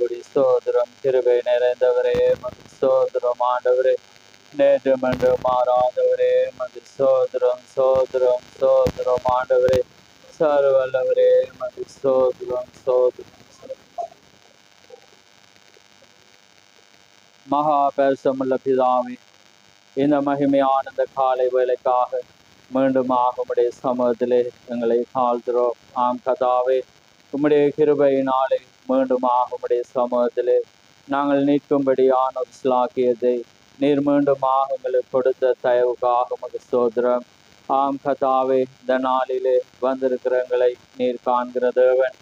கொடி ஸ்தோத்திரம். கிருபை நிறைந்தவரே மது ஸ்தோத்திரம். ஆண்டவரே நேற்று மன்று மாறாதவரே மது ஸ்தோத்திரம் ஸ்தோத்திரம் ஸ்தோத்திரம். ஆண்டவரே சர்வல்லவரே மது ஸ்தோத்திரம் ஸ்தோத்திரம். மகா பரிசுத்தமுள்ள பிதாவே, இந்த மகிமையான இந்த காலை வேலைக்காக மீண்டுமாக உம்முடைய சமூகத்திலே எங்களை தாழ்த்துறோம். ஆம் கதாவே, உம்முடைய கிருபையினாலே மீண்டுமாக உம்முடைய சமூகத்திலே நாங்கள் நிற்கும்படியான ஒரு ஸ்லாக்கியத்தை நீர் மீண்டுமாக எங்களுக்கு கொடுத்த தயவுக்காக உமக்கு ஸ்தோத்திரம். ஆம் கதாவே, இந்த நாளிலே வந்திருக்கிற எங்களை நீர் காண்கிற தேவன்.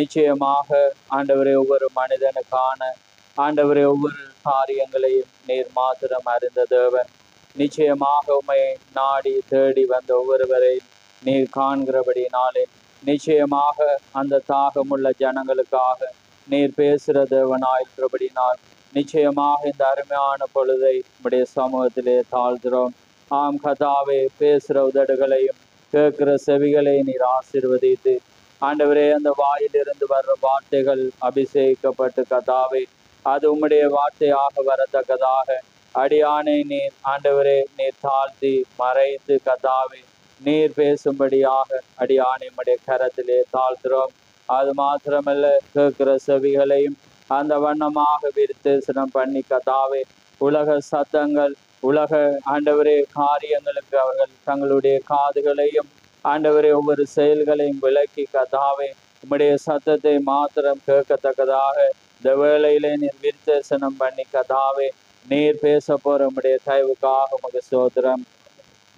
நிச்சயமாக ஆண்டவரே, ஒவ்வொரு மனிதனுக்கான ஆண்டவரே ஒவ்வொரு காரியங்களையும் நீர் மாத்திரம் அறிந்த தேவன். நிச்சயமாக உம்மை நாடி தேடி வந்த ஒவ்வொருவரை நீர் காண்கிறபடினாலே நிச்சயமாக அந்த தாகமுள்ள ஜனங்களுக்காக நீர் பேசுகிற தேவனாயிருக்கிறபடினால் நிச்சயமாக இந்த அருமையான பொழுதை உம்முடைய சமூகத்திலே தாழ்கிறோம். ஆம் கதாவே, பேசுகிற உதடுகளையும் கேட்கிற செவிகளை நீர் ஆசீர்வதித்து ஆண்டவரே, அந்த வாயிலிருந்து வர்ற வார்த்தைகள் அபிஷேகிக்கப்பட்டு கதாவே அது உம்முடைய வார்த்தையாக வரத்தக்கதாக அடியானை நீர் ஆண்டவரே நீர் தாழ்த்தி மறைத்து கதாவே நீர் பேசும்படியாக அடியானை உம்முடைய கரத்திலே தாழ்த்துறோம். அது மாத்திரமல்ல, கேட்கிற செவிகளையும் அந்த வண்ணமாக விருத்தேசனம் பண்ணி கதாவே உலக சத்தங்கள் உலக ஆண்டவரே காரியங்களுக்கு அவர்கள் தங்களுடைய காதுகளையும் ஆண்டவரே ஒவ்வொரு செயல்களையும் விலக்கி கதாவே உம்முடைய சத்தத்தை மாத்திரம் கேட்கத்தக்கதாக இந்த வேளையிலே நீர் விருத்தேசனம் பண்ணி கதாவே நீர் பேச போற உம்முடைய தயவுக்காக உமக்கு ஸ்தோத்திரம்.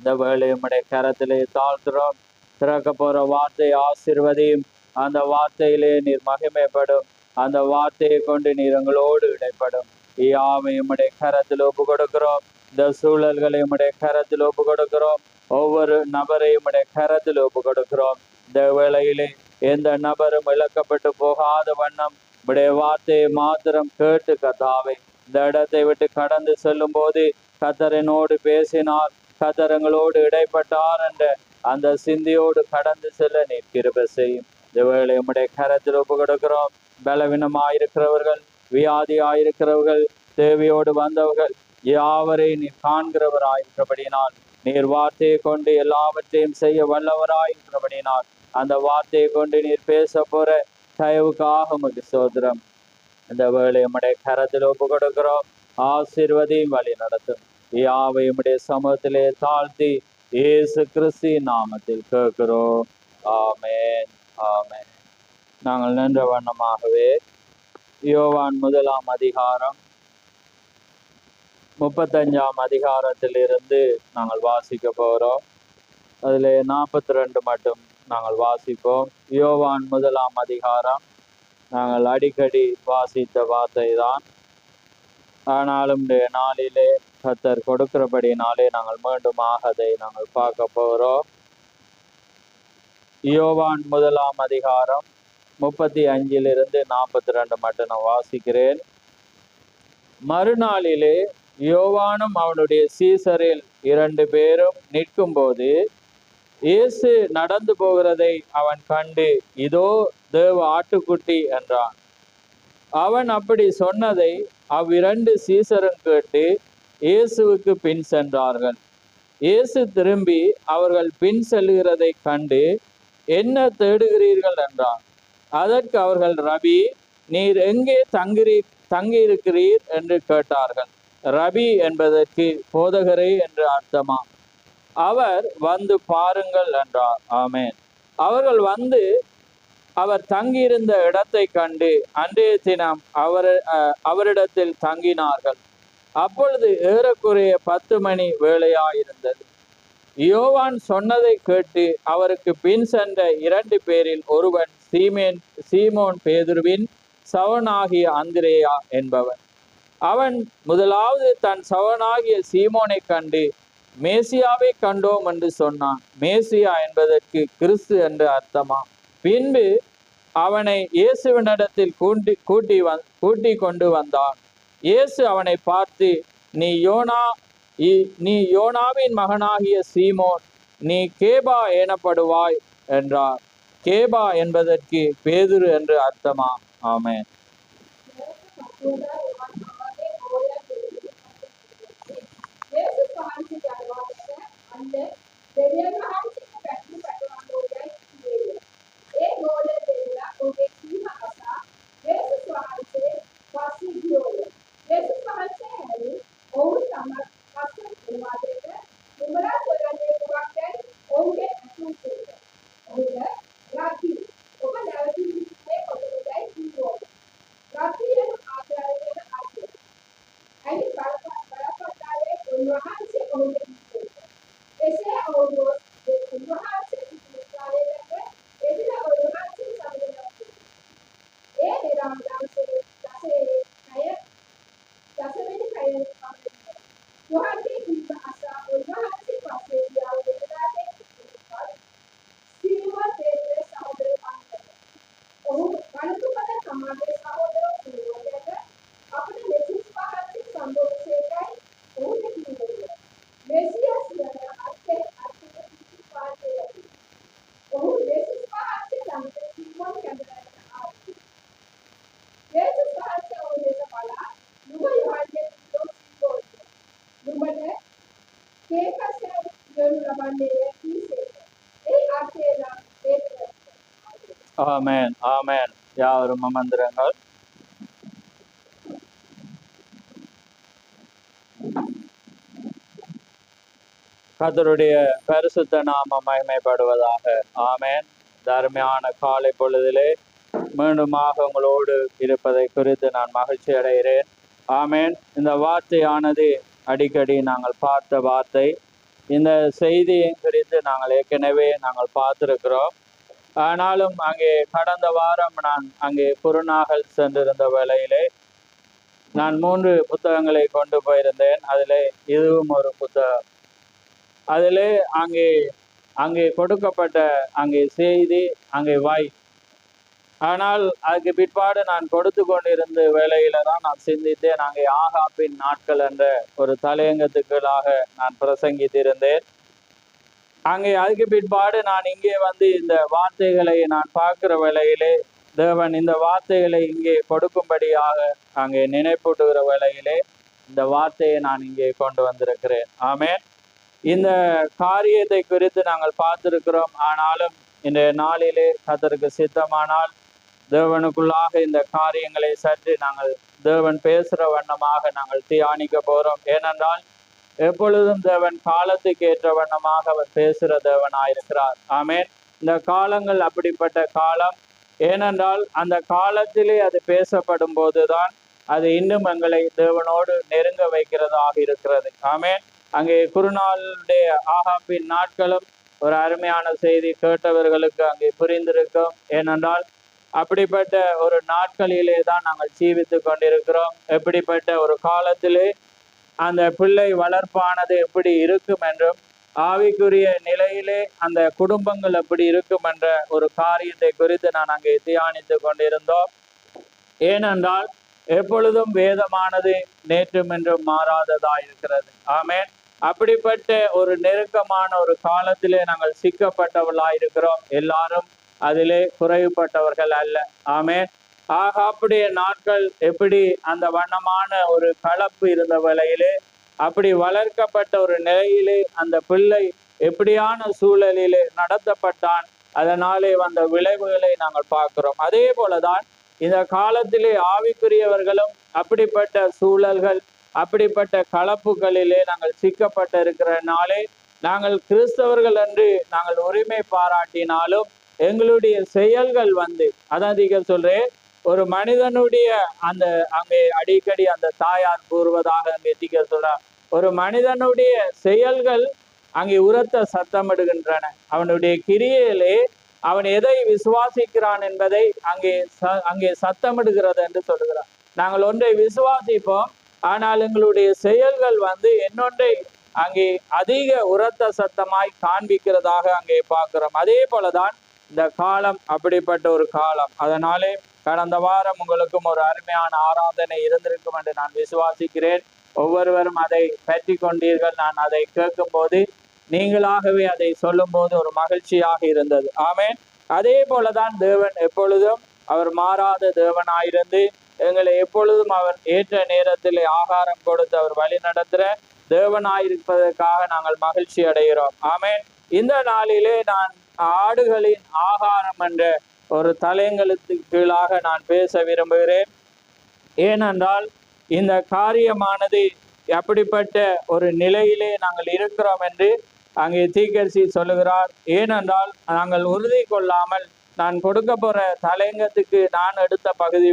இந்த வேளை உம்முடைய கரத்திலே தாழ்த்துறோம். திறக்க போற வார்த்தை ஆசீர்வதியும். அந்த வார்த்தையிலே நீர் மகிமைப்படும். அந்த வார்த்தையை கொண்டு நீர் எங்களோடு இடைப்படும். யாவை உம்முடைய கரத்தில் ஒப்பு கொடுக்கிறோம். இந்த சூழல்களை உம்முடைய கரத்தில் ஒப்பு கொடுக்கிறோம். ஒவ்வொரு நபரையும் உடைய கரத்தில் ஒப்பு கொடுக்கிறோம். இந்த வேளையிலே எந்த நபரும் இழக்கப்பட்டு போகாத வண்ணம் உடைய வார்த்தையை மாத்திரம் கேட்டு கதாவை இந்த இடத்தை விட்டு கடந்து செல்லும் போது கத்தரனோடு பேசினார், கத்தரங்களோடு இடைப்பட்டார் என்ற அந்த சிந்தியோடு கடந்து செல்ல நீர் கிருபை செய்யும். இந்த வேளை உடைய கரத்தில் ஒப்பு கொடுக்கிறோம். பலவீனமாயிருக்கிறவர்கள், வியாதியாயிருக்கிறவர்கள், தேவையோடு வந்தவர்கள் யாவரையும் நீர் காண்கிறவராயிருக்கிறபடினால் நீர் வார்த்தையை கொண்டு எல்லாவற்றையும் செய்ய வல்லவராயிருக்கிறபடினால் அந்த வார்த்தையை கொண்டு நீர் பேச போற தயவுக்காக உமக்கு ஸ்தோத்திரம். இந்த வேளை உம்முடைய கரத்தில் ஒப்பு கொடுக்கிறோம். ஆசீர்வதியும் வழி நடத்தும். யாவை உம்முடைய சமூகத்திலே தாழ்த்தி இயேசு கிறிஸ்து நாமத்தில் கேட்கிறோம். ஆமென் ஆமென். நாங்கள் நின்ற வண்ணமாகவே யோவான் 1ஆம் அதிகாரம் 35ஆம் அதிகாரத்திலிருந்து நாங்கள் வாசிக்க போகிறோம். அதில் 42 மட்டும் நாங்கள் வாசிப்போம். யோவான் 1ஆம் அதிகாரம் நாங்கள் அடிக்கடி வாசித்த வார்த்தை தான். ஆனாலும் இந்த நாளிலே கர்த்தர் கொடுக்கிறபடினாலே நாங்கள் மீண்டுமாக அதை நாங்கள் பார்க்க போகிறோம். யோவான் 1ஆம் அதிகாரம் 35லிருந்து 42 மட்டும் நான் வாசிக்கிறேன். மறுநாளிலே யோவானும் அவனுடைய சீசரில் 2 பேரும் நிற்கும் போது இயேசு நடந்து போகிறதை அவன் கண்டு, இதோ தேவ ஆட்டுக்குட்டி என்றான். அவன் அப்படி சொன்னதை அவ்விரண்டு சீசரும் கேட்டு இயேசுவுக்கு பின் சென்றார்கள். இயேசு திரும்பி அவர்கள் பின் செல்கிறதை கண்டு, என்ன தேடுகிறீர்கள் என்றார். அதற்கு அவர்கள், ரபி, நீர் எங்கே தங்கியிருக்கிறீர் என்று கேட்டார்கள். ரபி என்பதற்கு போதகரே என்று அர்த்தமா. அவர் வந்து பாருங்கள் என்றார். ஆமென். அவர்கள் வந்து அவர் தங்கியிருந்த இடத்தை கண்டு அன்றைய தினம் அவரிடத்தில் தங்கினார்கள். அப்பொழுது ஏறக்குறைய 10 மணி வேளையாயிருந்தது. யோவான் சொன்னதை கேட்டு அவருக்கு பின் சென்ற 2 பேரில் ஒருவன் சீமோன் பேதுருவின் சவனாகிய அந்திரேயா என்பவன். அவன் முதலாவது தன் சவனாகிய சீமோனை கண்டு, மேசியாவை கண்டோம் என்று சொன்னான். மேசியா என்பதற்கு கிறிஸ்து என்று அர்த்தமா. பின்பு அவனை இயேசுவினிடத்தில் கூட்டி கொண்டு வந்தான். இயேசு அவனை பார்த்து, நீ யோனாவின் மகனாகிய சீமோன், நீ கேபா எனப்படுவாய் என்றார். கேபா என்பதற்கு பேதுரு என்று அர்த்தமா. ஆமென். ஆமென் ஆமென். யாவரும் அமர்ந்திருங்கள். கர்த்தருடைய பரிசுத்த நாமம் மகிமைப்படுவதாக. ஆமென். தர்மையான காலை பொழுதிலே மீண்டுமாக உங்களோடு இருப்பதை குறித்து நான் மகிழ்ச்சி அடைகிறேன். ஆமென். இந்த வார்த்தையானது அடிக்கடி நாங்கள் பார்த்த வார்த்தை. இந்த செய்தியை குறித்து நாங்கள் ஏற்கனவே பார்த்திருக்கிறோம். ஆனாலும் அங்கே கடந்த வாரம் நான் அங்கே குருநாகல் சென்றிருந்த வேளையிலே நான் 3 புத்தகங்களை கொண்டு போயிருந்தேன். அதிலே இதுவும் ஒரு புத்தகம். அதிலே அங்கே கொடுக்கப்பட்ட செய்தி அங்கே வாய். ஆனால் அதுக்கு பிற்பாடு நான் கொடுத்து கொண்டிருந்த வேளையில தான் நான் சிந்தித்தேன். அங்கே ஆகாப்பின் நாட்கள் என்ற ஒரு தலையங்கத்துக்களாக நான் பிரசங்கித்திருந்தேன். அங்கே அதுக்கு பிற்பாடு நான் இங்கே இந்த வார்த்தைகளை நான் பார்க்கிற வேளையிலே தேவன் இந்த வார்த்தைகளை இங்கே கொடுக்கும்படியாக அங்கே நினைப்பூட்டுகிற வேளையிலே இந்த வார்த்தையை நான் இங்கே கொண்டு வந்திருக்கிறேன். ஆமென். இந்த காரியத்தை குறித்து நாங்கள் பார்த்திருக்கிறோம். ஆனாலும் இன்றைய நாளிலே கர்த்தருக்கு சித்தமானால் தேவனுக்குள்ளாக இந்த காரியங்களை சற்று தேவன் பேசுகிற வண்ணமாக நாங்கள் தியானிக்க போகிறோம். ஏனென்றால் எப்பொழுதும் தேவன் காலத்துக்கு ஏற்ற வண்ணமாக அவர் பேசுகிற தேவனாயிருக்கிறார். ஆமென். இந்த காலங்கள் அப்படிப்பட்ட காலம். ஏனென்றால் அந்த காலத்திலே அது பேசப்படும் போதுதான் அது இன்னும் எங்களை தேவனோடு நெருங்க வைக்கிறதாக இருக்கிறது. ஆமென். அங்கே குருநாளுடைய ஆகாப்பின் நாட்களும் ஒரு அருமையான செய்தி கேட்டவர்களுக்கு அங்கே புரிந்திருக்கும். ஏனென்றால் அப்படிப்பட்ட ஒரு நாட்களிலே தான் நாங்கள் ஜீவித்து கொண்டிருக்கிறோம். எப்படிப்பட்ட ஒரு காலத்திலே அந்த பிள்ளை வளர்ப்பானது எப்படி இருக்கும் என்றும் ஆவிக்குரிய நிலையிலே அந்த குடும்பங்கள் எப்படி இருக்கும் என்ற ஒரு காரியத்தை குறித்து நான் அங்கே தியானித்து கொண்டிருந்தோம். ஏனென்றால் எப்பொழுதும் வேதமானது நேற்றும் என்றும் மாறாததா இருக்கிறது. ஆமென். அப்படிப்பட்ட ஒரு நெருக்கமான ஒரு காலத்திலே நாங்கள் சிக்கப்பட்டவர்களாயிருக்கிறோம். எல்லாரும் அதிலே குறைவுபட்டவர்கள் அல்ல. ஆமென். ஆகாப்புடைய நாட்கள் எப்படி அந்த வண்ணமான ஒரு கலப்பு இருந்த வேளையிலே அப்படி வளர்க்கப்பட்ட ஒரு நிலையிலே அந்த பிள்ளை எப்படியான சூழலிலே நடத்தப்பட்டான், அதனாலே வந்த விளைவுகளை நாங்கள் பார்க்கிறோம். அதே போலதான் இந்த காலத்திலே ஆவிக்குரியவர்களும் அப்படிப்பட்ட சூழல்கள் அப்படிப்பட்ட கலப்புகளிலே நாங்கள் சிக்கப்பட்டு இருக்கிறனாலே நாங்கள் கிறிஸ்தவர்கள் என்று நாங்கள் உரிமை பாராட்டினாலும் எங்களுடைய செயல்கள் அதான் சொல்றேன், ஒரு மனிதனுடைய அங்கே அடிக்கடி அந்த தாயார் கூறுவதாக அங்கே சொல்றார், ஒரு மனிதனுடைய செயல்கள் அங்கே உரத்த சத்தமிடுகின்றன. அவனுடைய கிரியையிலே அவன் எதை விசுவாசிக்கிறான் என்பதை அங்கே சத்தமிடுகிறது என்று சொல்லுகிறார். நாங்கள் ஒன்றை விசுவாசிப்போம், ஆனால் எங்களுடைய செயல்கள் இன்னொன்றை அங்கே அதிக உரத்த சத்தமாய் காண்பிக்கிறதாக அங்கே பார்க்கிறோம். அதே போலதான் இந்த காலம் அப்படிப்பட்ட ஒரு காலம். அதனாலே கடந்த வாரம் உங்களுக்கும் ஒரு அருமையான ஆராதனை இருந்திருக்கும் என்று நான் விசுவாசிக்கிறேன். ஒவ்வொருவரும் அதை பற்றி கொண்டீர்கள். நான் அதை கேட்கும் போது நீங்களாகவே அதை சொல்லும் போது ஒரு மகிழ்ச்சியாக இருந்தது. ஆமென். அதே போலதான் தேவன் எப்பொழுதும் அவர் மாறாத தேவனாயிருந்து எங்களை எப்பொழுதும் அவர் ஏற்ற நேரத்தில் ஆகாரம் கொடுத்து அவர் வழி நடத்துகிற தேவனாயிருப்பதற்காக நாங்கள் மகிழ்ச்சி அடைகிறோம். ஆமென். இந்த நாளிலே நான் ஆடுகளின் ஆகாரம் என்ற ஒரு தலையங்களுக்கு கீழாக நான் பேச விரும்புகிறேன். ஏனென்றால் இந்த காரியமானது அப்படிப்பட்ட ஒரு நிலையிலே நாங்கள் இருக்கிறோம் என்று அங்கே தீர்க்கதரிசி சொல்லுகிறார். ஏனென்றால் நாங்கள் உறுதி கொள்ளாமல் நான் கொடுக்க போற தலையங்கத்துக்கு நான் எடுத்த பகுதி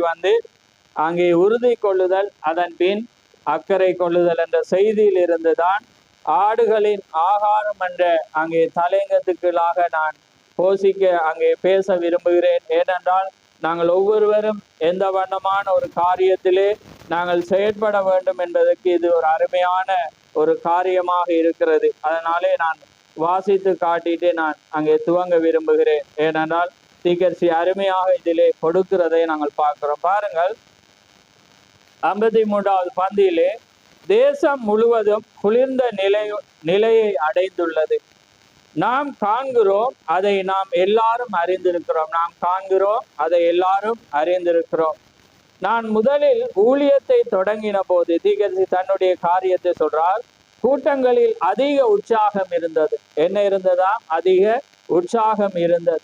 அங்கே உறுதி கொள்ளுதல், அதன் பின் அக்கறை கொள்ளுதல் என்ற செய்தியில் இருந்துதான் ஆடுகளின் ஆகாரம் என்ற அங்கே தலையங்கத்துக்குள்ளாக நான் போசிக்க அங்கே பேச விரும்புகிறேன். ஏனென்றால் நாங்கள் ஒவ்வொருவரும் எந்த வண்ணமான ஒரு காரியத்திலே நாங்கள் செயற்பட வேண்டும் என்பதற்கு இது ஒரு அருமையான ஒரு காரியமாக இருக்கிறது. அதனாலே நான் வாசித்து காட்டிட்டு நான் அங்கே துவங்க விரும்புகிறேன். ஏனென்றால் தீர்க்கதரிசி அருமையாக இதிலே கொடுக்கிறதை நாங்கள் பார்க்கிறோம். பாருங்கள், 53வது பந்தியிலே தேசம் முழுவதும் குளிர்ந்த நிலையை அடைந்துள்ளது. நாம் காண்கிறோம், அதை நாம் எல்லாரும் அறிந்திருக்கிறோம். நான் முதலில் ஊழியத்தை தொடங்கின போது தீர்க்கதரிசி தன்னுடைய காரியத்தை சொல்றார். கூட்டங்களில் அதிக உற்சாகம் இருந்தது. என்ன இருந்ததா? அதிக உற்சாகம் இருந்தது.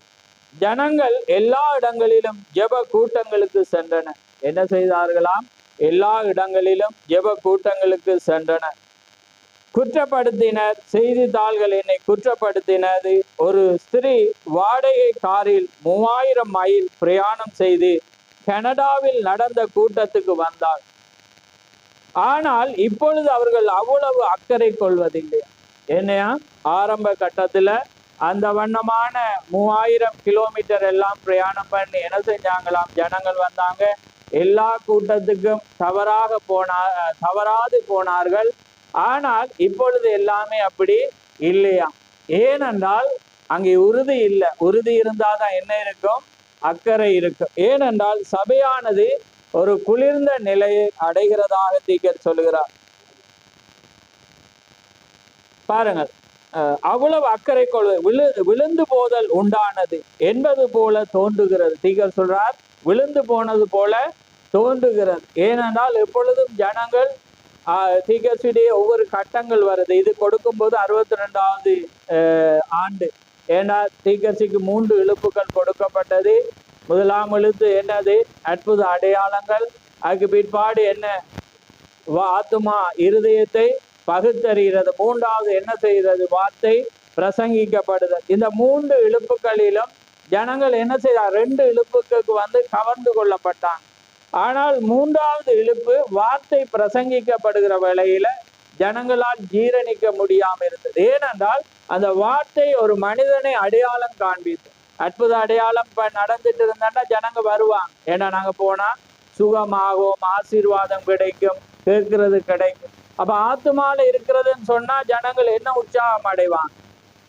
ஜனங்கள் எல்லா இடங்களிலும் ஜெப கூட்டங்களுக்கு சென்றனர். என்ன செய்தார்களாம்? எல்லா இடங்களிலும் ஜெப கூட்டங்களுக்கு சென்றனர். குற்றப்படுத்தினர். செய்தித்தாள்கள் என்னை குற்றப்படுத்தினது. ஒரு ஸ்திரீ வாடகை காரில் 3000 மைல் பிரயாணம் செய்து கனடாவில் நடந்த கூட்டத்துக்கு வந்தார். ஆனால் இப்பொழுது அவர்கள் அவ்வளவு அக்கறை கொள்வதில்லை. என்னையா? ஆரம்ப கட்டத்துல அந்த வண்ணமான 3000 கிலோமீட்டர் எல்லாம் பிரயாணம் பண்ணி என்ன செஞ்சாங்களாம்? ஜனங்கள் வந்தாங்க, எல்லா கூட்டத்துக்கும் தவறாது போனார்கள். ஆனால் இப்பொழுது எல்லாமே அப்படி இல்லையா? ஏனென்றால் அங்கே உறுதி இல்லை. உறுதி இருந்தாதான் என்ன இருக்கும்? அக்கறை இருக்கும். ஏனென்றால் சபையானது ஒரு குளிர்ந்த நிலையை அடைகிறதாக தீர்க்கதரிசி சொல்லுகிறார். பாருங்கள், அவ்வளவு அக்கறை விழுந்து போதல் உண்டானது என்பது போல தோன்றுகிறது. தீர்க்கதரிசி சொல்றார், விழுந்து போனது போல தோன்றுகிறது. ஏனென்றால் எப்பொழுதும் ஜனங்கள் தீர்க்கதரிசியுடைய ஒவ்வொரு கட்டங்கள் வருது. இது கொடுக்கும்போது 62வது ஆண்டு. ஏன்னா தீர்க்கதரிசிக்கு 3 இழுப்புகள் கொடுக்கப்பட்டது. முதலாம் இழுத்து என்னது? அற்புத அடையாளங்கள். அதுக்கு பிற்பாடு என்ன? ஆத்துமா இருதயத்தை பகுத்தறிகிறது. 3வது என்ன செய்கிறது? வார்த்தை பிரசங்கிக்கப்படுதல். இந்த 3 இழுப்புகளிலும் ஜனங்கள் என்ன செய்தார்? 2 இழுப்புக்கு கவர்ந்து கொள்ளப்பட்டாங்க. ஆனால் 3வது இழுப்பு வார்த்தை பிரசங்கிக்கப்படுகிற வேளையில ஜனங்களால் ஜீரணிக்க முடியாம இருந்தது. ஏனென்றால் அந்த வார்த்தை ஒரு மனிதனை அடையாளம் காண்பித்து, அற்புத அடையாளம் நடந்துட்டு இருந்தா ஜனங்க வருவாங்க. ஏன்னா நாங்க போனா சுகமாகும், ஆசீர்வாதம் கிடைக்கும், கேட்கறது கிடைக்கும். அப்ப ஆத்துமால இருக்கிறதுன்னு சொன்னா ஜனங்கள் என்ன உற்சாகம் அடைவாங்க.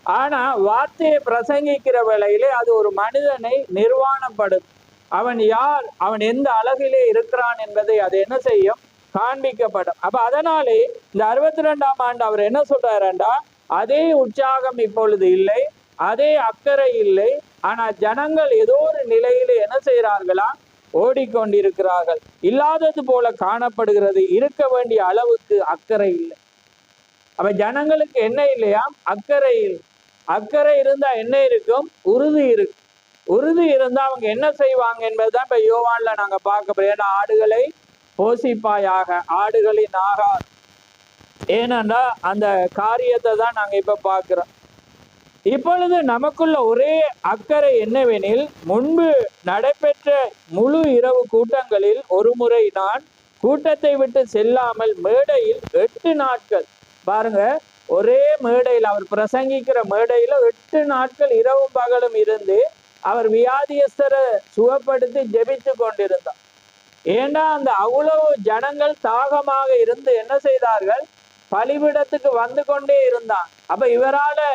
ஆனா வார்த்தையை பிரசங்கிக்கிற வேளையிலே அது ஒரு மனிதனை நிர்வாணப்படுத்தும். அவன் யார், அவன் எந்த அழகிலே இருக்கிறான் என்பதை அது என்ன செய்யும்? காண்பிக்கப்படும். அப்ப அதனாலே இந்த 62ஆம் ஆண்டு அவர் என்ன சொல்றாருண்டா, அதே உற்சாகம் இப்பொழுது இல்லை, அதே அக்கறை இல்லை. ஆனா ஜனங்கள் ஏதோ ஒரு நிலையிலே என்ன செய்யறார்களா? ஓடிக்கொண்டிருக்கிறார்கள். இல்லாதது போல காணப்படுகிறது. இருக்க வேண்டிய அளவுக்கு அக்கறை இல்லை. அப்ப ஜனங்களுக்கு என்ன இல்லையா? அக்கறை இல்லை. அக்கறை இருந்தா என்ன இருக்கும்? உறுதி இருக்கு. உறுதி இருந்தா அவங்க என்ன செய்வாங்க என்பதுதான் இப்ப யோவான்ல நாங்க பார்க்க போறோம். ஏன்னா ஆடுகளை போசிப்பாயாக, ஆடுகளின் ஆகார். ஏனென்றா அந்த காரியத்தை தான் நாங்க இப்ப பார்க்கிறோம். இப்பொழுது நமக்குள்ள ஒரே அக்கறை என்னவெனில், முன்பு நடைபெற்ற முழு இரவு கூட்டங்களில் ஒரு முறை நான் கூட்டத்தை விட்டு செல்லாமல் மேடையில் 8 நாட்கள், பாருங்க, ஒரே மேடையில் அவர் பிரசங்கிக்கிற மேடையில 8 நாட்கள் இரவும் பகலும் இருந்து அவர் வியாதியஸ்தரை சுகப்படுத்தி ஜெபித்து கொண்டிருந்தார். ஏன்னா அந்த அவ்வளவு ஜனங்கள் தாகமாக இருந்து என்ன செய்தார்கள்? பலிபீடத்துக்கு வந்து கொண்டே இருந்தான். அப்ப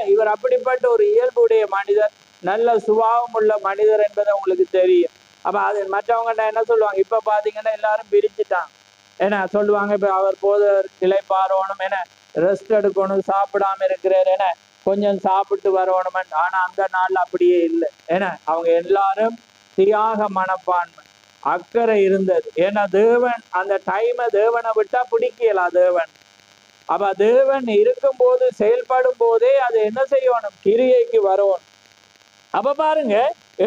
இவர் அப்படிப்பட்ட ஒரு இயல்புடைய மனிதர், நல்ல சுபாவம் உள்ள மனிதர் என்பது உங்களுக்கு தெரியும். அப்ப அது மற்றவங்க என்ன சொல்லுவாங்க? இப்ப பாத்தீங்கன்னா எல்லாரும் பிரிச்சுட்டாங்க. ஏன்னா சொல்லுவாங்க, இப்ப அவர் போதர் இளைப்பாறணும், என ரெஸ்ட் எடுக்கணும், சாப்பிடாம இருக்கிறார், என கொஞ்சம் சாப்பிட்டு வரணும். ஆனா அந்த நாள்ல அப்படியே இல்லை. ஏன்னா அவங்க எல்லாரும் தியாக மனப்பான்மை. அக்கறை இருந்தது. ஏன்னா தேவன் அந்த டைமை தேவனை விட்டா பிடிக்கலா தேவன். அப்ப தேவன் இருக்கும் போது செயல்படும் போதே அது என்ன செய்யணும், கிரியைக்கு வரும். அப்ப பாருங்க,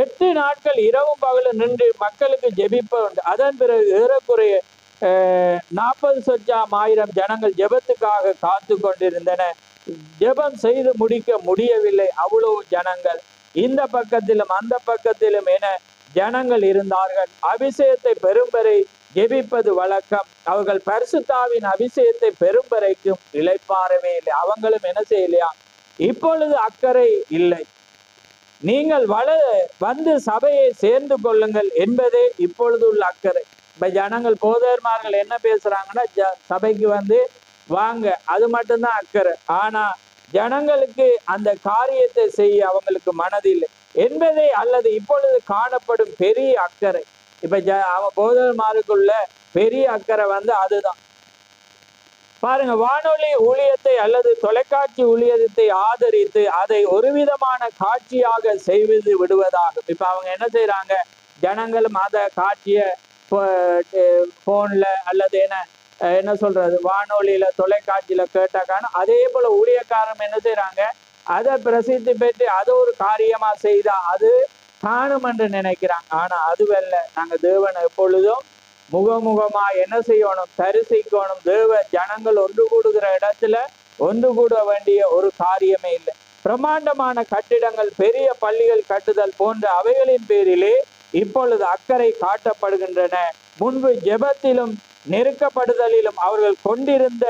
8 நாட்கள் இரவும் பகலும் நின்று மக்களுக்கு ஜெபிப்ப உண்டு. அதன் பிறகு ஏறக்குறைய 40,000 ஜனங்கள் ஜெபத்துக்காக காத்து கொண்டிருந்தன. ஜெபம் செய்து முடிக்க முடியவில்லை, அவ்வளவு ஜனங்கள். இந்த பக்கத்திலும் அந்த பக்கத்திலும் என ஜனங்கள் இருந்தார்கள். அபிஷேகத்தை பெறும் வரை ஜெபிப்பது வழக்கம். அவர்கள் பரிசுத்தாவின் அபிஷேகத்தை பெறும் வரைக்கும் இளைப்பாறவே இல்லை. அவங்களும் என்ன செய்யலையா, இப்பொழுது அக்கறை இல்லை. நீங்கள் வந்து சபையை சேர்ந்து கொள்ளுங்கள் என்பதே இப்பொழுது உள்ள அக்கறை. இப்ப ஜனங்கள் போதகர்மார்கள் என்ன பேசுறாங்கன்னா, சபைக்கு வந்து வாங்க, அது மட்டும்தான் அக்கறை. ஆனா ஜனங்களுக்கு அந்த காரியத்தை செய்ய அவங்களுக்கு மனதில்லை என்பதே அல்லது இப்பொழுது காணப்படும் பெரிய அக்கறை. இப்ப போதகர்மாருக்குள்ள பெரிய அக்கறை வந்து அதுதான். பாருங்க, வானொலி ஊழியத்தை அல்லது தொலைக்காட்சி ஊழியத்தை ஆதரித்து அதை ஒரு விதமான காட்சியாக செய்து விடுவதாகும். இப்ப அவங்க என்ன செய்யறாங்க, ஜனங்களும் அந்த காட்சியை போன்ல அல்லது என்ன சொல்றது, வானொலியில தொலைக்காட்சியில கேட்டாக்கான அதே போல ஊழியக்காரன் என்ன செய்யறாங்க, அதை பிரசித்தி பெற்று அதை ஒரு காரியமா செய்தா அது காணும் என்று நினைக்கிறாங்க. ஆனா அதுவல்ல. நாங்க தேவனை எப்பொழுதும் முகமுகமா என்ன செய்யணும், தரிசிக்கணும். தேவ ஜனங்கள் ஒன்று கூடுகிற இடத்துல ஒன்று கூட வேண்டிய ஒரு காரியமே இல்லை. பிரம்மாண்டமான கட்டிடங்கள், பெரிய பள்ளிகள் கட்டுதல் போன்ற அவைகளின் பேரிலே இப்பொழுது அக்கறை காட்டப்படுகின்றன. முன்பு ஜெபத்திலும் நெருக்கப்படுதலிலும் அவர்கள் கொண்டிருந்த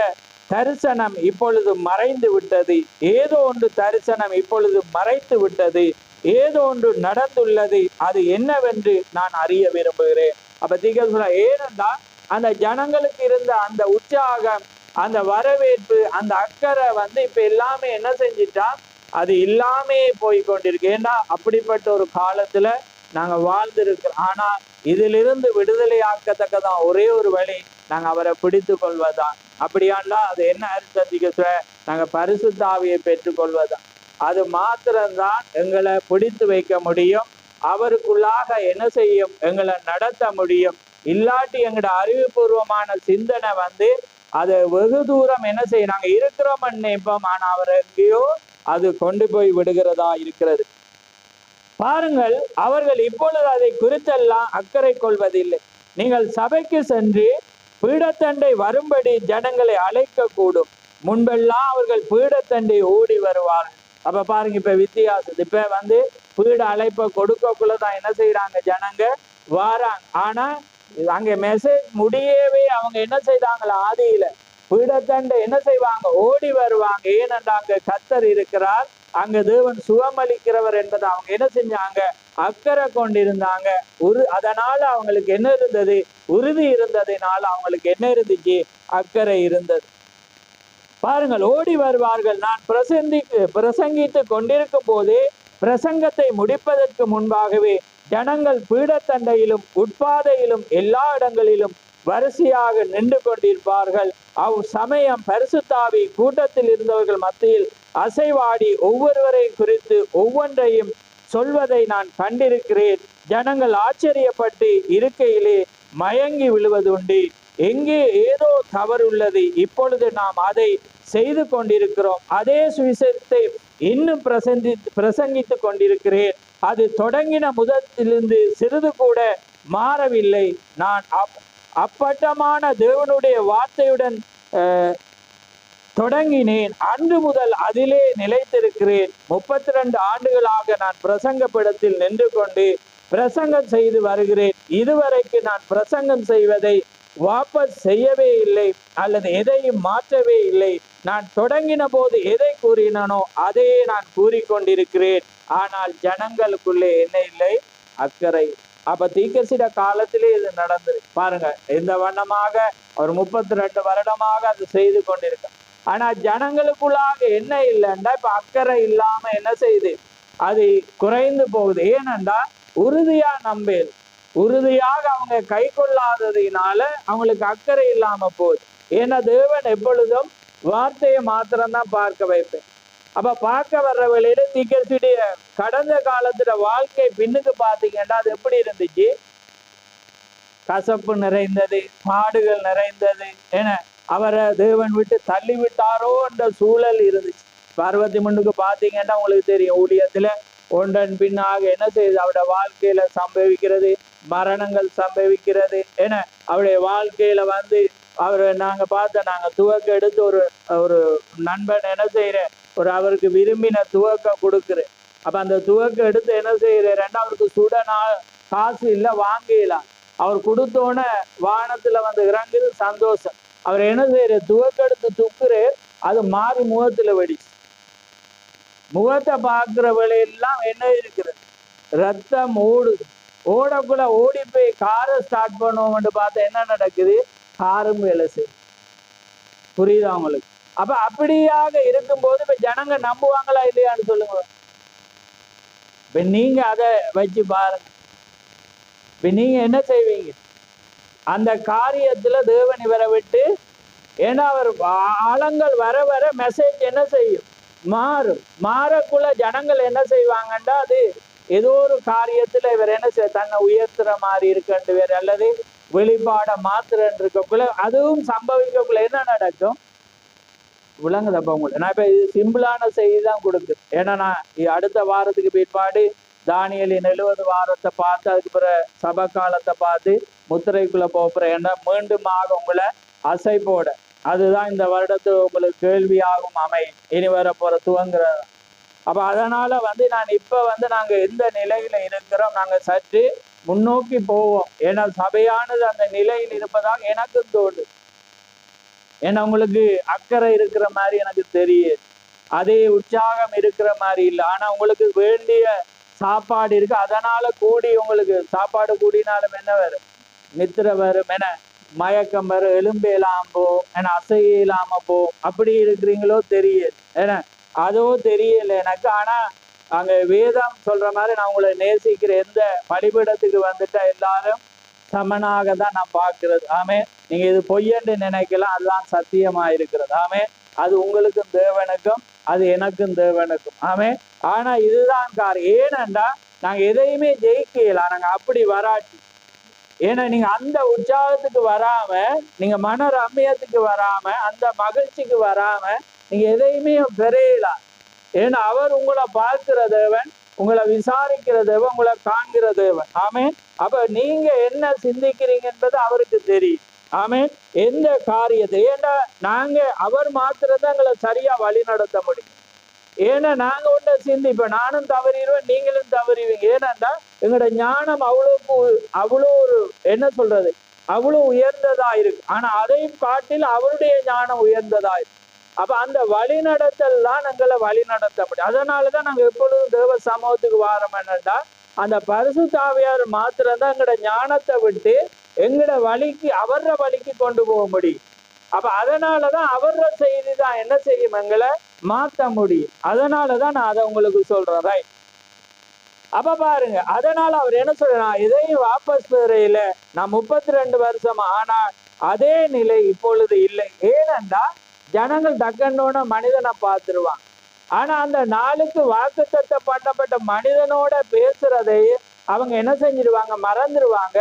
தரிசனம் இப்பொழுது மறைந்து விட்டது. ஏதோ ஒன்று தரிசனம் இப்பொழுது மறைத்து விட்டது. ஏதோ ஒன்று நடந்துள்ளது. அது என்னவென்று நான் அறிய விரும்புகிறேன். அப்ப தீர்க்க சொல்ல, ஏனென்றால் அந்த ஜனங்களுக்கு இருந்த அந்த உற்சாகம், அந்த வரவேற்பு, அந்த அக்கறை வந்து இப்ப எல்லாமே என்ன செஞ்சிட்டா, அது இல்லாமே போய் கொண்டிருக்கு. ஏன்னா அப்படிப்பட்ட ஒரு காலத்துல நாங்க வாழ்ந்திருக்கிறோம். ஆனா இதிலிருந்து விடுதலை ஆக்கத்தக்கதான் ஒரே ஒரு வழி, நாங்க அவரை பிடித்து கொள்வதுதான். அப்படியாண்டா அது என்ன அர்த்தம், நாங்க பரிசுத்த ஆவியை பெற்றுக்கொள்வதுதான். அது மாத்திரம்தான் எங்களை பிடித்து வைக்க முடியும். அவருக்குள்ளாக என்ன செய்யும், எங்களை நடத்த முடியும். இல்லாட்டி எங்களோட அறிவுபூர்வமான சிந்தனை வந்து அதை வெகு தூரம் என்ன செய்ய, நாங்க இருக்கிறோம் நினைப்போம், ஆனா அவர் எங்கேயோ அது கொண்டு போய் விடுகிறதா இருக்கிறது. பாருங்கள், அவர்கள் இப்பொழுது அதை குறித்தெல்லாம் அக்கறை கொள்வதில்லை. நீங்கள் சபைக்கு சென்று பீடத்தண்டை வரும்படி ஜனங்களை அழைக்க கூடும். முன்பெல்லாம் அவர்கள் பீடத்தண்டை ஓடி வருவார்கள். அப்ப பாருங்க, இப்ப வித்தியாசம். இப்ப வந்து பீட அழைப்ப கொடுக்கக்குள்ளதான் என்ன செய்யறாங்க, ஜனங்க வாராங்க. ஆனா அங்க மெசேஜ் முடியவே அவங்க என்ன செய்தாங்களா, ஆதியில பீடத்தண்டை என்ன செய்வாங்க, ஓடி வருவாங்க. ஏனென்றா அங்க கர்த்தர் இருக்கிறார், அங்க தேவன் சுகமளிக்கிறவர் என்பதை அவங்க என்ன செஞ்சாங்க, அக்கறை கொண்டிருந்தாங்க. அதனால அவங்களுக்கு என்ன இருந்தது, உறுதி இருந்ததுனால அவங்களுக்கு என்ன இருந்துச்சு, அக்கறை இருந்தது. பாருங்கள், ஓடி வருவார்கள். நான் பிரசங்கித்து கொண்டிருக்கும் போதே பிரசங்கத்தை முடிப்பதற்கு முன்பாகவே ஜனங்கள் பீடத்தண்டையிலும் உட்பாதையிலும் எல்லா இடங்களிலும் வரிசையாக நின்று கொண்டிருப்பார்கள். சமயம் பரிசுத்தாவி கூட்டத்தில் இருந்தவர்கள் மத்தியில் அசைவாடி ஒவ்வொருவரை குறித்து ஒவ்வொன்றையும் சொல்வதை நான் கண்டிருக்கிறேன். ஜனங்கள் ஆச்சரியப்பட்டு இருக்கையிலே மயங்கி விழுவதுண்டு. எங்கே ஏதோ தவறுள்ளது, இப்பொழுது நாம் அதை செய்து கொண்டிருக்கிறோம். அதே சுவிசேஷத்தை இன்னும் பிரசங்கித்து கொண்டிருக்கிறேன். அது தொடங்கின முதலிருந்து சிறிது கூட மாறவில்லை. நான் அப்பட்டமான தேவனுடைய வார்த்தையுடன் தொடங்கினேன். அன்று முதல் அதிலே நிலைத்திருக்கிறேன். 32 ஆண்டுகளாக நான் பிரசங்க பீடத்தில் நின்று கொண்டு பிரசங்கம் செய்து வருகிறேன். இதுவரைக்கு நான் பிரசங்கம் செய்வதை வாபஸ் செய்யவே இல்லை அல்லது எதையும் மாற்றவே இல்லை. நான் தொடங்கின போது எதை கூறினானோ அதையே நான் கூறிக்கொண்டிருக்கிறேன். ஆனால் ஜனங்களுக்குள்ளே என்ன இல்லை, அக்கறை. அப்ப தீர்க்கதரிசிட காலத்திலே இது நடந்திருக்கு. பாருங்க, இந்த வண்ணமாக ஒரு 32 வருடமாக அது செய்து கொண்டிருக்க. ஆனா ஜனங்களுக்குள்ளாக என்ன இல்லைன்னா இப்ப அக்கறை இல்லாம என்ன செய்யுது, அது குறைந்து போகுது. ஏனென்றா உறுதியா நம்பேன், உறுதியாக அவங்க கை கொள்ளாததினால அவங்களுக்கு அக்கறை இல்லாம போகுது. ஏன்னா தேவன் எப்பொழுதும் வார்த்தையை மாத்திரம்தான் பார்க்க வைப்பேன். அப்ப பார்க்க வர்ற வேலையில தீர்க்கதரிசியுடைய கடந்த காலத்துல வாழ்க்கை பின்னுக்கு பாத்தீங்கன்னா அது எப்படி இருந்துச்சு, கசப்பு நிறைந்தது, பாடுகள் நிறைந்தது என அவரை தேவன் விட்டு தள்ளி விட்டாரோ என்ற சூழல் இருந்துச்சு. 63 பார்த்தீங்கன்னா உங்களுக்கு தெரியும், ஊழியத்துல ஒன்றன் பின்னாக என்ன செய்யுது, அவருடைய வாழ்க்கையில சம்பவிக்கிறது, மரணங்கள் சம்பவிக்கிறது என அவருடைய வாழ்க்கையில வந்து அவரை நாங்க நாங்க துவக்க எடுத்து ஒரு நண்பன் என்ன செய்யற, அவருக்கு விரும்பின துவக்க கொடுக்குறேன். அப்ப அந்த துவக்க எடுத்து என்ன செய்யறேன்னா, அவருக்கு காசு இல்லை, வாங்கலாம். அவர் கொடுத்தோன வானத்துல வந்து இறங்குது சந்தோஷம். அவர் என்ன செய்யற, துவக்கெடுத்து துக்குறே, அது மாறி முகத்துல வெடிச்சு. முகத்தை பார்க்கிற வேலையெல்லாம் என்ன இருக்கிறது, ரத்தம் ஓடுது. ஓடக்குள்ள ஓடி போய் காரை ஸ்டார்ட் பண்ணுவோம்னு பார்த்தா என்ன நடக்குது, காரும் வேலை செய்யும். புரியுதா உங்களுக்கு? அப்ப அப்படியாக இருக்கும்போது இப்ப ஜனங்க நம்புவாங்களா இல்லையான்னு சொல்லுங்க. இப்ப நீங்க அதை வச்சு பாருங்க. இப்ப நீங்க என்ன செய்வீங்க அந்த காரியத்துல? தேவன் இவரை விட்டு, ஏன்னா அவர் ஆழங்கள் வர வர மெசேஜ் என்ன செய்யும், மாறும். மாறக்குள்ள ஜனங்கள் என்ன செய்வாங்கன்னா, அது ஏதோ ஒரு காரியத்துல இவர் என்ன செய்ய, தன்னை உயர்த்துற மாதிரி இருக்குன்னு வேற, அல்லது வெளிப்பாட மாத்திரன் இருக்கக்குள்ள, அதுவும் சம்பவிக்கக்குள்ள என்ன நடக்கும் விளங்குதப்ப உங்களுக்கு. நான் இப்ப இது சிம்பிளான செய்தி தான் கொடுக்குது. ஏன்னா நான் அடுத்த வாரத்துக்கு பிற்பாடு தானியலின் 70 வாரத்தை பார்த்து, அதுக்கு பிறகு சபை காலத்தை பார்த்து முத்திரைக்குள்ள போகிறேன். ஏன்னா மீண்டுமாக உங்களை அசை போட, அதுதான் இந்த வருடத்து உங்களுக்கு கேள்வியாகும் அமையும், இனி வர போற துவங்குறது. அப்ப அதனால வந்து நான் இப்ப வந்து நாங்க எந்த நிலையில இருக்கிறோம், நாங்க சற்று முன்னோக்கி போவோம். ஏன்னா சபையானது அந்த நிலையில் இருப்பதாக எனக்கு தோணுது. ஏன்னா உங்களுக்கு அக்கறை இருக்கிற மாதிரி எனக்கு தெரியுது, அதே உற்சாகம் இருக்கிற மாதிரி இல்லை. ஆனா உங்களுக்கு வேண்டிய சாப்பாடு இருக்கு, அதனால கூடி உங்களுக்கு சாப்பாடு கூடினாலும் என்ன வரும், நித்திர வரும், என மயக்கம் வரும், எலும்பேலாம் போம், என அசையலாம போம். அப்படி இருக்கிறீங்களோ தெரியுது, ஏன்னா அதோ தெரியல எனக்கு. ஆனா அங்க வேதம் சொல்ற மாதிரி நான் உங்களை நேசிக்கிற, எந்த பலிபீடத்துக்கு வந்துட்டா எல்லாரும் சமனாக தான் நான் பார்க்கிறது. ஆமே, நீங்க இது பொய்யென்று நினைக்கலாம், அதுதான் சத்தியமா இருக்கிறது. ஆமே, அது உங்களுக்கும் தேவனுக்கும், அது எனக்கும் தேவனுக்கும். ஆமே, ஆனா இதுதான் காரியம். ஏனென்றா நாங்க எதையுமே ஜெயிக்கலாம், நாங்க அப்படி வராட்டி. ஏன்னா நீங்க அந்த உற்சாகத்துக்கு வராம, நீங்க மன ரம்யத்துக்கு வராம, அந்த மகிழ்ச்சிக்கு வராம நீங்க எதையுமே பெறையலாம். ஏன்னா அவர் உங்களை பார்க்கிற தேவன், உங்களை விசாரிக்கிற தேவன், உங்களை காண்கிற தேவன். ஆமே, அப்ப நீங்க என்ன சிந்திக்கிறீங்கன்றது அவருக்கு தெரியும். ஆமே, எந்த காரியத்தை, ஏன்னா நாங்க அவர் மாத்திரதான் எங்களை சரியா வழி நடத்த முடியும். ஏன்னா நாங்க ஒன்றை சிந்திப்போம், நானும் தவறிடுவேன், நீங்களும் தவறிவீங்க. ஏன்னாண்டா எங்களோட ஞானம் அவ்வளோ ஒரு என்ன சொல்றது, அவ்வளோ உயர்ந்ததா இருக்கு. ஆனா அதையும் காட்டில் அவருடைய ஞானம் உயர்ந்ததா இருக்கு. அப்ப அந்த வழி நடத்தல் தான் எங்களை வழி நடத்த முடியும். அதனாலதான் நாங்க எப்பொழுதும் தேவ சமூகத்துக்கு வாரம். என்னன்னா அந்த பரிசுத்த ஆவியார் மாத்திரம்தான் எங்களோட ஞானத்தை விட்டு எங்களோட வழிக்கு, அவர வழிக்கு கொண்டு போக முடியும். அப்ப அதனாலதான் அவர செய்தி தான் என்ன செய்யும், எங்களை மாத்த முடியும். அதனாலதான் நான் அதை உங்களுக்கு சொல்றேன். ரைட்? அப்ப பாருங்க, அதனால அவர் என்ன சொல்ற, நான் இதையும் வாபஸ் பெறையில, நான் 32 வருஷம், ஆனா அதே நிலை இப்பொழுது இல்லை. ஏனென்றா ஜனங்கள் டக்கன்னோட மனிதனை பார்த்துருவாங்க. ஆனா அந்த நாளுக்கு வாக்குத்தத்தம் பண்ணப்பட்ட மனிதனோட பேசுறதை அவங்க என்ன செஞ்சிருவாங்க, மறந்துடுவாங்க.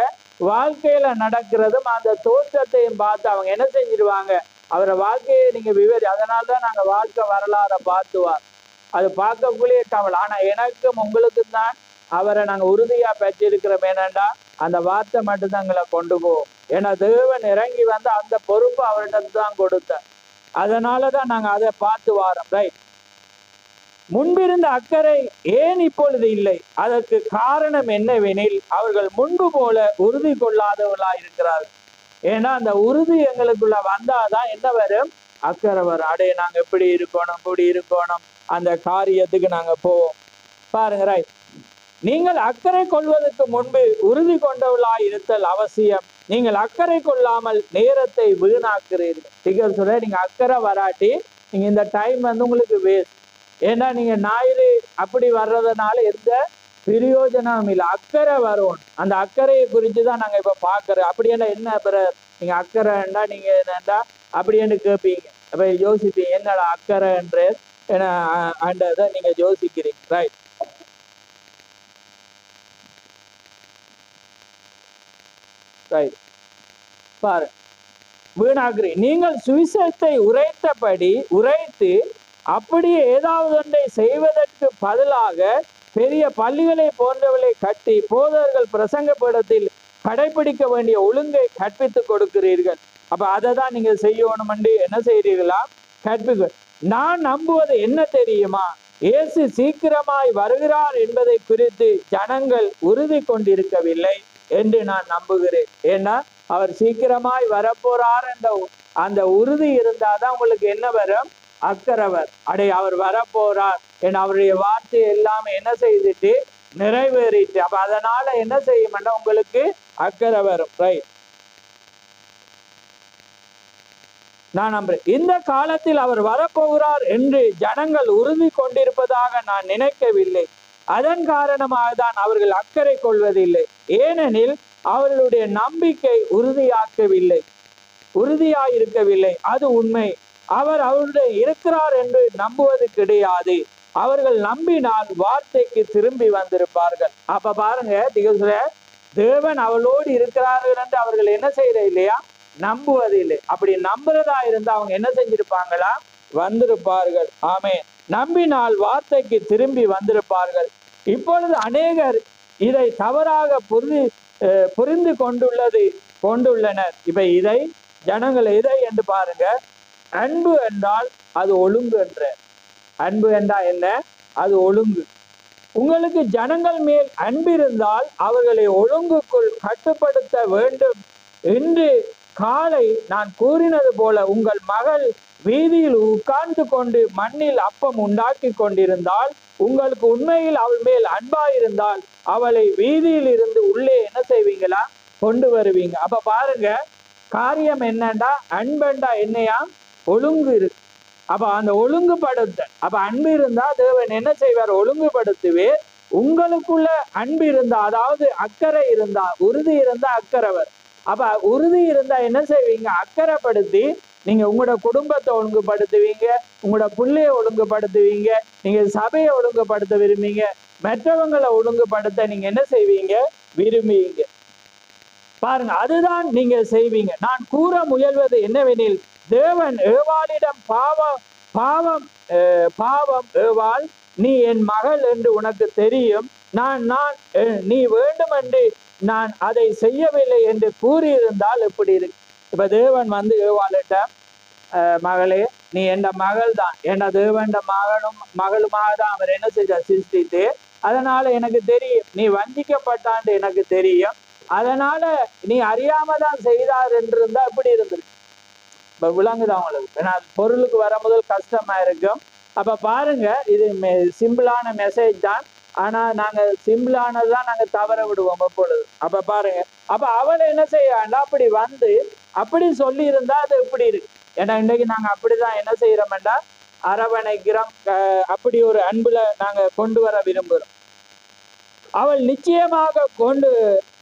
வாழ்க்கையில நடக்கிறதும் அந்த தோற்றத்தையும் பார்த்து அவங்க என்ன செஞ்சிருவாங்க, அவரை வாழ்க்கையை நீங்க அதனாலதான் நாங்க வாழ்க்கை வரலாறை பார்த்துவார், அது பார்க்கக்குள்ளேயே கவலை. ஆனா எனக்கும் உங்களுக்கும் தான் அவரை நாங்க உறுதியா பெற்றிருக்கிறோம். ஏனண்டா அந்த வார்த்தை மட்டும்தான் எங்களை கொண்டு போவோம். ஏன்னா தேவன் இறங்கி வந்து அந்த பொறுப்பு அவர்கிட்ட தான் கொடுத்தார். அதனாலதான் நாங்க அதை பார்த்து வாரோம். ரைட்? முன்பிருந்த அக்கறை ஏன் இப்பொழுது இல்லை? அதற்கு காரணம் என்னவெனில், அவர்கள் முன்பு போல உறுதி கொள்ளாதவர்களா இருக்கிறார்கள். ஏன்னா அந்த உறுதி எங்களுக்குள்ள வந்தாதான் என்ன வரும், அக்கறை வரும். அடைய நாங்க எப்படி இருக்கணும், இப்படி இருக்கணும், அந்த காரியத்துக்கு நாங்க போவோம். பாருங்க. ரைட்? நீங்கள் அக்கறை கொள்வதற்கு முன்பு உறுதி கொண்டவர்களாய் இருத்தல் அவசியம். நீங்கள் அக்கறை கொள்ளாமல் நேரத்தை வீணாக்குறீர்கள். சொல்ற, நீங்க அக்கறை வராட்டி நீங்க இந்த டைம் வந்து உங்களுக்கு வேஸ்ட். ஏன்னா நீங்க ஞாயிறு அப்படி வர்றதுனால எந்த பிரயோஜனமும் இல்லை. அக்கறை வரும். அந்த அக்கறையை குறிச்சுதான் நாங்க இப்ப பாக்குறோம். அப்படின்னா என்ன நீங்க அக்கறைண்டா நீங்க என்னண்டா அப்படின்னு கேட்பீங்க. அப்ப யோசிப்பீங்க, என்னடா அக்கறைன்ற நீங்க யோசிக்கிறீங்க. ரைட்? ரைட் பாரு வீணாகிறீ. நீங்கள் சுவிசேஷத்தை உரைத்து அப்படியே ஏதாவது ஒன்றை செய்வதற்கு பதிலாக பெரிய பள்ளிகளை போன்றவர்களை கட்டி போதகர்கள் பிரசங்க பீடத்தில் கடைபிடிக்க வேண்டிய ஒழுங்கை கற்பித்து கொடுக்கிறீர்கள். அப்ப அதை தான் நீங்க செய்யணும். என்ன செய்கிறீர்களா? கற்பிக்க. நான் நம்புவது என்ன தெரியுமா? இயேசு சீக்கிரமாய் வருகிறார் என்பதை குறித்து ஜனங்கள் உறுதி கொண்டிருக்கவில்லை என்று நான் நம்புகிறேன். ஏன்னா அவர் சீக்கிரமாய் வரப்போறார் என்ற அந்த உறுதி இருந்தாதான் உங்களுக்கு என்ன வரும்? அக்கறவர். அவர் வரப்போறார் என் அவருடைய வார்த்தை எல்லாமே என்ன செய்துட்டு நிறைவேறிட்டு. அப்ப அதனால என்ன செய்யும்னா உங்களுக்கு அக்கறை வரும். ரைட். நான் நம்புறேன். இந்த காலத்தில் அவர் வரப்போகிறார் என்று ஜனங்கள் உறுதி கொண்டிருப்பதாக நான் நினைக்கவில்லை. அதன் காரணமாக தான் அவர்கள் அக்கறை கொள்வதில்லை. ஏனெனில் அவர்களுடைய நம்பிக்கை உறுதியாயிருக்கவில்லை. அது உண்மை. அவர் அவருடைய இருக்கிறார் என்று நம்புவது கிடையாது. அவர்கள் நம்பினால் வார்த்தைக்கு திரும்பி வந்திருப்பார்கள். அப்ப பாருங்க, தேவன் அவளோடு இருக்கிறார்கள் என்று அவர்கள் என்ன செய்யற இல்லையா? நம்புவது இல்லை. அப்படி நம்புறதா இருந்தா அவங்க என்ன செஞ்சிருப்பாங்களா? வந்திருப்பார்கள். ஆமே. நம்பினால் வார்த்தைக்கு திரும்பி வந்திருப்பார்கள். இப்பொழுது அநேகர் இதை தவறாக புரிந்து கொண்டுள்ளனர். இப்ப இதை ஜனங்கள் எதை என்று பாருங்க. அன்பு என்றால் அது ஒழுங்கு என்ற. அன்பு என்றால் என்ன? அது ஒழுங்கு. உங்களுக்கு ஜனங்கள் மேல் அன்பு இருந்தால் அவர்களை ஒழுங்குக்குள் கட்டுப்படுத்த வேண்டும் என்று காலை நான் கூறினது போல உங்கள் மகள் வீதியில் உட்கார்ந்து கொண்டு மண்ணில் அப்பம் உண்டாக்கி கொண்டிருந்தால் உங்களுக்கு உண்மையில் அவள் மேல் அன்பாயிருந்தால் அவளை வீதியில் இருந்து உள்ளே என்ன செய்வீங்களா? கொண்டு வருவீங்க. அப்ப பாருங்க, காரியம் என்னண்டா, அன்பண்டா என்னையா? ஒழுங்கு இருக்கு. அப்ப அந்த ஒழுங்குபடுத்த, அப்ப அன்பு இருந்தா தேவன் என்ன செய்வார்? ஒழுங்குபடுத்துவே. உங்களுக்குள்ள அன்பு இருந்தா, அதாவது அக்கறை இருந்தா, உறுதி இருந்தா அக்கறைவர். அப்ப உறுதி இருந்தா என்ன செய்வீங்க? அக்கறைப்படுத்தி நீங்க உங்களோட குடும்பத்தை ஒழுங்குபடுத்துவீங்க, உங்களோட பிள்ளைய ஒழுங்குபடுத்துவீங்க, நீங்க சபையை ஒழுங்குபடுத்த விரும்பீங்க, மற்றவங்களை ஒழுங்குபடுத்த நீங்க என்ன செய்வீங்க? விரும்புவீங்க. பாருங்க, அதுதான் நீங்க செய்வீங்க. நான் கூற முயல்வது என்னவெனில், தேவன் ஏவாளிடம் பாவம் ஏவாள், நீ என் மகள் என்று உனக்கு தெரியும், நீ வேண்டும் என்று நான் அதை செய்யவில்லை என்று கூறியிருந்தால் எப்படி இருக்கு? இப்ப தேவன் ஏவாளிட்ட, மகளே நீ என் மகள் தான், என் தேவன் மகளுமாக தான் அவர் என்ன செய்த சிருஷ்டித்து, அதனால எனக்கு தெரியும் நீ வஞ்சிக்கப்பட்டான்னு எனக்கு தெரியும், அதனால நீ அறியாம தான் செய்தார் என்று இருந்தா எப்படி இருந்திருக்கு? இப்ப விளங்குதான் உங்களுக்கு. ஏன்னா பொருளுக்கு வர முதல் கஷ்டமா இருக்கும். அப்ப பாருங்க, இது சிம்பிளான மெசேஜ் தான். ஆனா நாங்க சிம்பிளானதுதான் நாங்க தவற விடுவோம் எப்பொழுது. அப்ப பாருங்க, அப்ப அவளை என்ன செய்யண்டா அப்படி அப்படி சொல்லி இருந்தா அது எப்படி இருக்கு? ஏன்னா இன்னைக்கு நாங்க அப்படிதான் என்ன செய்யறோம்டா, அரவணைக்கிறோம். அப்படி ஒரு அன்புல நாங்க கொண்டு வர விரும்புகிறோம். அவள்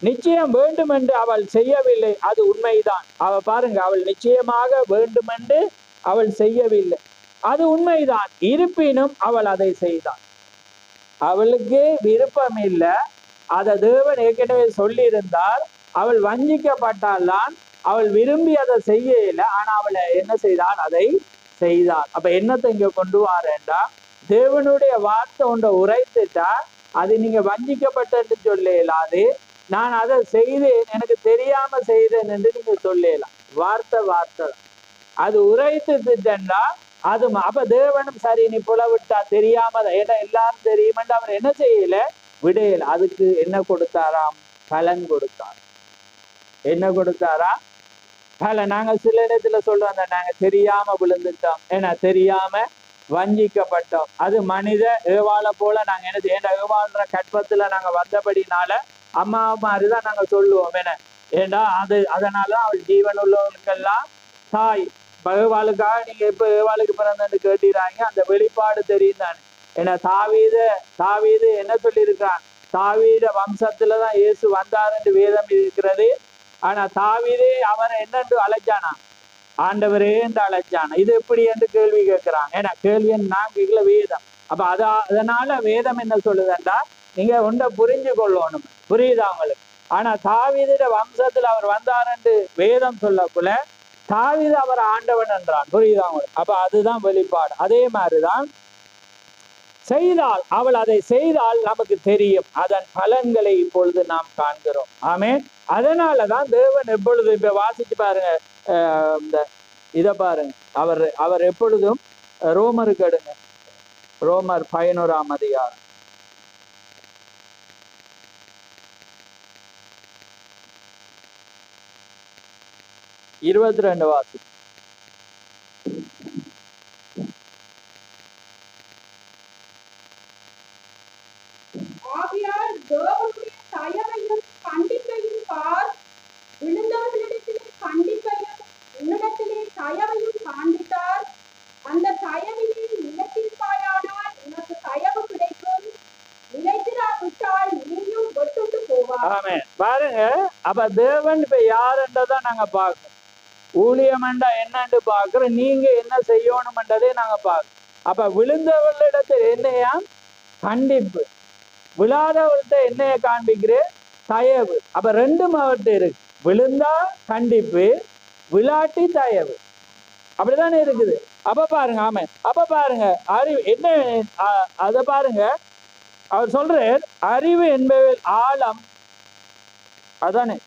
நிச்சயம் வேண்டுமென்று அவள் செய்யவில்லை, அது உண்மைதான். பாருங்க, அவள் நிச்சயமாக வேண்டுமென்று அவள் செய்யவில்லை, அது உண்மைதான். இருப்பினும் அவள் அதை செய்தாள். அவளுக்கு விருப்பம் இல்லை, அதை தேவன் ஏற்கனவே சொல்லி இருந்தால் அவள் வஞ்சிக்கப்பட்டால் தான் அவள் விரும்பி அதை செய்யல. ஆனா அவளை என்ன செய்தாள்? அதை செய்தாள். அப்ப என்னத்தை இங்க கொண்டு வரேன்டா, தேவனுடைய வார்த்தை ஒன்றை உரைத்துட்டா அது நீங்க வஞ்சிக்கப்பட்டு சொல்லலாது, நான் அதை செய்தேன் எனக்கு தெரியாம செய்தேன் என்று நீங்க சொல்லலாம். வார்த்தை அது உரைத்துட்டா அது. அப்ப தேவனும் சரி நீ புலவிட்டா தெரியாம, ஏன்னா எல்லாரும் தெரியுமென்று அவர் என்ன செய்யல? விடையல. அதுக்கு என்ன கொடுத்தாராம்? பலன் கொடுத்தார். என்ன கொடுத்தாரா? பலன். நாங்க சில இடத்துல சொல்றோம், நாங்க தெரியாம விழுந்துட்டோம், ஏன்னா தெரியாம வஞ்சிக்கப்பட்டோம். அது மனித ஏவாளை போல நாங்க என்ன செய்ய, ஏவாள்ற கற்பத்துல நாங்க வந்தபடினால அம்மா மாதிரிதான் நாங்க சொல்லுவோம். ஏன்னா அதனாலதான் அவள் ஜீவன் உள்ளவர்களுக்கெல்லாம் தாய். ஏவாளுக்காக நீங்க எப்ப ஏவாளுக்கு பிறந்தன்னு கேட்டிறாங்க, அந்த வெளிப்பாடு தெரியும் தானே. ஏன்னா தாவீது என்ன சொல்லியிருக்கான்? தாவீத வம்சத்துலதான் இயேசு வந்தார் என்று வேதம் இருக்கிறது. ஆனா தாவீதே அவரை என்னென்று அழைச்சானா? ஆண்டவரே என்று அழைச்சானா. இது எப்படி என்று கேள்வி கேட்கிறாங்க. ஏன்னா கேள்வி நான் கேட்கல, வேதம். அப்ப அதனால வேதம் என்ன சொல்லுதுன்றா, நீங்க ஒன்றை புரிஞ்சு கொள்ளணும். புரியுதா உங்களுக்கு? ஆனா தாவீதுட வம்சத்துல அவர் வந்தார் என்று வேதம் சொல்லக்குள்ள தாவீது அவர் ஆண்டவன் என்றான். புரியுதா உங்களுக்கு? அப்ப அதுதான் வெளிப்பாடு. அதே மாதிரிதான் செய்தால், அவள் அதை செய்தால் நமக்கு தெரியும், அதன் பலன்களை இப்பொழுது நாம் காண்கிறோம். ஆமென். அதனாலதான் தேவன் எப்பொழுது, இப்ப வாசிச்சு பாருங்க, இந்த இதை பாருங்க, அவர் எப்பொழுதும் ரோமருக்கு எடுங்க, ரோமர் 11ஆம் அதிகாரம் 22 வாசி. ஆகையால் தேவனுடைய தயவையும் கண்டிப்பையும் பார், விழுந்தவர்களிடத்திலே கண்டிப்பையும் உன்னிடத்திலே தயவையும் காண்பித்தார். அந்த தயவிலே நிலைத்திருப்பாயானால் உனக்கு தயவு கிடைக்கும், நிலைத்திராவிட்டால் நீயும் வெட்டுண்டு போவாய். ஆமென். பாருங்க, அப்ப தேவன் இப்ப யாருன்றதான் நாங்க பார்க்கணும். ஊழியம்ண்டா என்னன்னு பார்க்கிறோம், நீங்க என்ன செய்யணும்ன்றதே நாங்க பார்க்கணும். அப்ப விழுந்தவர்களிடத்தில் என்னையா கண்டிப்பு, விழாதவர்கிட்ட என்னைய காண்பிக்கிறேன் தயவு. அப்ப ரெண்டும் அவர்கிட்ட இருக்கு, விழுந்தா கண்டிப்பு, விழாட்டி தயவு, அப்படித்தானே இருக்குது. அப்ப பாருங்க, ஆமா, அப்ப பாருங்க அறிவு என்ன, அத பாருங்க, அவர் சொல்றார் அறிவு என்பதில் ஆழம், அதானே,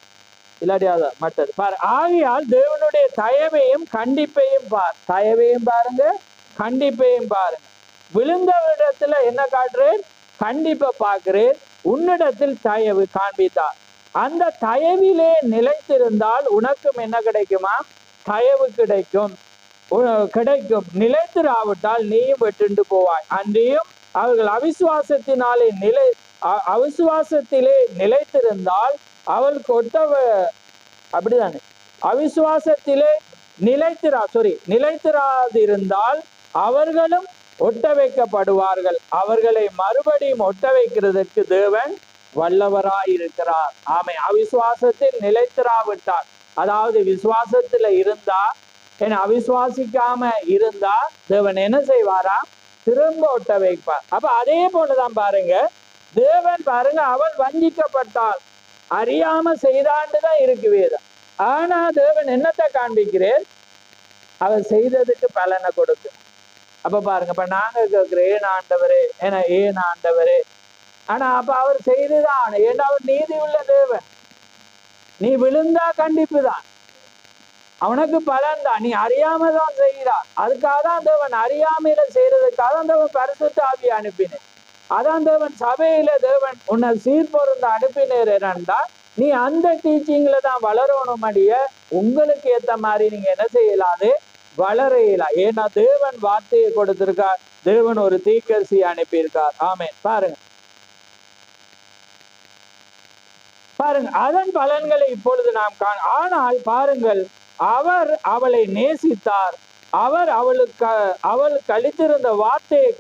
இல்லாட்டி அதான் மற்றது பாரு. ஆகையால் தேவனுடைய தயவையும் கண்டிப்பையும் பார், தயவையும் பாருங்க, கண்டிப்பையும் பாருங்க. விழுந்தவரிடத்துல என்ன காட்டுறேன், கண்டிப்பை பார்க்கிறேன், உன்னிடத்தில் தயவு காண்பித்தார். அந்த தயவிலே நிலைத்திருந்தால் உனக்கும் என்ன கிடைக்குமா, தயவு கிடைக்கும், கிடைக்கும். நிலைத்திராவிட்டால் நீயும் வெட்டுண்டு போவாய். அன்றியும் அவர்கள் அவிசுவாசத்தினாலே அவிசுவாசத்திலே நிலைத்திருந்தால் அவளுக்கு ஒட்டவ, அப்படிதானே, அவிசுவாசத்திலே நிலைத்திராதிருந்தால் அவர்களும் ஒட்ட வைக்கப்படுவார்கள். அவர்களை மறுபடியும் ஒட்ட வைக்கிறதற்கு தேவன் வல்லவராயிருக்கிறார். ஆமை. அவிசுவாசத்தில் நிலைத்திராவிட்டார், அதாவது விசுவாசத்துல இருந்தா, ஏன்னா அவிசுவாசிக்காம இருந்தா தேவன் என்ன செய்வாரா, திரும்ப ஒட்ட வைப்பார். அப்ப அதே போலதான் பாருங்க, தேவன் பாருங்க, அவள் வஞ்சிக்கப்பட்டாள், அறியாம செய்தாண்டுதான் இருக்கு வேதம். ஆனா தேவன் என்னத்தை காண்பிக்கிறேன், அவர் செய்ததுக்கு பலனை கொடுக்கு. அப்ப பாருங்க, இப்ப நாங்க கேட்கிறேன், ஏன் ஆண்டவரே, ஏன் ஆண்டவரே, ஆனா அப்ப அவர் செய்துதான், ஏன்னா அவர் நீதி உள்ள தேவன். நீ விழுந்தா கண்டிப்பு தான், அவனுக்கு பலன் தான், நீ அறியாம தான் செய்கிறார். அதுக்காக தான் தேவன் அறியாமையில செய்யறதுக்காக தான் தேவன் பரிசுத்த ஆவியை அனுப்பினேன். அதான் தேவன் சபையில தேவன் உன்னை சீர்பொருந்த அனுப்பினேர். என்னண்டா நீ அந்த டீச்சிங்ல தான் வளரணும். அடிய உங்களுக்கு ஏத்த மாதிரி நீங்க என்ன செய்யலாது, வளர இயலா. ஏன்னா தேவன் வார்த்தையை கொடுத்திருக்கார், தேவன் ஒரு தீர்க்கதரிசி அனுப்பியிருக்கார். ஆமென். பாருங்க பாருங்க, அதன் பலன்களை இப்பொழுது நாம் ஆனால் பாருங்கள், அவர் அவளை நேசித்தார், அவர் அவள் கழித்திருந்த வார்த்தையை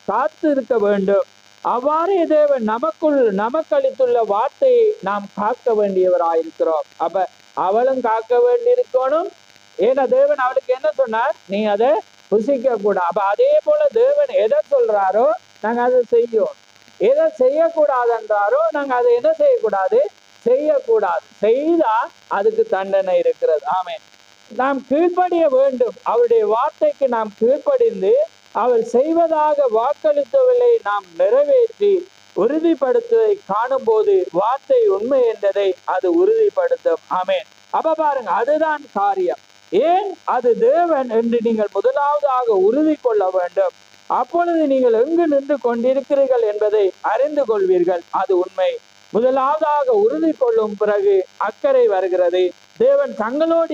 காத்திருக்க வேண்டும். அவ்வாறே தேவன் நமக்கு அளித்துள்ள வார்த்தையை நாம் காக்க வேண்டியவராயிருக்கிறோம். அப்ப அவளும் காக்க வேண்டியிருக்கணும். ஏன்னா தேவன் அவளுக்கு என்ன சொன்னார், நீ அதை புசிக்க கூடாது. அப்ப அதே போல தேவன் எதை சொல்றாரோ நாங்க அதை செய்யும், எதை செய்யக்கூடாது என்றாரோ நாங்க அதை என்ன செய்யக்கூடாது, செய்யக்கூடாது. செய்தா அதுக்கு தண்டனை இருக்கிறது. ஆமென். நாம் கீழ்ப்படிய வேண்டும், அவருடைய வார்த்தைக்கு நாம் கீழ்ப்படிந்து அவர் செய்வதாக வாக்களித்தவர்களை நாம் நிறைவேற்றி உறுதிப்படுத்துவதை காணும் போது வார்த்தை உண்மை என்றதை அது உறுதிப்படுத்தும். ஆமென். அப்ப பாருங்க, அதுதான் காரியம். ஏன் அது தேவன் என்று நீங்கள் முதலாவதாக உறுதி கொள்ள வேண்டும். அப்பொழுது நீங்கள் எங்கு நின்று கொண்டிருக்கிறீர்கள் என்பதை அறிந்து கொள்வீர்கள். அது உண்மை. முதலாவதாக உறுதி கொள்ளும் பிறகு அக்கறை வருகிறது. தேவன் தங்களோடு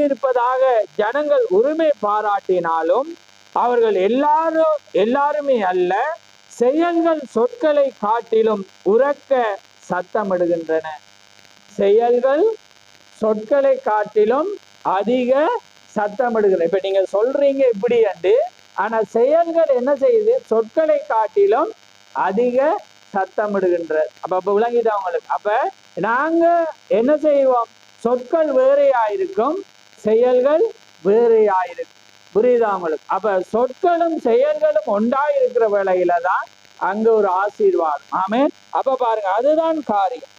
இருப்பதாக ஜனங்கள் உரிமை பாராட்டினாலும் அவர்கள் எல்லாருமே அல்ல, செயல்கள் சொற்களை காட்டிலும் உரக்க சத்தமிடுகின்றன. செயல்கள் சொற்களை காட்டிலும் அதிக சத்தமிடுகின்றன. இப்ப நீங்க சொல்றீங்க இப்படி என்று, ஆனா செயல்கள் என்ன செய்யுது, சொற்களை காட்டிலும் அதிக சத்தமிடுகின்ற. அப்ப விளங்கிட்டு அவங்களுக்கு. அப்ப நாங்க என்ன செய்வோம், சொற்கள் வேறையாயிருக்கும், செயல்கள் வேறையாயிருக்கும். புரியுதா அவங்களுக்கு? அப்ப சொற்களும் செயல்களும் ஒன்றாயிருக்கிற வேளையில தான் அங்க ஒரு ஆசீர்வாதம். ஆமென். அப்ப பாருங்க, அதுதான் காரியம்.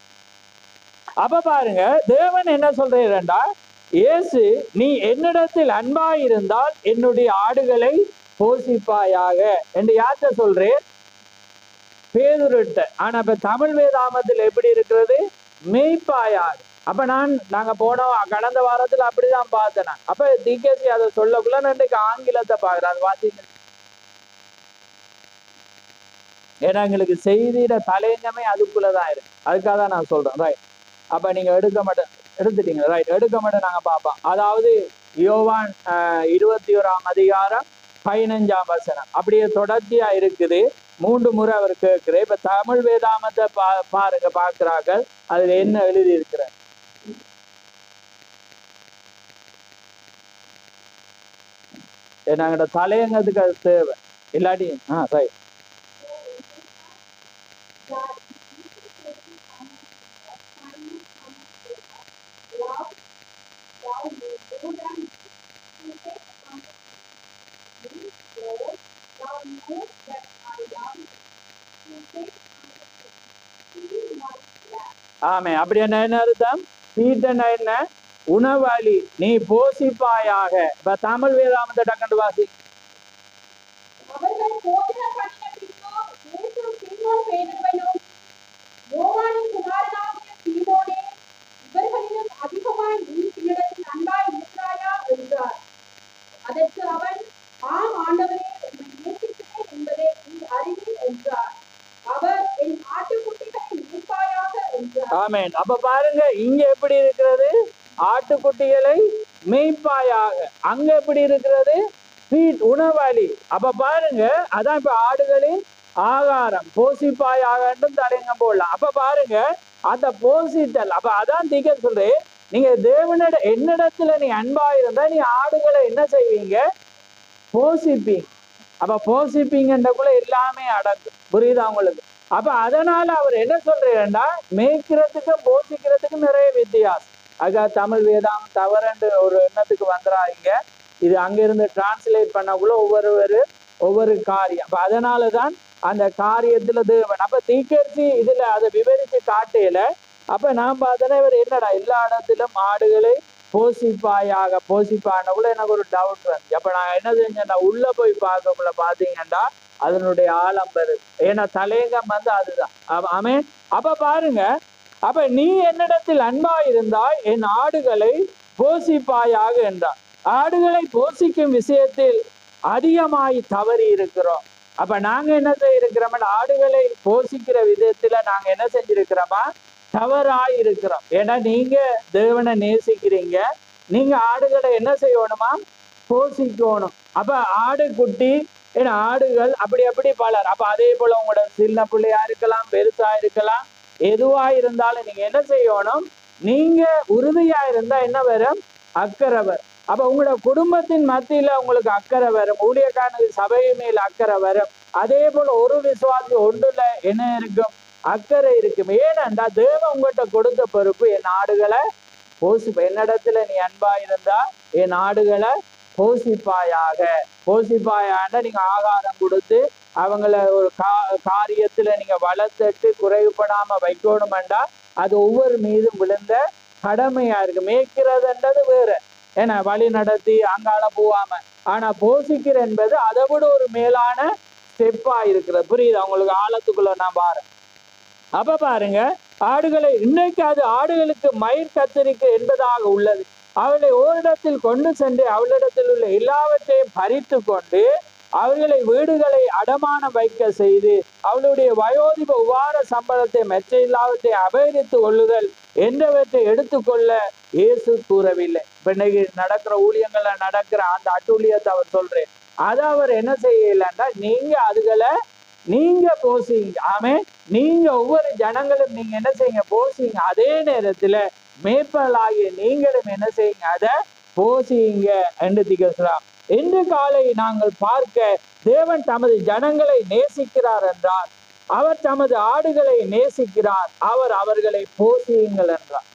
அப்ப பாருங்க, தேவன் என்ன சொல்றேன்டா, இயேசு நீ என்னிடத்தில் அன்பாயிருந்தால் என்னுடைய ஆடுகளை போஷிப்பாயாக என்று யார்கிட்ட சொல்றேன்? பேதுருட்ட. ஆனா இப்ப தமிழ் வேதாமத்தில் எப்படி இருக்கிறது? மெய்ப்பாயாக. அப்ப நாங்க போன கடந்த வாரத்துல அப்படிதான் பார்த்தேன். அப்ப டிகேசி அதை சொல்லக்குள்ள நான் இன்றைக்கு ஆங்கிலத்தை பாக்குறேன். அது வாசிங்க. ஏன்னா எங்களுக்கு செய்தியிட தலையங்கமே அதுக்குள்ளதான் இருக்கு. அதுக்காக தான் நான் சொல்றேன். ரைட். அப்ப நீங்க எடுக்க மாட்டேன் எடுத்துட்டீங்க. ரைட். எடுக்க மாட்டேன் நாங்க பார்ப்போம். அதாவது யோவான் 21ஆம் அதிகாரம் 15ஆம் வசனம் அப்படியே தொடர்ச்சியா இருக்குது. 3 முறை அவர் கேட்கிறேன். இப்ப தமிழ் வேதாமத்தை பாருங்க, பார்க்கிறார்கள். அதுல என்ன எழுதி இருக்கிற? நாங்கிட்ட தலையங்கத்துக்கு அது தேவை. இல்லாட்டி ரைட். ஆமே. அப்படி என்ன அர்த்தம்? பீட்டனா என்ன? உணவாளி, நீ போஷிப்பாயாக. இப்ப தமிழ் வேதாமத்தை டக்கண்டு வாசி. ஆமென். அப்ப பாருங்க, இங்க எப்படி இருக்கிறது? ஆட்டுக்குட்டிகளை மேய்ப்பாயாக. அங்க எப்படி இருக்கிறது? உணவாளி. அப்ப பாருங்க, அதான் இப்ப ஆடுகளின் ஆகாரம். போஷிப்பாயாக தலைங்க போடலாம். அப்ப பாருங்க, அந்த போஷித்தல். அப்ப அதான் தீக்க சொல்றேன், நீங்க தேவனிட என்னிடத்துல நீ அன்பா இருந்தா நீ ஆடுகளை என்ன செய்வீங்க? போஷிப்பீங்க. அப்ப போஷிப்பீங்கன்றக்குள்ள எல்லாமே அடங்கும். புரியுதா உங்களுக்கு? அப்ப அதனால அவர் என்ன சொல்றேன்டா, மேய்க்கிறதுக்கும் போஷிக்கிறதுக்கும் நிறைய வித்தியாசம். அதுக்காக தமிழ் வேதாம் தவறுன்ற ஒரு எண்ணத்துக்கு வந்துடாதீங்க. இது அங்கிருந்து டிரான்ஸ்லேட் பண்ணக்குள்ள ஒவ்வொரு காரியம். அப்ப அதனாலதான் அந்த காரியத்துல தேவன். அப்ப தீக்கரிசி இதுல அதை விவரிச்சு காட்டையில அப்ப நான் பார்த்தேன்னா இவர் என்னடா எல்லா இடத்திலும் ஆடுகளை போஷிப்பானக்குள்ள எனக்கு ஒரு டவுட் வந்து. அப்ப நான் என்ன செஞ்சேன்டா, உள்ள போய் பார்க்கக்குள்ள பாத்தீங்கன்னா அதனுடைய ஆழம் வருது. ஏன்னா தலையங்கம் வந்து அதுதான். ஆமென். அப்ப பாருங்க, அப்ப நீ என்னிடத்தில் அன்பா இருந்தால் என் ஆடுகளை போஷிப்பாயாக என்றார். ஆடுகளை போஷிக்கும் விஷயத்தில் அதிகமாய் தவறி இருக்கிறோம். அப்ப நாங்க என்ன செய்யிருக்கிறோம்? ஆடுகளை போஷிக்கிற விதத்துல நாங்க என்ன செஞ்சிருக்கிறோமா? தவறாய் இருக்கிறோம். ஏன்னா நீங்க தேவனை நேசிக்கிறீங்க, நீங்க ஆடுகளை என்ன செய்யணுமா? போஷிக்கணும். அப்ப ஆடு குட்டி, ஏன்னா ஆடுகள் அப்படி பலர். அப்ப அதே போல உங்களோட சின்ன பிள்ளையா இருக்கலாம், பெருசா இருக்கலாம், எதுவா இருந்தாலும் நீங்க என்ன செய்யணும்? நீங்க உறுதியா இருந்தா என்ன வரும்? அக்கறை வரும். அப்ப உங்களோட குடும்பத்தின் மத்தியில உங்களுக்கு அக்கறை வரும், ஊழியக்காரனுக்கு சபை மேல் அக்கறை வரும். அதே போல ஒரு விசுவாசி ஒன்றுல என்ன இருக்கும்? அக்கறை இருக்கும். ஏனென்றா தேவன் உங்கள்கிட்ட கொடுத்த பொறுப்பு, என் ஆடுகளை போஷிப்ப. என்னிடத்துல நீ அன்பா இருந்தா என் ஆடுகளை போஷிப்பாயாண்ட நீங்க ஆகாரம் கொடுத்து அவங்கள ஒரு காரியத்துல நீங்க வளர்த்துட்டு குறைவுபடாம வைக்கணுமெண்டா அது ஒவ்வொரு மீதும் விழுந்த கடமையா இருக்கு. மேய்க்கிறதுன்றது வேற, ஏன்னா வழி நடத்தி அங்கால போவாம. ஆனா போஷிக்கிற என்பது அதை விட ஒரு மேலான ஸ்டெப்பா இருக்கிறது. புரியுது அவங்களுக்கு? ஆழத்துக்குள்ள நான் பாருங்க. அப்ப பாருங்க, ஆடுகளை இன்னைக்கு அது ஆடுகளுக்கு மயிர் கத்தரிக்கை என்பதாக உள்ளது. அவளை ஓரிடத்தில் கொண்டு சென்று அவளிடத்தில் உள்ள எல்லாவற்றையும் பறித்து கொண்டு அவர்களை வீடுகளை அடமானம் வைக்க செய்து அவளுடைய வயோதிப உபார சம்பளத்தை மற்ற எல்லாவற்றை அபகரித்து கொள்ளுதல் என்றவற்றை எடுத்துக்கொள்ள இயேசு கூறவில்லை. இப்ப இன்னைக்கு நடக்கிற ஊழியங்கள்ல நடக்கிற அந்த அட்டூழியத்தை அவர் சொல்றேன். அதை அவர் என்ன செய்யலன்னா, நீங்க அதுகளை நீங்க போசிங்க. ஆமே, நீங்க ஒவ்வொரு ஜனங்களும் நீங்க என்ன செய்யுங்க? போசிங்க. அதே நேரத்துல மேய்ப்பலாகிய நீங்களும் என்ன செய்யுங்க? அதை போசிங்க என்று திகழ்கிறார். இன்று காலை நாங்கள் பார்க்க தேவன் தமது ஜனங்களை நேசிக்கிறார் என்றார். அவர் தமது ஆடுகளை நேசிக்கிறார். அவர் அவர்களை போசியுங்கள் என்றார்.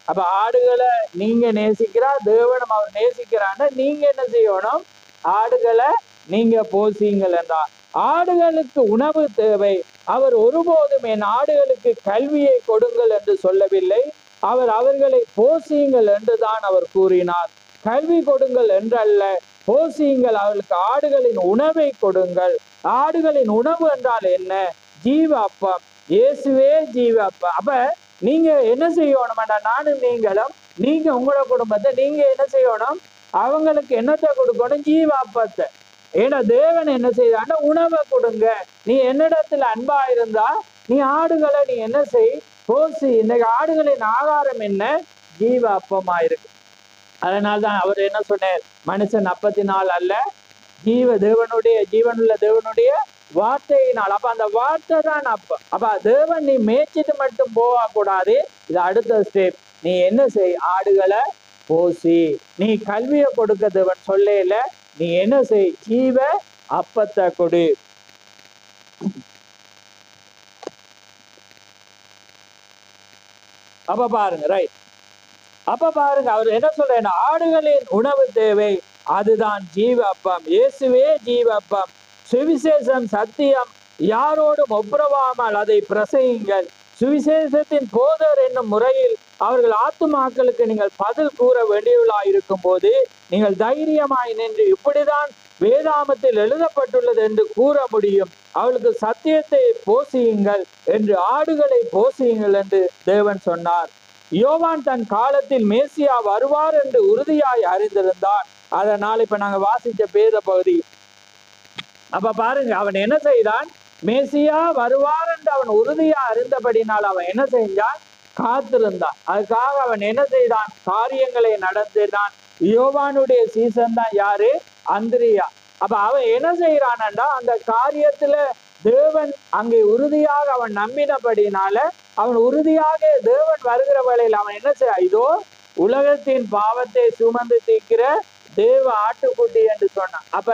அப்ப ஆடுகளை நீங்க நேசிக்கிறார், தேவனும் அவர் நேசிக்கிறான்னு நீங்க என்ன செய்யணும்? ஆடுகளை நீங்க போசியுங்கள் என்றார். ஆடுகளுக்கு உணவு தேவை. அவர் ஒருபோதும் என் ஆடுகளுக்கு கல்வியை கொடுங்கள் என்று சொல்லவில்லை. அவர் அவர்களை போசியுங்கள் என்றுதான் அவர் கூறினார். கல்வி கொடுங்கள் என்றல்ல, போசியுங்கள், அவர்களுக்கு ஆடுகளின் உணவை கொடுங்கள். ஆடுகளின் உணவு என்றால் என்ன? ஜீவ அப்பம். இயேசுவே ஜீவ அப்பம். அப்ப நீங்க என்ன செய்யணும்டா? நானும் நீங்களும், நீங்க உங்களோட குடும்பத்தை நீங்க என்ன செய்யணும்? அவங்களுக்கு என்னத்தை கொடுக்கணும்? ஜீவ அப்பத்தை. ஏன்னா தேவன் என்ன செய்தான்னா உணவை கொடுங்க. நீ என்னிடத்துல அன்பா இருந்தா நீ ஆடுகளை நீ என்ன செய்? போசி. இன்னைக்கு ஆடுகளின் ஆகாரம் என்ன? ஜீவ அப்பமா இருக்கு. அதனால்தான் அவர் என்ன சொன்னார்? மனுஷன் அப்பத்தினால் அல்ல, தேவனுடைய ஜீவனுள்ள தேவனுடைய வார்த்தையினால். அப்ப அந்த வார்த்தை தான் அப்பம். அப்ப தேவன் நீ மேய்ச்சிட்டு மட்டும் போக கூடாது. இது அடுத்த ஸ்டெப். நீ என்ன செய்? ஆடுகளை போசி. நீ கல்வியை கொடுக்க தேவன் சொல்லல, நீ என்ன செய்? ஜீவ அப்பத்தை கொடு. அப்ப பாருங்க, ரைட். அப்ப பாருங்க, அவர் என்ன சொல்ற? ஆடுகளின் உணவு தேவை, அதுதான் ஜீவ அப்பம். இயேசுவே ஜீவ அப்பம். சுவிசேஷம் சத்தியம், யாரோடும் ஒப்புரவாமல் அதை பிரசையுங்கள். சுவிசேஷத்தின் போதர் என்னும் முறையில் அவர்கள் ஆத்துமாக்களுக்கு நீங்கள் பதில் கூற வேண்டியவர்களாய் இருக்கும் போது நீங்கள் தைரியமாய் நின்று இப்படிதான் வேதாமத்தில் எழுதப்பட்டுள்ளது என்று கூற முடியும். அவளுக்கு சத்தியத்தை போசியுங்கள் என்று, ஆடுகளை போசியுங்கள் என்று தேவன் சொன்னார். யோவான் தன் காலத்தில் மேசியா வருவார் என்று உறுதியாய் அறிந்திருந்தான். அதனால் இப்ப நாங்க வாசிச்ச பேத பகுதி. அப்ப பாருங்க, அவன் என்ன செய்தான்? மேசியா வருவார் என்று அவன் உறுதியா அறிந்தபடினால் அவன் என்ன செஞ்சான்? காத்திருந்தான். அதுக்காக அவன் என்ன செய்தான்? காரியங்களை நடத்தினான். யோவானுடைய சீசன் தான் யாரு? அந்திரியா. அப்ப அவன் என்ன செய்யறான்டா, அந்த காரியத்துல தேவன் அங்கே உறுதியாக அவன் நம்பினபடினால அவன் உறுதியாக தேவன் வருகிற வேளையில் அவன் என்ன செய்ய? இதோ உலகத்தின் பாவத்தை சுமந்து தீர்க்கிற தேவ ஆட்டுக்குட்டி என்று சொன்னான். அப்ப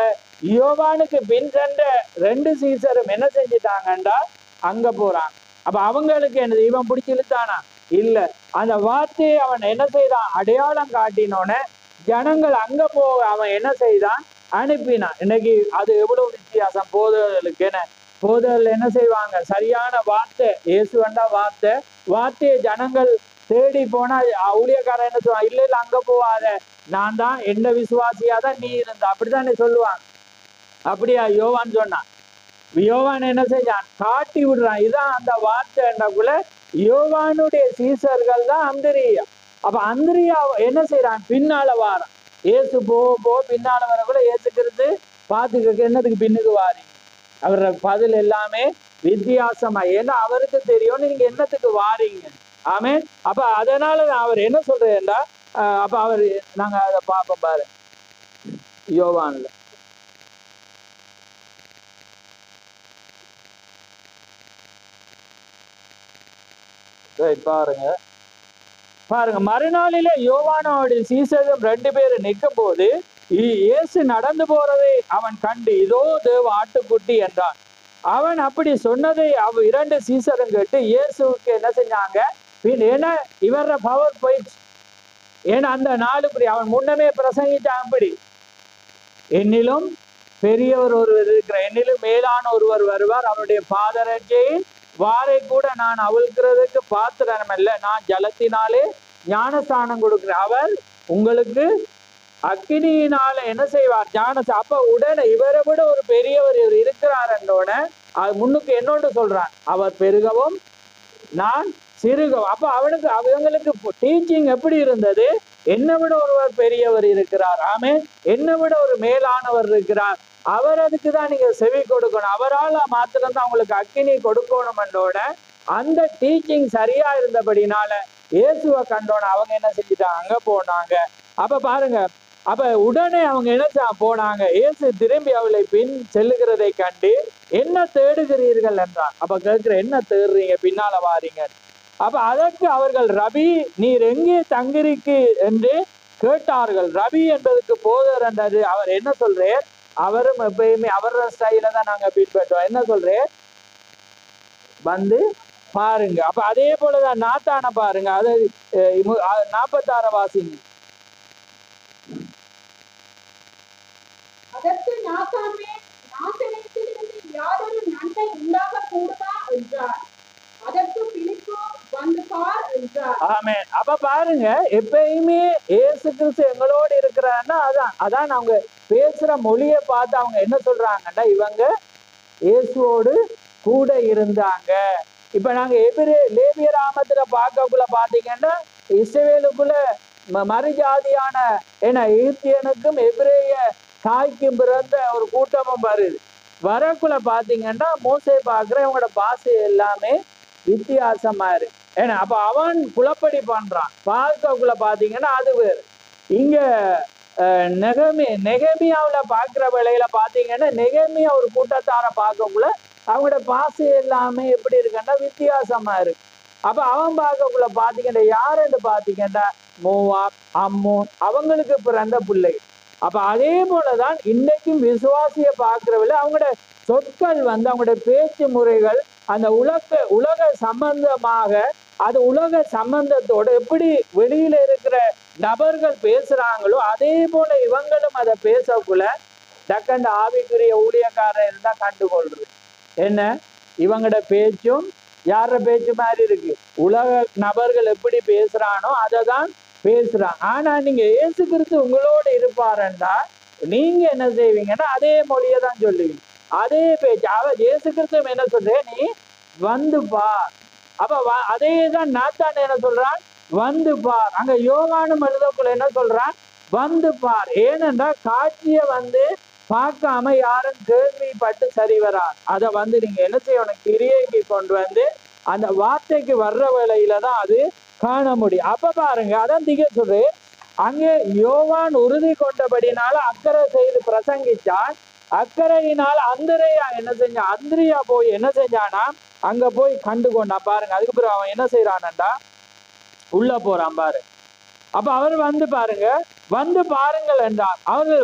யோவானுக்கு பின் சென்ற 2 சீசரும் என்ன செஞ்சிட்டாங்கண்டா, அங்க போறான். அப்ப அவங்களுக்கு என்ன இவன் பிடிச்சி இழுத்தானா? இல்ல. அந்த வார்த்தையை அவன் என்ன செய்தான்? அடையாளம் காட்டினோன ஜனங்கள் அங்க போக அவன் என்ன செய்தான்? அனுப்பினான். இன்னைக்கு அது எவ்வளவு வித்தியாசம் போதர்களுக்கு. என்ன போதர்கள் என்ன செய்வாங்க? சரியான வார்த்தை, இயேசுவண்டா வார்த்தை, வார்த்தையை ஜனங்கள் தேடி போனா ஊழியக்காரன் என்ன சொல்லுவான்? இல்ல இல்ல அங்க போவாத, நான் தான் என்ன விசுவாசியாதான் நீ இருந்த, அப்படித்தானே சொல்லுவாங்க. அப்படியா யோவான் சொன்னான்? யோவான் என்ன செஞ்சான்? காட்டி விடுறான். இதான் அந்த வார்த்தை என்னக்குள்ள யோவானுடைய சீசர்கள் தான் அந்திரியா. அப்ப அந்திரியா என்ன செய்யறான்? பின்னால வாரான். ஏசு போ பின்னால வரக்குள்ள ஏசுக்கிறது பாத்துக்க, என்னதுக்கு பின்னுக்கு வாரீங்க? அவர பதில் எல்லாமே வித்தியாசமா. ஏன்னா அவருக்கு தெரியும் நீங்க என்னத்துக்கு வாரீங்க. ஆமே. அப்ப அதனால அவர் என்ன சொல்றேன்டா, அப்ப அவர் நாங்க அதை பார்ப்போம் பாரு யோவான்ல. பாருங்க மறுநாளிலே யோவானோட சீசரும் 2 பேரும் நிற்கும் போது இயேசு நடந்து போறதை அவன் கண்டு, இதோ தேவ ஆட்டுக்குட்டி என்றான். அவன் அப்படி சொன்னதை 2 சீசரும் கேட்டு இயேசுக்கு என்ன செஞ்சாங்க? ஏன்னா இவர பவர் போயிடுச்சு. ஏன்னா அந்த நாள் இப்படி அவன் முன்னமே பிரசங்கிட்டான். அப்படி என்னிலும் பெரியவர் ஒருவர் இருக்கிறார், என்னிலும் மேலான ஒருவர் வருவார், அவருடைய பாதரட்சையின் வாரை கூட நான் அவிழ்க்கிறதுக்கு பாத்திரம் அல்ல, நான் ஜலத்தினாலே ஞானஸ்தானம் கொடுக்கிறேன், அவர் உங்களுக்கு அக்கினியினால என்ன செய்வார்? அப்ப உடனே இவரை விட ஒரு பெரியவர் இவர் இருக்கிறார் என்றோட அது முன்னுக்கு என்னோடு சொல்றான், அவர் பெருகவும் நான் சிறுகவும். அப்ப அவங்களுக்கு டீச்சிங் எப்படி இருந்தது? என்னை விட ஒருவர் பெரியவர் இருக்கிறார், ஆமே, என்னை விட ஒரு மேலானவர் இருக்கிறார், அவர் அதுக்குதான் நீங்க செவி கொடுக்கணும், அவரால் மாத்திரம்தான் அவங்களுக்கு அக்கினி கொடுக்கணும் என்றோட அந்த டீச்சிங் சரியா இருந்தபடினால இயேசுவை கண்டோன அவங்க என்ன செஞ்சுட்டாங்க? அங்க போனாங்க. அப்ப பாருங்க, அப்ப உடனே அவங்க என்ன போனாங்க? இயேசு திரும்பி அவளை பின் செல்லுகிறதை கண்டு என்ன தேடுகிறீர்கள் என்றான். அப்ப கேட்கிற, என்ன தேடுறீங்க, பின்னால வாரீங்க? அப்ப அதற்கு அவர்கள், ரபி நீர் எங்கே தங்கிருக்கு என்று கேட்டார்கள். ரபி என்பதற்கு போதர் என்றது. அவர் என்ன சொல்றேன்? அவரும் எப்பயுமே அவரோட ஸ்டைல தான் நாங்க பின்பற்றோம். என்ன சொல்றேன்? வந்து பாருங்க. அப்ப அதே போலதான் நாத்தான பாருங்க, அது 46 வாசிங்க. அதற்கு நாத்தானே, நாசரேத்திலிருந்து யாதொரு நன்மை உண்டாக கூடுமா என்றார். அதற்கு பிலிப்பு வந்து பார் என்றார். ஆமென். அப்ப பாருங்க, எப்பயுமே இயேசு கிறிஸ்து எங்களோடு இருக்கிறாருன்னா அதான் அவங்க பேசுற மொழியை பார்த்து அவங்க என்ன சொல்றாங்கன்னா, இவங்க இயேசுவோடு கூட இருந்தாங்க. இப்ப நாங்க லேவிய ராமத்துல பார்க்கக்குள்ள பாத்தீங்கன்னா, இஸ்ரவேலுக்குள்ள மறுஜாதியான எகிப்தியனுக்கும் எபிரேய தாய்க்கும் பிறந்த ஒரு கூட்டமும் வருது. வரக்குள்ள பாத்தீங்கன்னா மோசே பார்க்கிற இவங்களோட பாஷை எல்லாமே வித்தியாசமா இருக்கு. ஏன்னா அப்ப அவன் குழப்படி பண்றான். பார்க்கக்குள்ள பாத்தீங்கன்னா அது வேறு. இங்க நெகமியாவுல பாக்குற வேளையில பாத்தீங்கன்னா, நெகமியா ஒரு கூட்டத்தார பார்க்கக்குள்ள அவங்களோட பாஷை எல்லாமே எப்படி இருக்குன்னா வித்தியாசமா இருக்கு. அப்ப அவன் பார்க்கக்குள்ள பாத்தீங்கன்னா யாருன்னு பாத்தீங்கன்னா மோவாப், அம்மோன் அவங்களுக்கு பிறந்த பிள்ளைகள். அப்ப அதே போலதான் இன்னைக்கும் விசுவாசிய பார்க்கிறவங்கள அவங்களோட சொற்கள் அவங்களோட பேச்சு முறைகள் அந்த உலக சம்பந்தமாக, அது உலக சம்பந்தத்தோட எப்படி வெளியில இருக்கிற நபர்கள் பேசுறாங்களோ அதே போல இவங்களும் அதை பேசக்குள்ள டக்கண்ட ஆவிக்குரிய ஊழியக்காரர் இருந்தா கண்டுகொள்றது என்ன, இவங்களோட பேச்சும் யார பேச்சு மாதிரி இருக்கு, உலக நபர்கள் எப்படி பேசுறானோ அதை தான் பேசுறாங்க. ஆனா நீங்க இயேசு கிறிஸ்து உங்களோட இருப்பாருன்னா நீங்க என்ன செய்வீங்கன்னா அதே மொழியை தான் சொல்லுவீங்க, அதே பேச்சு. இயேசு கிறிஸ்து என்ன சொல்ற, நீ வந்து பார். அப்ப அதே தான் நாத்தான் என்ன சொல்றான், வந்து பார். அங்க யோவானும் எழுதக்குள்ள என்ன சொல்றான், வந்து பார். ஏனென்றா காட்சிய பார்க்காம யாரும் கேள்விப்பட்டு சரி வரார். அதை நீங்க என்ன செய்யணும், கிரியைக்கு கொண்டு அந்த வார்த்தைக்கு வர்ற வேளையில தான் அது காண முடியும். அப்ப பாருங்க, அதான் திக சொல்லு, அங்கே யோவான் உறுதி கொண்டபடினால அக்கறை செய்து பிரசங்கிச்சான். அக்கறையினால் அந்திரையா என்ன செஞ்சான், அந்திரியா போய் என்ன செஞ்சானா அங்க போய் கண்டு கொண்டான். பாருங்க, அதுக்கு பிறகு அவன் என்ன செய்யறான்டா உள்ள போறான் பாரு. அப்ப அவர் பாருங்க, வந்து பாருங்கள் என்றார். அவர்கள்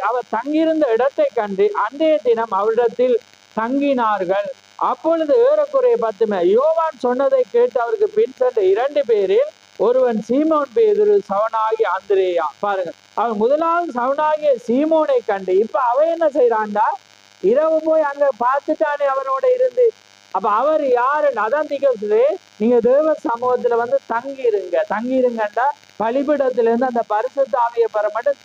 அவர் தங்கியிருந்த இடத்தை கண்டு அன்றைய தினம் அவரிடத்தில் தங்கினார்கள். அப்பொழுது ஏறக்குறைய 10 யோவான் சொன்னதை கேட்டு அவருக்கு பின் சென்ற 2 பேரில் ஒருவன் சீமோன் பேதுரு, சவனாகி அந்திரேயா. பாருங்க, அவன் முதலாவது சவனாகிய சீமோனை கண்டு இப்ப அவன் என்ன செய்யறான்டா, இரவு போய் அங்க பார்த்துட்டானே அவனோட இருந்து. அப்ப அவர் யாருன்னு அதான் திகழ்ந்து, நீங்க தேவ சமூகத்துல தங்கிருங்கண்டா பலிபிடத்துல இருந்து அந்த பரிசுத்த ஆவியை பெற மட்டும்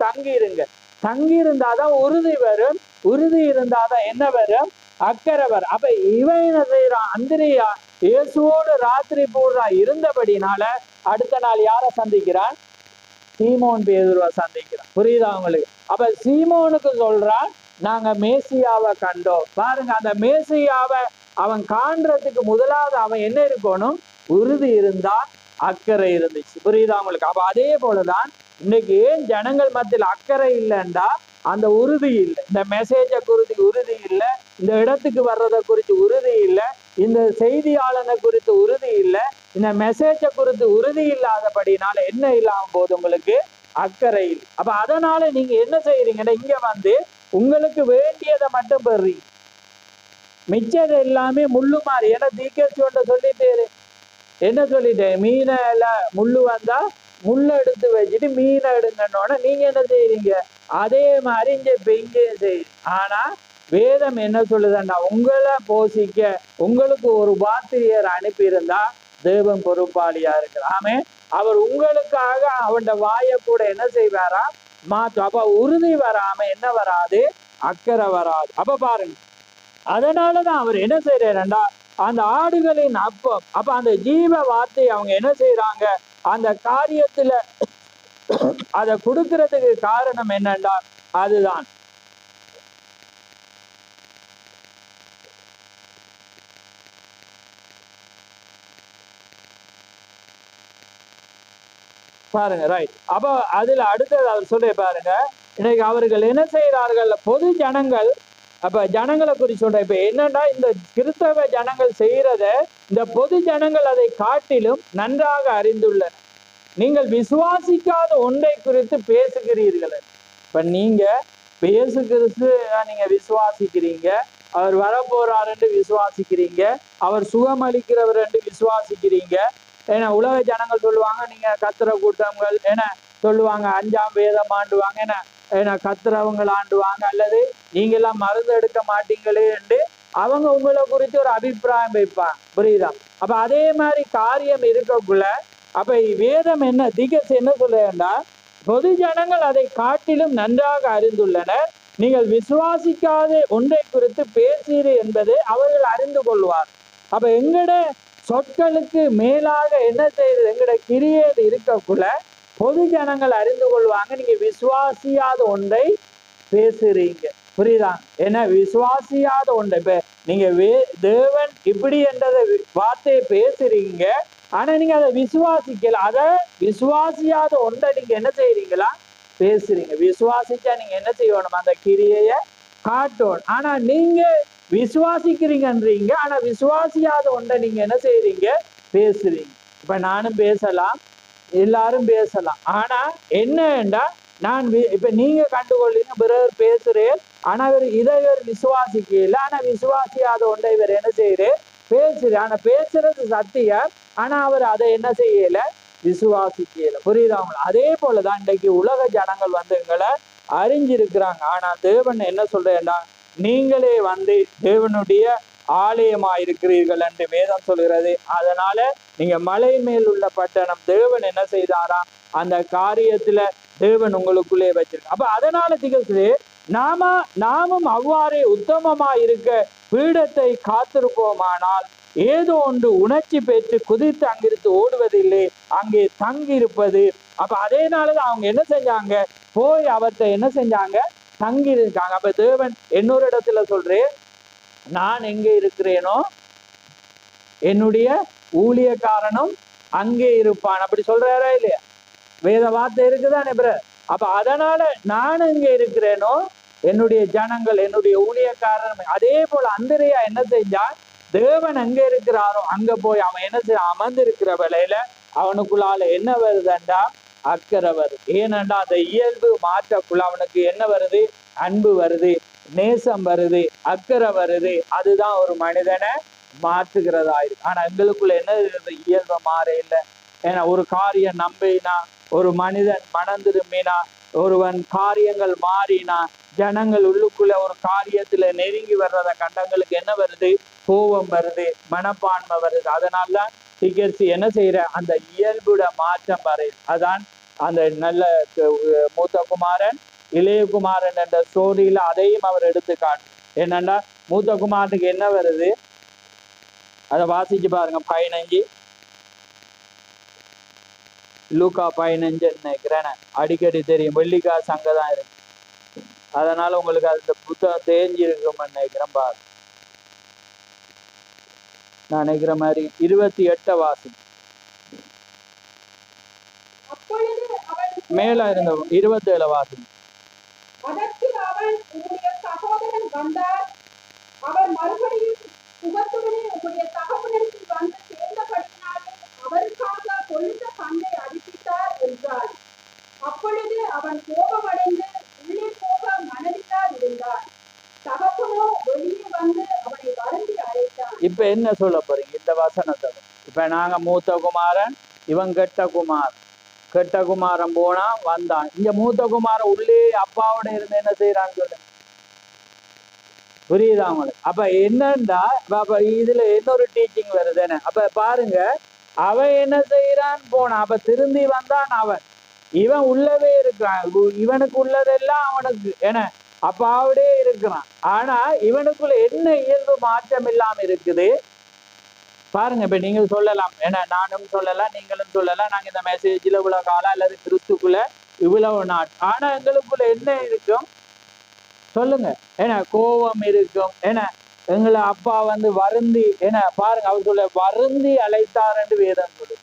தங்கி இருந்தாதான் உறுதி வரும். உறுதி இருந்தாதான் என்ன வரும், அக்கறை வரும். அப்ப இவன் என்ன செய்யறான், அந்திரியா இயேசுவோடு ராத்திரி பூரா இருந்தபடினால அடுத்த நாள் யார சந்திக்கிறான், சீமோன் பேதுருவை சந்திக்கிறான். புரியுதா உங்களுக்கு? அப்ப சீமோனுக்கு சொல்றான், நாங்க மேசியாவை கண்டோம். பாருங்க, அந்த மேசியாவை அவன் காண்றதுக்கு முதலாவது அவன் என்ன இருக்கணும், உறுதி இருந்தா அக்கறை இருந்துச்சு. புரியுதா உங்களுக்கு? அப்ப அதே போலதான் இன்னைக்கு ஏன் ஜனங்கள் மத்தியில் அக்கறை இல்லைண்டா அந்த உறுதி இல்லை. இந்த மெசேஜை குறித்து உறுதி இல்லை, இந்த இடத்துக்கு வர்றதை குறித்து உறுதி இல்லை, இந்த செய்தியாளனை குறித்து உறுதி இல்லை, இந்த மெசேஜை குறித்து உறுதி இல்லாதபடினால என்ன இல்லாம போது உங்களுக்கு அக்கறை இல்லை. அப்ப அதனால நீங்க என்ன செய்யறீங்கன்னா இங்க உங்களுக்கு வேண்டியதை மட்டும் பெறீங்க, மிச்சது எல்லாமே முள்ளு மாறி. ஏன்னா தீக்கேச்சோண்ட சொல்லிட்டு என்ன சொல்லிட்டேன், மீனைல முள்ளு வந்தா முள்ளை எடுத்து வச்சுட்டு மீனை எடுங்கன்னோட நீங்க என்ன செய்யறீங்க, அதே மாதிரி இங்கேயும் செய்யுங்க. ஆனா வேதம் என்ன சொல்லுதுன்னா, உங்களை போஷிக்க உங்களுக்கு ஒரு பாத்திரியர் அனுப்பியிருந்தா தேவன் பொறுப்பாளியா இருக்கிறார். ஆமே, அவர் உங்களுக்காக அவன் வாயை கூட என்ன செய்வாரா மாற்றும். அப்ப உறுதி வராம என்ன வராது, அக்கறை வராது. அப்ப பாருங்க, அதனாலதான் அவர் என்ன செய்யறாருண்டா, அந்த ஆடுகளின் அப்பம், அப்ப அந்த ஜீவ வார்த்தை அவங்க என்ன செய்யறாங்க, அந்த காரியத்துல அதை கொடுக்கறதுக்கு காரணம் என்னண்டா, அதுதான் பாருங்க. ரைட். அப்ப அதுல அடுத்தது அவர் சொல்ற பாருங்க, இன்னைக்கு அவர்கள் என்ன செய்யறார்கள், பொது ஜனங்கள். அப்ப ஜனங்களை குறித்து சொல்ற, இப்ப என்னன்னா இந்த கிறிஸ்தவ ஜனங்கள் செய்யறத இந்த பொது ஜனங்கள் அதை காட்டிலும் நன்றாக அறிந்துள்ளனர். நீங்கள் விசுவாசிக்காத ஒன்றை குறித்து பேசுகிறீர்கள். இப்ப நீங்க இயேசு கிறிஸ்து நீங்க விசுவாசிக்கிறீங்க, அவர் வரப்போறாருன்னு விசுவாசிக்கிறீங்க, அவர் சுகமளிக்கிறவர் என்று விசுவாசிக்கிறீங்க. ஏன்னா உலக ஜனங்கள் சொல்லுவாங்க, நீங்க கத்திர கூட்டங்கள் என்ன சொல்லுவாங்க, 5ஆம் வேதம் ஆண்டுவாங்க, ஏன்னா கத்திரவங்கள் ஆண்டுவாங்க, அல்லது நீங்க எல்லாம் மருந்து எடுக்க மாட்டீங்களே என்று அவங்க உங்களை குறித்து ஒரு அபிப்பிராயம் வைப்பாங்க. புரியுதா? அப்ப அதே மாதிரி காரியம் இருக்கக்குள்ள அப்ப வேதம் என்ன திகஸ் என்ன சொல்றா, பொது ஜனங்கள் அதை காட்டிலும் நன்றாக அறிந்துள்ளனர். நீங்கள் விசுவாசிக்காத ஒன்றை குறித்து பேசுகிறீர் என்பதை அவர்கள் அறிந்து கொள்வார். அப்ப எங்கட சொற்களுக்கு மேலாக என்ன செய்யுது, எங்கட கிரியையில் இருக்கக்குள்ள பொது ஜனங்கள் அறிந்து கொள்வாங்க நீங்க விசுவாசியாத ஒன்றை பேசுறீங்க. புரியுதா? ஏன்னா விசுவாசியாத ஒன்றை இப்ப நீங்க தேவன் இப்படி என்றதை வார்த்தையை பேசுறீங்க, ஆனா நீங்க அதை விசுவாசிக்கல. அதை விசுவாசியாத ஒன்றை நீங்க என்ன செய்யறீங்களா பேசுறீங்க. விசுவாசிச்சா நீங்க என்ன செய்யணும், அந்த கிரியைய காட்டணும். ஆனா நீங்க விசுவாசிக்கிறீங்கன்றீங்க, ஆனா விசுவாசியாத ஒன்றை நீங்க என்ன செய்யறீங்க பேசுறீங்க. இப்ப நானும் பேசலாம், எல்லாரும் பேசலாம். ஆனா என்னன்னா நான் இப்ப நீங்க கண்டுகொள்ளீங்க பிறர் பேசுறேன், ஆனா இவர் விசுவாசிக்கல. ஆனா விசுவாசியாத ஒன்றை இவர் என்ன செய்யறேன் பேசுற. ஆனா பேசுறது சத்தியம், ஆனா அவர் அதை என்ன செய்யல விசுவாசிக்கல. புரியுதா? அதே போலதான் இன்றைக்கு உலக ஜனங்கள் எங்களை அறிஞ்சிருக்கிறாங்க. ஆனா தேவன் என்ன சொல்றேன்னா, நீங்களே தேவனுடைய ஆலயமா இருக்கிறீர்கள் என்று வேதம் சொல்கிறது. அதனால நீங்க மலை மேல் உள்ள பட்டணம். தேவன் என்ன செய்தாரா, அந்த காரியத்துல தேவன் உங்களுக்குள்ளே வச்சிருக்கு. அப்ப அதனால திகழ்ச்சி நாமும் அவ்வாறே உத்தமமா இருக்க பீடத்தை காத்திருப்போமானால் ஏதோ ஒன்று உணர்ச்சி பெற்று குதித்து அங்கிருந்து ஓடுவதில்லை, அங்கே தங்கி இருப்பது. அப்ப அதே நாள்தான் அவங்க என்ன செஞ்சாங்க, போய் அவர்கிட்ட என்ன செஞ்சாங்க, தங்கி இருக்காங்க. அப்ப தேவன் இன்னொரு இடத்துல சொல்றேன், நான் எங்க இருக்கிறேனோ என்னுடைய ஊழியக்காரனும் அங்கே இருப்பான். அப்படி சொல்றாரா இல்லையா? வேத வார்த்தை இருக்குதானே பிற. அப்ப அதனால நான் எங்க இருக்கிறேனோ என்னுடைய ஜனங்கள் என்னுடைய ஊழியக்காரன். அதே போல அந்திரையா என்ன செஞ்சான், தேவன் எங்க இருக்கிறாரோ அங்க போய் அவன் என்ன செய்ய அமர்ந்திருக்கிற வேலையில அவனுக்குள்ளால என்ன வருதுண்டா அக்கறை வருது. ஏனண்டா அந்த இயல்பு மாற்றக்குள்ள அவனுக்கு என்ன வருது, அன்பு வருது, நேசம் வருது, அக்கறை வருது. அதுதான் ஒரு மனிதனை மாற்றுகிறதா இருக்கு. ஆனா எங்களுக்குள்ள என்ன இயல்பு மாற இல்லை. ஏன்னா ஒரு காரியம் நம்பினா, ஒரு மனிதன் மனம் திரும்பினா, ஒருவன் காரியங்கள் மாறினா, ஜனங்கள் உள்ளுக்குள்ள ஒரு காரியத்துல நெருங்கி வர்றத கண்டங்களுக்கு என்ன வருது, கோபம் வருது, மனப்பான்மை வருது. அதனால்தான் திகழ்ச்சி என்ன செய்யற, அந்த இயல்புட மாற்றம் வருது. அதான் அந்த நல்ல மூத்த குமாரன் இளைய குமாரன் என்ற ஸ்டோரியில அதையும் அவர் எடுத்துக்காட்டு. என்னன்னா மூத்த குமாரனுக்கு என்ன வருது, அதை வாசிச்சு பாருங்க. 15 லூக்கா 15 நினைக்கிறேன். அடிக்கடி தெரியும், வெள்ளிக்காசு அங்கதான் இருக்கு. அதனால உங்களுக்கு அந்த புத்தகம் தெரிஞ்சிருக்கும் நினைக்கிறேன். பாரு, நான் நினைக்கிற மாதிரி 28 வாசி மேல இருந்த 27 வாசி. அதற்கு அவன், உம்முடைய சகோதரன் வந்தார், அவர் மறுபடியும் சுகத்துடனே உம்முடைய தகப்பனிடத்தில் வந்து சேர்ந்தபடியினாலே அவருக்காக கொழுந்த கண்ணை அடிப்பித்தார் என்றார். அப்பொழுது அவன் கோபமடைந்து உள்ளே போக மனதில்லாது இருந்தார். தகப்பனோ வெளியே வந்து அவனை வருந்தி அழைத்தார். இப்ப என்ன சொல்ல போறீங்க இந்த வசனத்தை? இப்ப நாங்க மூத்த குமாரன், இவன் கெட்ட குமார். கெட்ட குமாரன் போனா வந்தான். இங்க மூத்த குமாரன் உள்ளே அப்பாவோட இருந்து என்ன செய்யறான்னு சொல்லு, புரியுதா உங்களுக்கு? அப்ப என்னண்டா, அப்ப இதுல இன்னொரு டீச்சிங் வருது. என்ன அப்ப பாருங்க, அவன் என்ன செய்யறான் போனான். அப்ப திரும்பி வந்தான் அவன். இவன் உள்ளவே இருக்கான், இவனுக்கு உள்ளதெல்லாம் அவனுக்கு என்ன அப்பாவோடே இருக்கிறான். ஆனா இவனுக்குள்ள என்ன இயல்பு மாற்றம் இல்லாம இருக்குது பாருங்க. இப்ப நீங்க சொல்லலாம், ஏன்னா நானும் சொல்லலாம், நீங்களும் சொல்லலாம், நாங்க இந்த மெசேஜ்ல இவ்வளவு காலம் அல்லது கிறிஸ்துக்குள்ள இவ்வளவு நாள். ஆனா எங்களுக்குள்ள என்ன இருக்கும் சொல்லுங்க? ஏன்னா கோபம் இருக்கும். ஏன்னா எங்களை அப்பா வருந்தி, ஏன்னா பாருங்க, அவர் சொல்ல வருந்தி அழைத்தார் என்று வேதம் சொல்லு.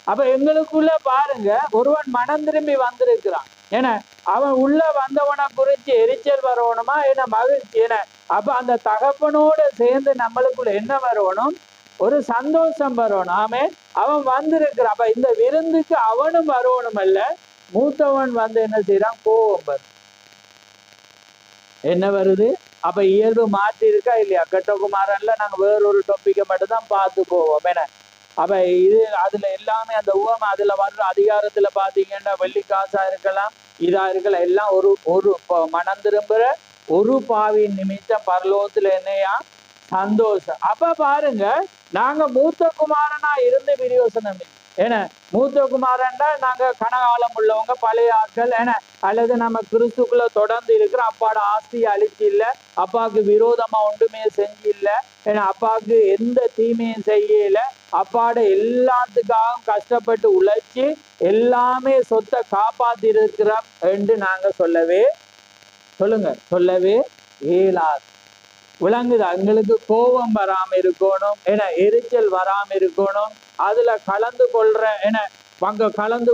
அப்ப எங்களுக்குள்ள பாருங்க, ஒருவன் மனம் திரும்பி வந்திருக்கிறான். ஏன்னா அவன் உள்ள வந்தவனை குறிச்சு எரிச்சல் வரணுமா, ஏன்னா மகிழ்ச்சி. ஏன்னா அப்ப அந்த தகப்பனோட சேர்ந்து நம்மளுக்குள்ள என்ன வரணும், ஒரு சந்தோஷம் வரணும். ஆமே, அவன் வந்திருக்கிறான். அப்ப இந்த விருந்துக்கு அவனும் வரணும் அல்ல, மூத்தவன் என்ன செய்யறான், கோபம் வரும். என்ன வருது? அப்ப இயல்பு மாற்றி இருக்கா இல்லையா? கெட்டகுமாரன்ல நாங்க வேறொரு டாபிக்கை மட்டும் தான் பார்த்து போவோம். ஏன்னா அப்ப இது அதுல எல்லாமே அந்த உவமை அதுல வர்ற அதிகாரத்துல பாத்தீங்கன்னா வெள்ளிக்காசா இருக்கலாம், இதா இருக்கலாம், எல்லாம் ஒரு மனம் திரும்புற ஒரு பாவியின் நிமித்தம் பரலோகத்துல என்னையா சந்தோஷம். அப்ப பாருங்க, நாங்க மூத்த குமாரனா இருந்து பிரயோசனம் இல்லை. ஏன்னா மூத்த குமாரன்னா நாங்க கனகாலம் உள்ளவங்க, பழைய ஆட்கள், ஏன்னா அல்லது நம்ம கிறிஸ்துக்குள்ள தொடர்ந்து இருக்கிற அப்பாட ஆஸ்தியை அழிச்சு இல்ல, அப்பாவுக்கு விரோதமா ஒன்றுமே செஞ்சு இல்ல, ஏன்னா அப்பாவுக்கு எந்த தீமையும் செய்யல, அப்பாட எல்லாத்துக்காகவும் கஷ்டப்பட்டு உழைச்சி எல்லாமே சொத்தை காப்பாத்தி இருக்கிறோம் என்று நாங்க சொல்லவே இயலாது. விளங்குதா? எங்களுக்கு கோபம் வராம இருக்கணும், ஏன்னா எரிச்சல் வராம இருக்கணும், அதுல கலந்து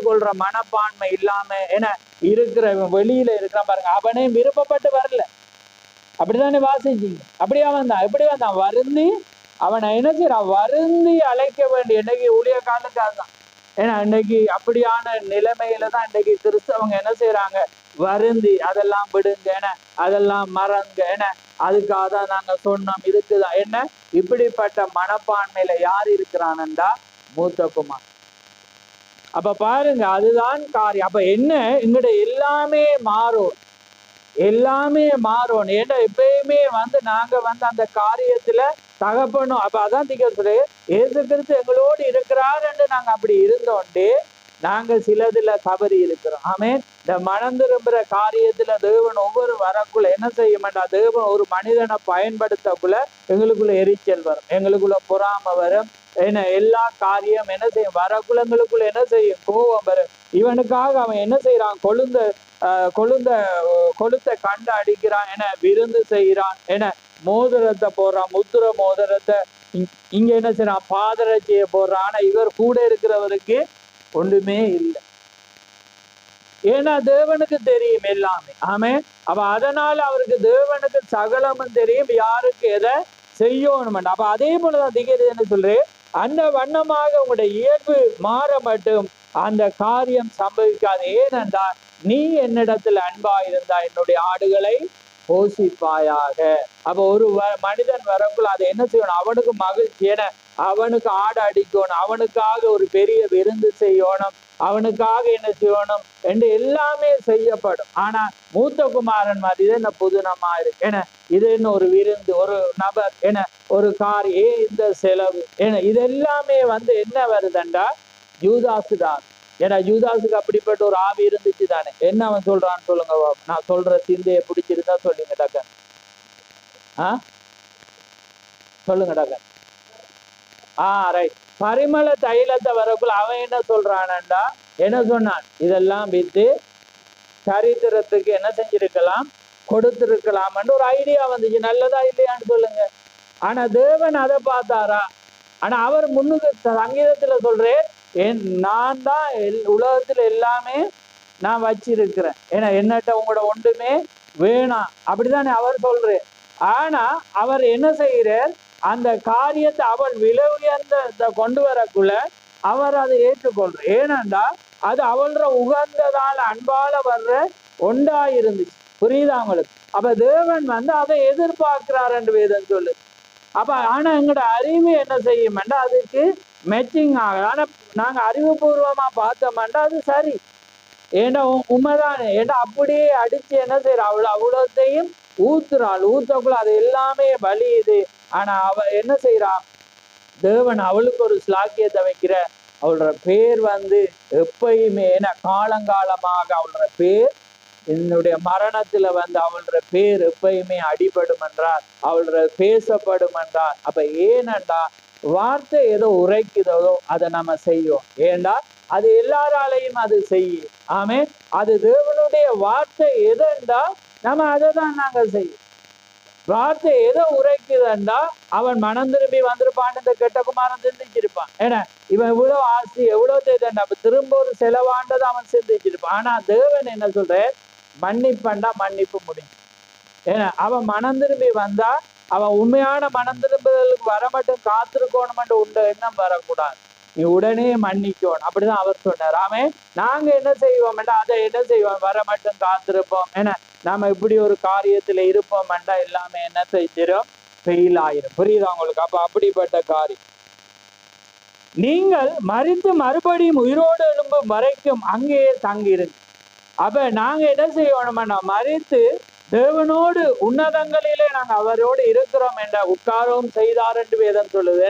கொள்ற மனப்பான்மை இல்லாம, ஏன்னா இருக்கிற வெளியில இருக்கிறான் பாருங்க, அவனே விருப்பப்பட்டு வரல. அப்படித்தானே வாசிச்சீங்க? அப்படியே வந்தான். எப்படி வந்தான்? வருந்தி. அவனை என்ன செய்யறான்? வருந்தி அழைக்க வேண்டிய இன்னைக்கு ஊழிய காலத்துக்கு அதுதான். ஏன்னா இன்னைக்கு அப்படியான நிலைமையில தான் இன்னைக்கு கிறிஸ்தவங்க என்ன செய்யறாங்க? வருந்தி அதெல்லாம் விடுங்க, ஏன்னா அதெல்லாம் மறங்க, ஏன்னா அதுக்காக தான் நாங்க சொன்னோம், இதுக்குதான். என்ன இப்படிப்பட்ட மனப்பான்மையில யார் இருக்கிறான்டா? மூத்த குமார். அப்ப பாருங்க, அதுதான் காரியம். அப்ப என்ன, எங்கட எல்லாமே மாறும், ஏன்னா எப்பயுமே நாங்க அந்த காரியத்துல தகப்பனும். அப்ப அதான் திகழ்றது, இயேசு கிறிஸ்து எங்களோடு இருக்கிறார் என்று நாங்க அப்படி இருந்தோண்டு நாங்க சிலதுல தவறி இருக்கிறோம். ஆமென். இந்த மனம் திரும்புற காரியத்துல தேவன் ஒவ்வொரு வரக்குள்ள என்ன செய்ய மாட்டா? தேவன் ஒரு மனிதனை பயன்படுத்தக்குள்ள எங்களுக்குள்ள எரிச்சல் வரும், எங்களுக்குள்ள பொறாமை வரும், என்ன எல்லா காரியம் என்ன செய்யும்? வரக்குள்ள எங்களுக்குள்ள என்ன செய்யும்? கோபம் வரும். இவனுக்காக அவன் என்ன செய்யறான்? கொளுத்த கண்டு அடிக்கிறான், என விருந்து செய்யறான், என மோதிரத்தை போடுறான், முத்திர மோதிரத்தை இங்க என்ன செய்யறான்? பாதரட்சியை போடுறான். ஆனா இவர் கூட இருக்கிறவருக்கு ஒன்றுமே இல்லை, ஏன்னா தேவனுக்கு தெரியும் எல்லாமே. ஆமே. அப்ப அதனால அவருக்கு தேவனுக்கு சகலமும் தெரியும், யாருக்கு எதை செய்யணும். அப்ப அதே போலதான் திகிறது என்ன சொல்றேன், அந்த வண்ணமாக உங்களுடைய இயல்பு மாற மட்டும் அந்த காரியம் சம்பவிக்காது. ஏனென்றால் நீ என்னிடத்துல அன்பா இருந்தா என்னுடைய ஆடுகளை போஷிப்பாயாக. அப்ப ஒரு மனிதன் வரக்குள்ள அதை என்ன செய்யணும்? அவனுக்கு மகிழ்ச்சி, என அவனுக்கு ஆடு அடிக்கணும், அவனுக்காக ஒரு பெரிய விருந்து செய்யணும், அவனுக்காக என்ன செய்யணும் என்று எல்லாமே செய்யப்படும். ஆனா மூத்த குமாரன் மாதிரி என்ன புதுனமா இருக்கு, ஏன்னா இது என்ன ஒரு விருந்து, ஒரு நபர், என ஒரு காரியம், இந்த செலவு, ஏன்னா இது எல்லாமே என்ன வருதுண்டா? யூதாசு தான். ஏன்னா யூதாசுக்கு அப்படிப்பட்ட ஒரு ஆவி இருந்துச்சு தானே. என்ன அவன் சொல்றான்னு சொல்லுங்க. நான் சொல்ற சிந்தையை பிடிச்சிருந்தா சொல்லுங்க டக்கன். சொல்லுங்க டக்கன். ரைட். பரிமள தைலத்தை வரக்குள்ள அவன் என்ன சொல்றான்டா? என்ன சொன்னான்? இதெல்லாம் வித்து சரித்திரத்துக்கு என்ன செஞ்சிருக்கலாம்? கொடுத்திருக்கலாம் ஒரு ஐடியா வந்துச்சு. நல்லதா இல்லையான்னு சொல்லுங்க. ஆனா தேவன் அதை பார்த்தாரா? ஆனா அவர் முன்னுக்கு சங்கீதத்துல சொல்றேன், நான் தான் உலகத்துல எல்லாமே நான் வச்சிருக்கிறேன், ஏன்னா என்னட்ட உங்களோட ஒன்றுமே வேணாம், அப்படித்தானே அவர் சொல்றேன். ஆனா அவர் என்ன செய்கிறார்? அந்த காரியத்தை அவர் விலை உயர்ந்த கொண்டு வரக்குள்ள அவர் அதை ஏற்றுக்கொள்றார். ஏனென்றா அது அவளோட உகந்ததால அன்பால வர்ற ஒன்றா இருந்துச்சு. புரியுதா உங்களுக்கு? அப்ப தேவன் அதை எதிர்பார்க்கிறார் என்று வேதம் சொல்லு. அப்ப ஆனா எங்களோட அறிவு என்ன செய்யும்டா? அதுக்கு மேட்சிங் ஆகுது. ஆனா நாங்க அறிவுபூர்வமா பார்த்தோம்டா அது சரி, ஏண்டா உண்மைதானே. ஏண்டா அப்படியே அடிச்சு என்ன செய்யற? அவ்வளோத்தையும் ஊத்தக்குள்ள அது எல்லாமே வலியுது. ஆனா அவ என்ன செய்யறா? தேவன் அவளுக்கு ஒரு ஸ்லாக்கியத்தை வைக்கிற. அவளோட பேர் எப்பயுமே, ஏன்னா காலங்காலமாக அவளோட பேர் என்னுடைய மரணத்துல அவளோட பேர் எப்பயுமே அடிபடும் என்றார், அவளோட பேசப்படும் என்றார். அப்ப ஏனண்டா வார்த்தை ஏதோ உரைக்குதோ அதை நம்ம செய்யும். ஏண்டா அது எல்லாராலையும் அது செய்யும். ஆமே. அது தேவனுடைய வார்த்தை எதுண்டா நம்ம அதை தான் நாங்க செய்யும். வார்த்தை எதை உரைக்குதுண்டா அவன் மனம் திரும்பி வந்திருப்பான், இந்த கெட்ட குமாரன் சிந்திச்சிருப்பான். ஏன்னா இவன் எவ்வளவு ஆசை எவ்வளவு செய்தா திரும்ப ஒரு செலவாண்டதை அவன் சிந்திச்சிருப்பான். ஆனா தேவன் என்ன சொல்ற? மன்னிப்பண்டா மன்னிப்பு முடியும். ஏன்னா அவன் மனம் திரும்பி வந்தா அவன் உண்மையான மனம் திரும்புதலுக்கு வர மட்டும் காத்திருக்கணும் உண்ட எண்ணம் வரக்கூடாது, நீ உடனே மன்னிக்கணும். அப்படிதான் அவர் சொன்னார். ஆமே. நாங்க என்ன செய்வோம்டா? அதை என்ன செய்வோம்? வர மட்டும் காத்திருப்போம். ஏன்னா நாம இப்படி ஒரு காரியத்துல இருப்போம்டா எல்லாமே என்ன செஞ்சிடும்? ஃபெயில் ஆயிரும். புரியுதா உங்களுக்கு? அப்ப அப்படிப்பட்ட காரியம் நீங்கள் மறித்து மறுபடியும் உயிரோடு எழும்பும் வரைக்கும் அங்கேயே தங்கிருக்கு. அப்ப நாங்க என்ன செய்யணும்னா மறித்து தேவனோடு உன்னதங்களிலே நாங்கள் அவரோடு இருக்கிறோம் என்ற உட்காரவும் செய்தார் என்று வேதம் சொல்லுது.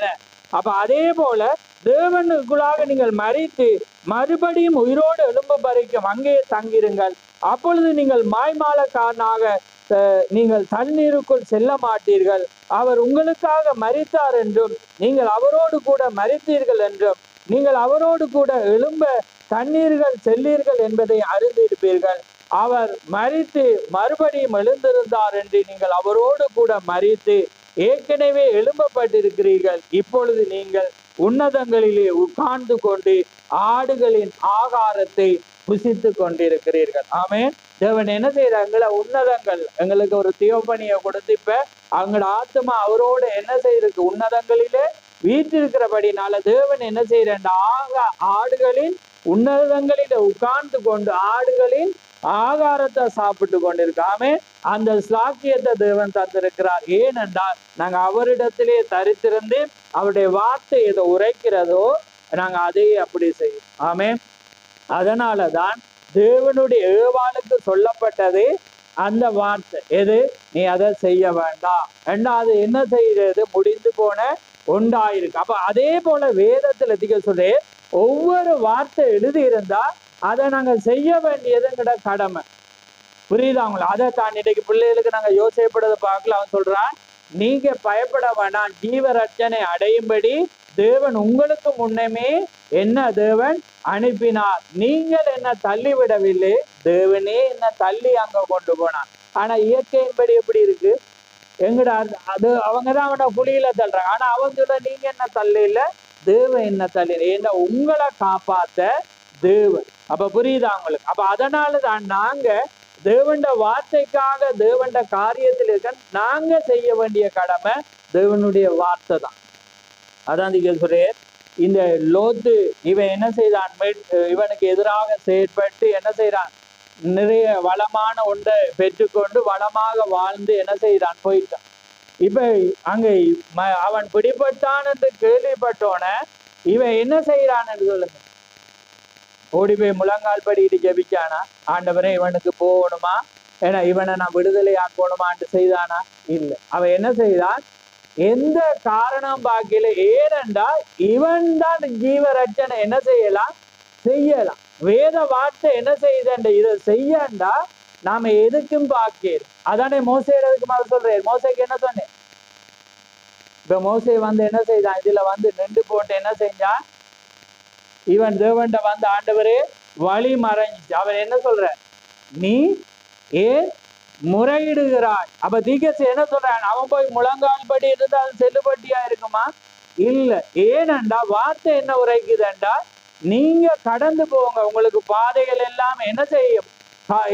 அப்ப அதே போல தேவனுக்குள்ளாக நீங்கள் மரித்து மறுபடியும் உயிரோடு எழும்பு பறிக்கும் அங்கே தங்கிருங்கள். அப்பொழுது நீங்கள் மாய்மாலக்காரனாக நீங்கள் தண்ணீருக்குள் செல்ல மாட்டீர்கள். அவர் உங்களுக்காக மரித்தார் என்றும் நீங்கள் அவரோடு கூட மரித்தீர்கள் என்றும் நீங்கள் அவரோடு கூட எழும்ப தண்ணீர்கள் செல்லீர்கள் என்பதை அறிந்திருப்பீர்கள். அவர் மரித்து மறுபடியும் எழுந்திருந்தார் என்று நீங்கள் அவரோடு கூட மரித்து ஏற்கனவே எழும்பப்பட்டிருக்கிறீர்கள். இப்பொழுது நீங்கள் உன்னதங்களிலே உட்கார்ந்து கொண்டு ஆடுகளின் ஆகாரத்தை புசித்து கொண்டிருக்கிறீர்கள். ஆமென். தேவன் என்ன செய்யறாங்கள, உன்னதங்கள் எங்களுக்கு ஒரு தியோபனியை கொடுத்து இப்ப அவங்களோட ஆத்மா அவரோட என்ன செய்யிருக்கு, உன்னதங்களிலே வீற்றிருக்கிறபடினால தேவன் என்ன செய்யற, ஆடுகளின் உன்னதங்களில உட்கார்ந்து கொண்டு ஆடுகளின் ஆகாரத்தை சாப்பிட்டு கொண்டிருக்காமே அந்த சாக்கியத்தை தேவன் தந்திருக்கிறார். ஏனென்றால் நாங்க அவரிடத்திலே தரித்திருந்து அவருடைய வார்த்தை எதை உரைக்கிறதோ நாங்க அதையே அப்படி செய்யும். ஆமே. அதனாலதான் தேவனுடைய ஏவாளுக்கு சொல்லப்பட்டது அந்த வார்த்தை எது, நீ அதை செய்ய வேண்டாம் என்றா அது என்ன செய்யறது, முடிந்து போன ஒன்றாயிருக்கு. அப்ப அதே போல வேதத்துல திக சொல்றே ஒவ்வொரு வார்த்தை எழுதி இருந்தா அதை நாங்க செய்ய வேண்டியதுங்கிற கடமை. புரியுதாங்களா? அதை தான் இன்னைக்கு பிள்ளைகளுக்கு நாங்க யோசிப்பதை பார்க்கல. அவன் சொல்றான், நீங்க பயப்பட வேண்டாம், ஜீவரட்சனை அடையும்படி தேவன் உங்களுக்கு முன்னமே என்ன தேவன் அனுப்பினார். நீங்கள் என்ன தள்ளி விடவில்லை, தேவனே என்ன தள்ளி அங்க கொண்டு போனார். ஆனா இயற்கையின்படி எப்படி இருக்கு, எங்கடா அது அவங்கதான் அவனை புலியில தள்ளுறாங்க. ஆனா அவன் சொல்ற, நீங்க என்ன தள்ளி இல்ல, தேவன் என்ன தள்ளி, ஏன்னா உங்களை காப்பாத்த தேவன். அப்ப புரியுதா உங்களுக்கு? அப்ப அதனாலதான் நாங்க தேவண்ட வார்த்தைக்காக தேவண்ட காரியத்தில் இருக்க நாங்க செய்ய வேண்டிய கடமை தேவனுடைய வார்த்தை தான். அதான் சொல்றேன், இந்த லோத்து இவன் என்ன செய்தான், இவனுக்கு எதிராக செயற்பட்டு என்ன செய்யறான், நிறைய வளமான ஒன்றை பெற்றுக்கொண்டு வளமாக வாழ்ந்து என்ன செய்யறான், போயிட்டான். இப்ப அங்க அவன் பிடிபட்டான் என்று கேள்விப்பட்டோன இவன் என்ன செய்யறான் என்று சொல்லுங்க, ஓடி போய் முழங்கால் படிட்டு ஜெபிச்சானா, ஆண்டவரே இவனுக்கு போகணுமா, ஏன்னா இவனை நான் விடுதலை ஆக்கணுமான்னு செய்தானா? இல்லை. அவன் என்ன செய்தான், எந்த காரணம் பார்க்கல. ஏனென்றா இவன் தான் ஜீவரட்சனை என்ன செய்யலாம், செய்யலாம். வேத வார்த்தை என்ன செய்யுதுன்ற இதை செய்யண்டா நாம எதுக்கும் பார்க்கிறோம். அதானே மோசேறதுக்கு மாதிரி சொல்றேன். மோசைக்கு என்ன சொன்னேன், இப்ப மோசை வந்து என்ன செய்தான், இதுல வந்து நின்று போட்டு என்ன செஞ்சான், இவன் தேவன்ட வந்து ஆண்டவரே வழி மறைஞ்சிச்சு. அவர் என்ன சொல்ற, நீ ஏன் முறையிடுகிறாய். அப்ப தீர்க்கதரிசி என்ன சொல்றான், அவன் போய் முழங்கால் படி இருந்தா அது செல்லுபடியா இருக்குமா? இல்ல. ஏனண்டா வார்த்தை என்ன உரைக்குதுண்டா, நீங்க கடந்து போங்க, உங்களுக்கு பாதைகள் எல்லாம் என்ன செய்யும்,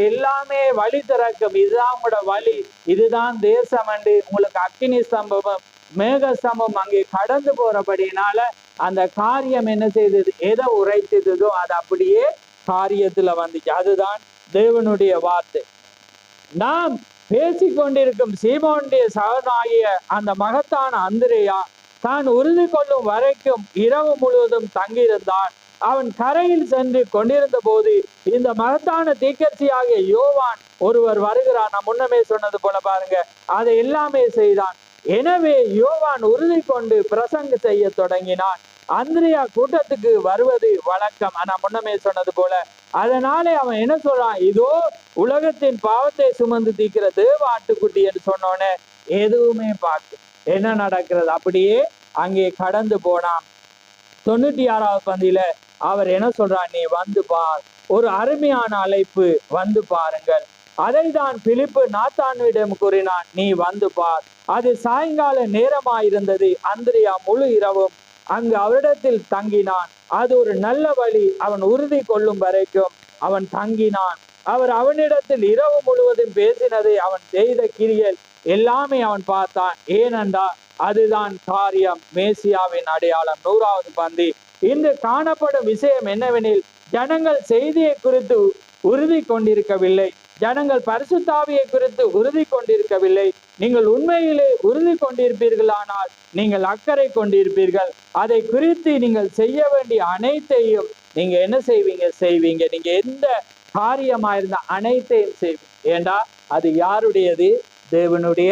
எல்லாமே வழி திறக்கும், இதுதான் உங்களோட வழி, இதுதான் தேசம் என்று உங்களுக்கு அக்கினி ஸ்தம்பம் மேக ஸ்தம்பம் அங்கே கடந்து போறபடினால அந்த காரியம் என்ன செய்தது, எதை உரைத்ததோ அது அப்படியே காரியத்துல வந்துச்சு. அதுதான் தேவனுடைய வார்த்தை. நாம் பேசிக்கொண்டிருக்கும் சீமோனுடைய சகனாகிய அந்த மகத்தான அந்திரேயா தான் உறுதி கொள்ளும் வரைக்கும் இரவு முழுவதும் தங்கியிருந்தான். அவன் கரையில் சென்று கொண்டிருந்த போது இந்த மகத்தான தீர்க்கதரிசியாகிய யோவான் ஒருவர் வருகிறான். நான் முன்னமே சொன்னது போல பாருங்க, அதை எல்லாமே செய்தான். எனவே யோவான் உறுதி கொண்டு பிரசங்க செய்ய தொடங்கினான். அந்திரியா கூட்டத்துக்கு வருவது வழக்கம். ஆனா முன்னமே சொன்னது போல அதனாலே அவன் என்ன சொல்றான், இதோ உலகத்தின் பாவத்தை சுமந்து தீர்க்கிற தேவ ஆட்டுக்குட்டி என்று சொன்னோன்னே எதுவுமே பார்த்து என்ன நடக்கிறது, அப்படியே அங்கே கடந்து போனான். 96வது பந்தியில அவர் என்ன சொல்றார், நீ வந்து பார், ஒரு அருமையான அழைப்பு, வந்து பாருங்கள். அதை தான் பிலிப்பு நாத்தான்விடம் கூறினான், நீ வந்து பார். அது சாயங்கால நேரமாயிருந்தது. அந்திரியா முழு இரவும் அங்கு அவரிடத்தில் தங்கினான். அது ஒரு நல்ல வழி. அவன் உறுதி கொள்ளும் வரைக்கும் அவன் தங்கினான். அவர் அவனிடத்தில் இரவு முழுவதும் பேசினதை அவன் செய்த கிரியல் எல்லாமே அவன் பார்த்தான். ஏனென்றா அதுதான் காரியம், மேசியாவின் அடையாளம். 100வது பந்தி. இன்று காணப்படும் விஷயம் என்னவெனில், ஜனங்கள் செய்தியை குறித்து உறுதி கொண்டிருக்கவில்லை, ஜனங்கள் பரிசுத்தாவியை குறித்து உறுதி கொண்டிருக்கவில்லை. நீங்கள் உண்மையிலே உறுதி கொண்டிருப்பீர்களானால் நீங்கள் அக்கறை கொண்டிருப்பீர்கள். அதை குறித்து நீங்கள் செய்ய வேண்டிய அனைத்தையும் நீங்க என்ன செய்வீங்க. நீங்க எந்த காரியமாயிருந்த அனைத்தையும் செய்வோம். ஏண்டா அது யாருடையது? தேவனுடைய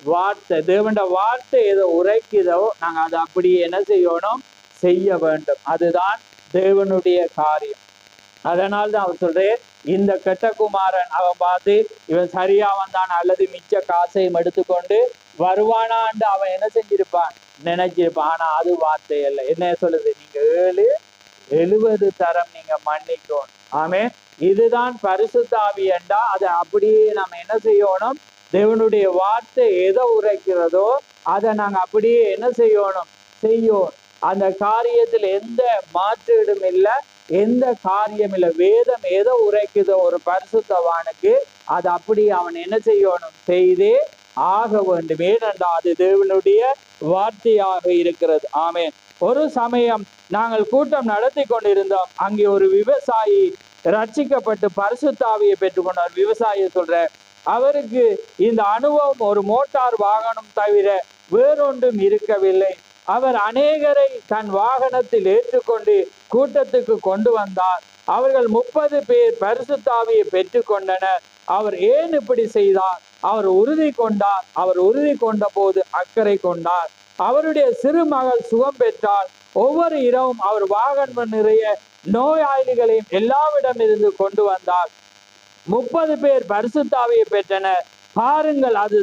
வார்த்தை. தேவனுடைய வார்த்தை ஏதோ உரைக்குதோ நாங்க அதை அப்படியே என்ன செய்யணும்? செய்ய வேண்டும். அதுதான் தேவனுடைய காரியம். அதனால்தான் அவர் சொல்றேன், இந்த கெட்டகுமாரன் அவன் பார்த்து இவன் சரியா வந்தான் அல்லது மிச்ச காசையும் எடுத்துக்கொண்டு வருவானான்னு அவன் என்ன செஞ்சிருப்பான்? நினைச்சிருப்பான். ஆனா அது வார்த்தை அல்ல. என்ன சொல்லுது? நீங்க 70 தரம் நீங்க மன்னிக்கணும். ஆமே, இதுதான் பரிசுத்த ஆவி என்றா அதை அப்படியே நம்ம என்ன செய்யணும்? தேவனுடைய வார்த்தை எதை உரைக்கிறதோ அதை நாங்க அப்படியே என்ன செய்யணும்? செய்யும். அந்த காரியத்தில் எந்த மாற்றீடும் இல்லை, எந்த காரியம் இல்லை. வேதம் எதை உரைக்குதோ ஒரு பரிசுத்தவானுக்கு அது அப்படியே அவன் என்ன செய்யணும்? செய்தே ஆக வேண்டும். ஏனென்றால் அது தேவனுடைய வார்த்தையாக இருக்கிறது. ஆமே. ஒரு சமயம் நாங்கள் கூட்டம் நடத்தி கொண்டிருந்தோம். அங்கே ஒரு விவசாயி ரட்சிக்கப்பட்டு பரிசுத்த ஆவியை பெற்றுக்கொண்டார். விவசாயி சொல்ற அவருக்கு இந்த அனுபவம் ஒரு மோட்டார் வாகனம் தவிர வேறொன்றும் இருக்கவில்லை. அவர் அநேகரை தன் வாகனத்தில் ஏற்றுக்கொண்டு கூட்டத்துக்கு கொண்டு வந்தார். அவர்கள் 30 பேர் பரிசுத்த ஆவியை பெற்றுக்கொண்டனர். அவர் ஏன் இப்படி செய்தார்? அவர் உறுதி கொண்டார். அவர் உறுதி கொண்ட போது அக்கறை கொண்டார். அவருடைய சிறு மகள் சுகம் பெற்றால் ஒவ்வொரு இரவும் அவர் வாகனம் நிறைய நோயாளிகளையும் எல்லாவிடமிருந்து கொண்டு வந்தார். 30 பேர் பரிசுத்த ஆவியை பெற்றனர். பாருங்கள், அது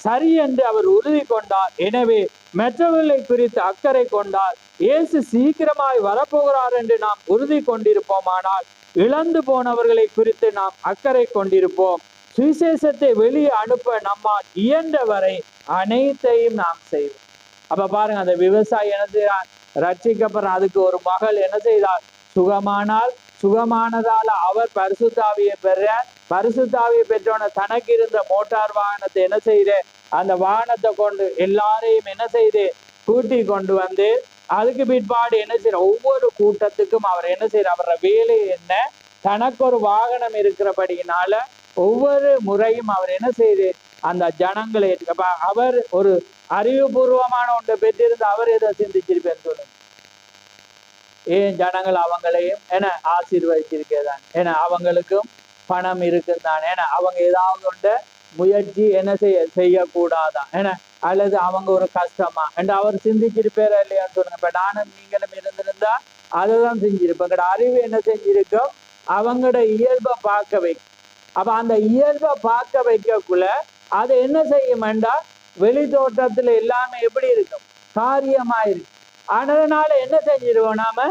சரி என்று அவர் உறுதி கொண்டார். எனவே மற்றவர்களை குறித்து அக்கறை கொண்டார். இயேசு சீக்கிரமாய் வரப்போகிறார் என்று நாம் உறுதி கொண்டிருப்போமானால் இழந்து போனவர்களை குறித்து நாம் அக்கறை கொண்டிருப்போம். சுவிசேஷத்தை வெளியே அனுப்ப நம்மால் இயன்றவரை அனைத்தையும் நாம் செய்வோம். அப்ப பாருங்க, அந்த விவசாயி என்ன செய்யறார்? ரட்சிக்கப்படுற அதுக்கு ஒரு மகள் என்ன செய்தார்? சுகமானால் சுகமானதால அவர் பரிசுத்த ஆவியை பெறார். பரிசுத்த ஆவியை பெற்றோன தனக்கு இருந்த மோட்டார் வாகனத்தை என்ன செய்து அந்த வாகனத்தை கொண்டு எல்லாரையும் என்ன செய்து கூட்டி கொண்டு வந்து அதுக்கு பிற்பாடு என்ன செய்யற ஒவ்வொரு கூட்டத்துக்கும் அவர் என்ன செய்யற அவரோட வேலை என்ன? தனக்கு ஒரு வாகனம் இருக்கிறபடியினால ஒவ்வொரு முறையும் அவர் என்ன செய்து அந்த ஜனங்களை அவர் ஒரு அறிவுபூர்வமான ஒன்றை பெற்றிருந்து அவர் எதை சிந்திச்சிருப்பேன்னு சொல்லுங்க. ஏன் ஜனங்கள் அவங்களையும் என ஆசீர்வதிச்சிருக்கேதான், ஏன்னா அவங்களுக்கும் பணம் இருக்குதான், ஏன்னா அவங்க ஏதாவது ஒன்று முயற்சி என்ன செய்யக்கூடாதான், ஏன்னா அல்லது அவங்க ஒரு கஷ்டமா என்று அவர் சிந்திச்சிருப்பேரா இல்லையான்னு சொல்லுங்க. இப்ப நானும் நீங்களும் இருந்திருந்தா அதைதான் செஞ்சிருப்போம். எங்கட அறிவு என்ன செஞ்சிருக்கோம்? அவங்களோட இயல்பை பார்க்க வைக்கும். அப்ப அந்த இயல்பை பார்க்க வைக்கக்குள்ள அது என்ன செய்யுமெண்டா வெளி தோட்டத்துல எல்லாமே எப்படி இருக்கும்? காரியமாயிருக்கு. அதனால என்ன செஞ்சிருவோம்? நாம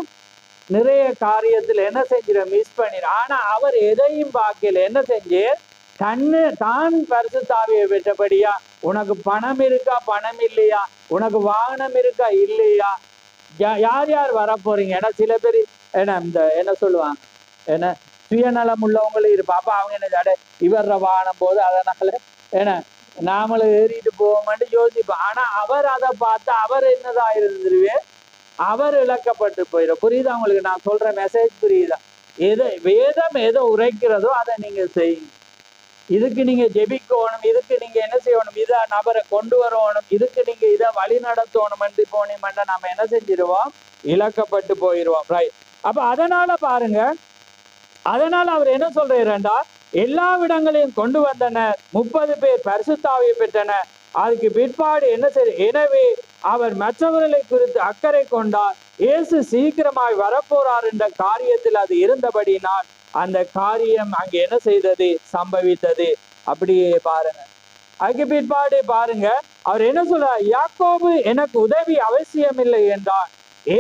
நிறைய காரியத்துல என்ன செஞ்சிடும்? மிஸ் பண்ணிடும். ஆனா அவர் எதையும் பார்க்கல. என்ன செஞ்சு தான் பரிசுத்த ஆவியை பெற்றபடியா உனக்கு பணம் இருக்கா பணம் இல்லையா, உனக்கு வாகனம் இருக்கா இல்லையா, யார் யார் வரப்போறீங்க, ஏன்னா சில பேர் என்ன சொல்லுவாங்க, ஏன்னா சுயநலம் உள்ளவங்களும் இருப்பா. அப்ப அவங்க என்ன இவர வாகனம் போது அதனால ஏன்னா நாமளும் ஏறிட்டு போவோம்னு யோசிப்போம். ஆனா அவர் அதை பார்த்து அவர் என்னதா இருந்துருவே, அவர் இழக்கப்பட்டு போயிடும். புரியுதா உங்களுக்கு நான் சொல்ற மெசேஜ்? புரியுதா? வேதம் எதை உரைக்கிறதோ அதை நீங்க செய்யுங்க. இதுக்கு நீங்க ஜெபிக்கணும், இதுக்கு நீங்க என்ன செய்யணும், இதை நபரை கொண்டு வரணும், இதுக்கு நீங்க இதை வழி நடத்தணும் என்று போனீங்கன்னா நம்ம என்ன செஞ்சிருவோம்? இழக்கப்பட்டு போயிடுவோம். ரைட். அப்ப அதனால பாருங்க, அதனால அவர் என்ன சொல்றாருண்டா, எல்லா இடங்களையும் கொண்டு வந்தனர். 30 பேர் பரிசுத்த ஆவியை பெற்றனர். அதுக்கு பிற்பாடு என்ன செய்ய? எனவே அவர் மற்றவர்களை குறித்து அக்கறை கொண்டார். இயேசு சீக்கிரமாய் வரப்போறார் என்ற காரியத்தில் அது இருந்தபடினால் அந்த காரியம் அங்கே என்ன செய்தது? சம்பவித்தது. அப்படியே பாருங்க. அதுக்கு பிற்பாடு பாருங்க, அவர் என்ன சொல்றார்? யாக்கோபு எனக்கு உதவி அவசியமில்லை என்றார்.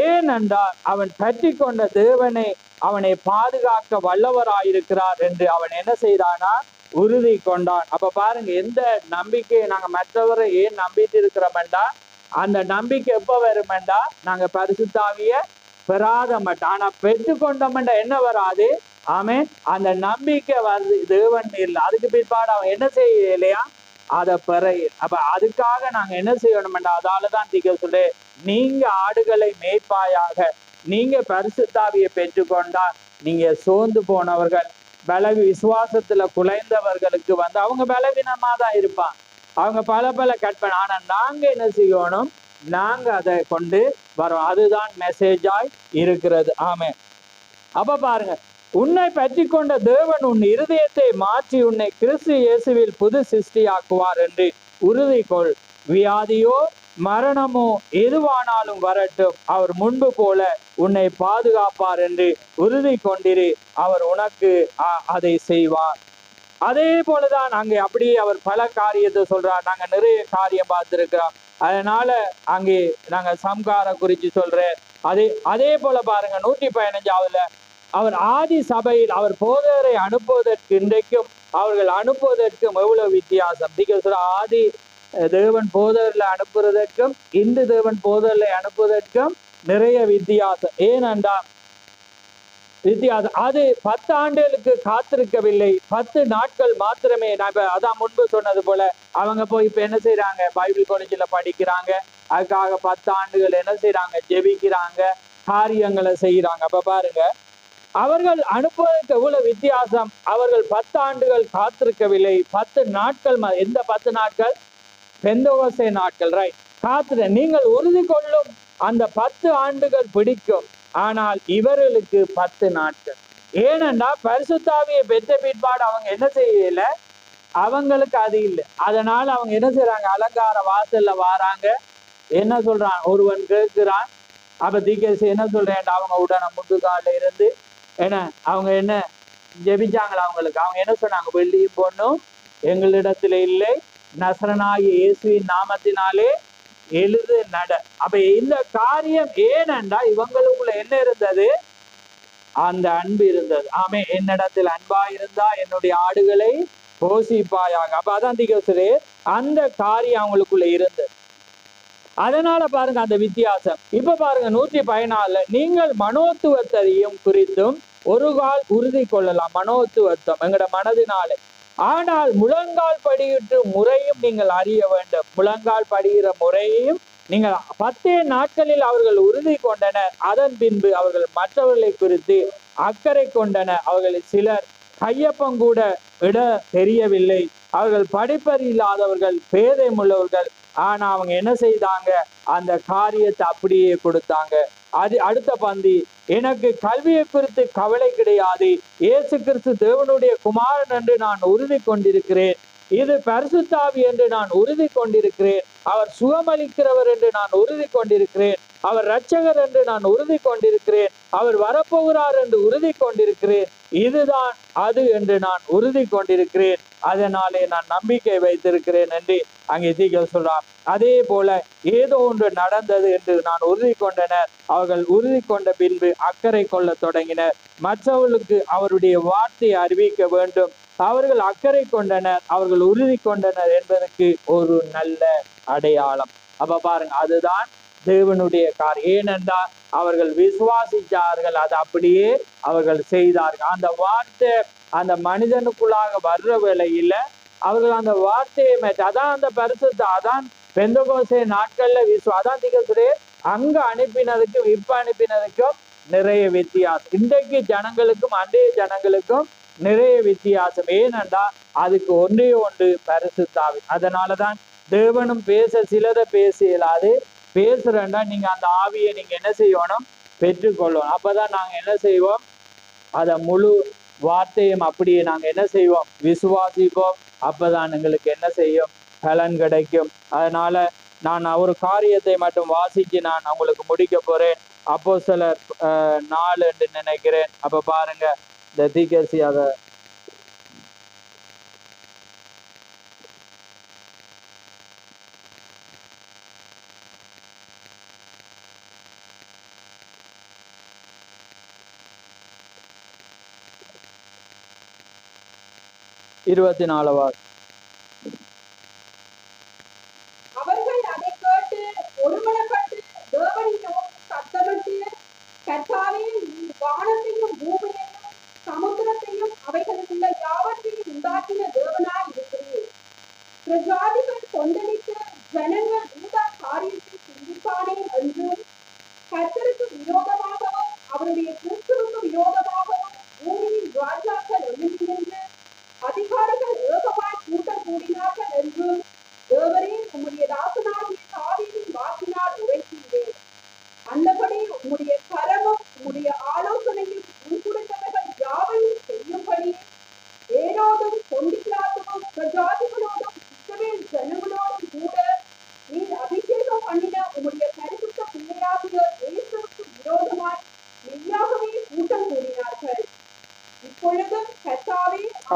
ஏனென்றால் அவன் பற்றி கொண்ட தேவனை அவனை பாதுகாக்க வல்லவராயிருக்கிறார் என்று அவன் என்ன செய்தானா? உறுதி கொண்டான். அப்ப பாருங்க, எந்த நம்பிக்கையை நாங்க மற்றவரை ஏன் நம்பிட்டு இருக்கிறோம்டா, அந்த நம்பிக்கை எப்ப வருமெண்டா நாங்க பரிசுத்த ஆவியை பெறாத மாட்டோம். ஆனா பெற்றுக்கொண்டோம்டா என்ன வராது? ஆமே, அந்த நம்பிக்கை வருது தேவன் இல்லை. அதுக்கு பிற்பாடு அவன் என்ன செய்ய இல்லையா? அதை பெற. அப்ப அதுக்காக நாங்க என்ன செய்யணும்டா, அதாலதான் தீக்க சொல்லு, நீங்க ஆடுகளை மேய்ப்பாயாக, நீங்க பரிசுத்த ஆவியை பெற்றுக்கொண்டா நீங்க சோர்ந்து போனவர்கள் விசுவாசத்துல குலைந்தவர்களுக்கு அவங்க பலவீனமா தான் இருப்பான். அவங்க பல கற்பனை. ஆனா நாங்க என்ன செய்யணும்? நாங்க அதை கொண்டு வரோம். அதுதான் மெசேஜாய் இருக்கிறது. ஆமே. அப்ப பாருங்க, உன்னை பற்றி கொண்ட தேவன் உன் இருதயத்தை மாற்றி உன்னை கிறிஸ்து இயேசுவில் புது சிருஷ்டியாக்குவார் என்று உறுதி கொள். வியாதியோ மரணமோ எதுவானாலும் வரட்டும், அவர் முன்பு போல உன்னை பாதுகாப்பார் என்று உறுதி கொண்டிரு. அவர் உனக்கு அதை செய்வார். அதே போலதான் அங்கே அப்படியே அவர் பல காரியத்தை சொல்றார். நாங்க நிறைய காரியம் பார்த்திருக்கிறோம். அதனால அங்கே நாங்க சம்கார குறிச்சு சொல்றேன். அதே போல பாருங்க 115 அவர் ஆதி சபையில் அவர் போதகரை அனுப்புவதற்கு இன்றைக்கும் அவர்கள் அனுப்புவதற்கும் எவ்வளவு வித்தியாசம். ஆதி தேவன் போதகர்களை அனுப்புவதற்கும் இந்து தேவன் போதகர்களை அனுப்புவதற்கும் நிறைய வித்தியாசம். ஏனென்றால் வித்தியாசம் அது 10 ஆண்டுகளுக்கு காத்திருக்கவில்லை, 10 நாட்கள் மாத்திரமே. நான் அதான் முன்பு சொன்னது போல அவங்க போய் இப்ப என்ன செய்யறாங்க, பைபிள் காலேஜில் படிக்கிறாங்க, அதுக்காக 10 ஆண்டுகள் என்ன செய்யறாங்க, ஜெபிக்கிறாங்க, காரியங்களை செய்யறாங்க. அப்ப பாருங்க அவர்கள் அனுப்புவதற்கு எவ்வளவு வித்தியாசம். அவர்கள் 10 ஆண்டுகள் காத்திருக்கவில்லை, 10 நாட்கள். எந்த 10 நாட்கள்? பெந்தோகோசே நாட்கள். ரைட், காத்திர நீங்கள் உறுதி கொள்ளும் அந்த 10 ஆண்டுகள் பிடிக்கும். ஆனால் இவர்களுக்கு 10 நாட்கள். ஏனென்றா பரிசுத்த ஆவியை பெற்ற பிற்பாடு அவங்க என்ன செய்யல, அவங்களுக்கு அது இல்லை. அதனால அவங்க என்ன செய்யறாங்க, அலங்கார வாசல்ல வாராங்க. என்ன சொல்றான், ஒருவன் கேட்கிறான். அப்ப தீகேசி என்ன சொல்றேன், அவங்க உடனே முட்டுக்கால இருந்து என்ன அவங்க என்ன ஜெபிச்சாங்களா அவங்களுக்கு. அவங்க என்ன சொன்னாங்க, வெள்ளியும் பொண்ணும் எங்களிடத்துல இல்லை, நசரனாகிய இயேசுவின் நாமத்தினாலே எழுது நட. அப்ப இந்த காரியம் ஏனென்றா இவங்களுக்குள்ள என்ன இருந்தது, அந்த அன்பு இருந்தது. ஆமே, என்னிடத்தில் அன்பா இருந்தா என்னுடைய ஆடுகளை போஷிப்பாயாக. அப்ப அதான் தீகேசி அந்த காரியம் அவங்களுக்குள்ள இருந்தது. அதனால பாருங்க அந்த வித்தியாசம். இப்ப பாருங்க 114 நீங்கள் மனோத்துவத்தையும் குறித்தும் ஒரு கால் உறுதி கொள்ளலாம். மனோத்துவத்தம் எங்கட மனதினாலே. ஆனால் முழங்கால் படியிட்டு முறையும் நீங்கள் அறிய வேண்டும். முழங்கால் படிகிற முறையையும் நீங்கள் 10 நாட்களில் அவர்கள் உறுதி கொண்டனர். அதன் பின்பு அவர்கள் மற்றவர்களை குறித்து அக்கறை கொண்டனர். அவர்களில் சிலர் கையப்பங்கூட இட தெரியவில்லை. அவர்கள் படிப்பறியில்லாதவர்கள், பேதம் உள்ளவர்கள். ஆனா அவங்க என்ன செய்தாங்க, அந்த காரியத்தை அப்படியே கொடுத்தாங்க. அது அடுத்த பந்தி, எனக்கு கல்வியை குறித்து கவலை கிடையாது. இயேசு கிறிஸ்து தேவனுடைய குமாரன் என்று நான் உறுதி கொண்டிருக்கிறேன். இது பரிசுத்த ஆவி என்று நான் உறுதி கொண்டிருக்கிறேன். அவர் சுகமளிக்கிறவர் என்று நான் உறுதி கொண்டிருக்கிறேன். அவர் இரட்சகர் என்று நான் உறுதி கொண்டிருக்கிறேன். அவர் வரப்போகிறார் என்று உறுதி கொண்டிருக்கிறேன். இதுதான் அது என்று நான் உறுதி கொண்டிருக்கிறேன். அதனாலே நான் நம்பிக்கை வைத்திருக்கிறேன் என்று அங்கே தீகேசி சொல்றார். அதே போல ஏதோ ஒன்று நடந்தது என்று நான் உறுதி கொண்டனர். அவர்கள் உறுதி கொண்ட பின்பு அக்கறை கொள்ள தொடங்கினர். மற்றவர்களுக்கு அவருடைய வார்த்தையை அறிவிக்க வேண்டும். அவர்கள் அக்கறை கொண்டனர், அவர்கள் உறுதி கொண்டனர் என்பதற்கு ஒரு நல்ல அடையாளம். அப்ப பாருங்க, அதுதான் தேவனுடைய காரியம். ஏனென்றால் அவர்கள் விசுவாசித்தார்கள், அது அப்படியே அவர்கள் செய்தார்கள். அந்த வார்த்தை அந்த மனிதனுக்குள்ளாக வர்ற வேளையில அவர்கள் அந்த வார்த்தையை அதான் அந்த பரிசுத்த, அதான் பெந்தகோசே நாட்கள்ல அதான் தீகேசி அங்க அனுப்பினதுக்கும் இப்ப அனுப்பினதுக்கும் நிறைய வித்தியாசம். இன்றைக்கு ஜனங்களுக்கும் அன்றைய ஜனங்களுக்கும் நிறைய வித்தியாசம். ஏனென்றா அதுக்கு ஒன்றே ஒன்று பரிசுத்த ஆவி. அதனாலதான் தேவனும் பேச சிலதை பேச இயலாது. பேசுறேன்னா நீங்க அந்த ஆவியை நீங்க என்ன செய்யணும், பெற்றுக்கொள்ளணும். அப்பதான் நாங்க என்ன செய்வோம், அதை முழு வார்த்தையும் அப்படியே நாங்க என்ன செய்வோம், விசுவாசிப்போம். அப்பதான் எங்களுக்கு என்ன செய்யும், பலன் கிடைக்கும். அதனால நான் ஒரு காரியத்தை மட்டும் வாசிச்சு நான் உங்களுக்கு முடிக்க போறேன். அப்போஸ்தலர் 4 என்று நினைக்கிறேன். அப்ப பாருங்க, இந்த தீகேசி அதை இருபத்தி 4 அவர்கள் அதை கேட்டு ஒருமனப்பட்டு தேவனை நோக்கி சத்தமிட்டு, கர்த்தாவே, நீர் வானத்தையும் பூமியையும் சமுத்திரத்தையும் அவைகளில் உள்ள யாவற்றையும் உண்டாக்கின தேவனாய் இருக்கிறீர். பிரஜாதிகள் கொந்தளித்து ஜனங்கள் இந்த காரியத்தை சிந்திப்பானே என்றும், கர்த்தருக்கு விரோதமாகவும் அவருடைய கிறிஸ்துவுக்கு விரோதமாகவும் பூமியின் ராஜாக்கள் எழும்பி நின்று அதிகாரிகள் ஏகமாய்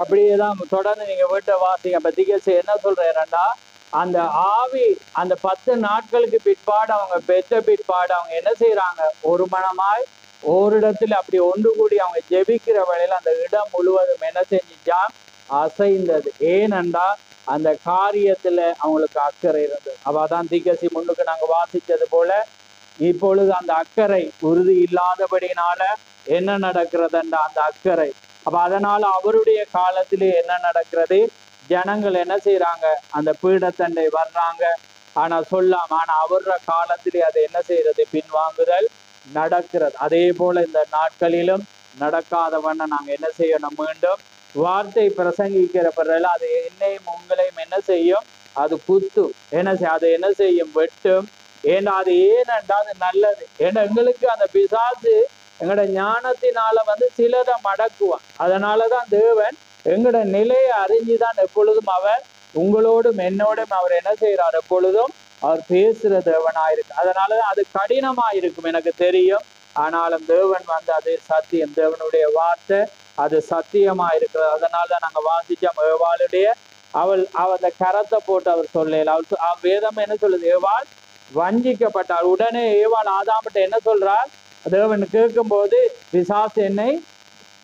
அப்படியேதான் தொடர்ந்து நீங்க வீட்டை வாசிங்க. அப்ப திகேசி என்ன சொல்றேன்டா, அந்த ஆவி அந்த 10 நாட்களுக்கு பிற்பாடு அவங்க பெற்ற பிற்பாடு அவங்க என்ன செய்யறாங்க, ஒரு மனமாய் ஓரிடத்துல அப்படி ஒன்று கூடி அவங்க ஜெபிக்கிற வேளையில அந்த இடம் முழுவதும் என்ன செஞ்சிச்சா, அசைந்தது. ஏனென்றா அந்த காரியத்துல அவங்களுக்கு அக்கறை இருந்தது. அப்ப அதான் திகசி முன்னுக்கு நாங்க வாசிச்சது போல, இப்பொழுது அந்த அக்கறை உறுதி இல்லாதபடினால என்ன நடக்கிறதுன்றா அந்த அக்கறை. அப்ப அதனால அவருடைய காலத்திலே என்ன நடக்கிறது, ஜனங்கள் என்ன செய்யறாங்க, அந்த பீடத்தண்டை வர்றாங்க, ஆனா சொல்லாம, ஆனா அவர காலத்திலே அதை என்ன செய்யறது, பின்வாங்குதல் நடக்கிறது. அதே போல இந்த நாட்களிலும் நடக்காதவண்ண நாங்க என்ன செய்யணும், மீண்டும் வார்த்தை பிரசங்கிக்கிற பிறகு அது என்னையும் உங்களையும் என்ன செய்யும், அது குத்தும், என்ன அது என்ன செய்யும், வெட்டும். ஏன்னா அது ஏனென்றா அது நல்லது. ஏன்னா எங்களுக்கு அந்த பிசாசு எங்களோட ஞானத்தினால சிலதை மடக்குவான். அதனாலதான் தேவன் எங்களோட நிலையை அறிஞ்சுதான் எப்பொழுதும் அவர் உங்களோடும் என்னோடும் அவர் என்ன செய்யறார், எப்பொழுதும் அவர் பேசுற தேவனாயிருக்கு. அதனாலதான் அது கடினமாயிருக்கும் எனக்கு தெரியும். ஆனாலும் தேவன் அது சத்தியம், தேவனுடைய வார்த்தை அது சத்தியமா இருக்கிறது. அதனாலதான் நாங்க வாசிச்சோம், ஏவாளுடைய அவள் அந்த கரத்தை போட்டு அவர் சொல்லல. அவள் வேதம் என்ன சொல்லுது, ஏவாள் வஞ்சிக்கப்பட்டாள். உடனே ஏவாள் ஆதாமிட்ட என்ன சொல்றாள், தேவன் கேட்கும் போது பிசாசு என்னை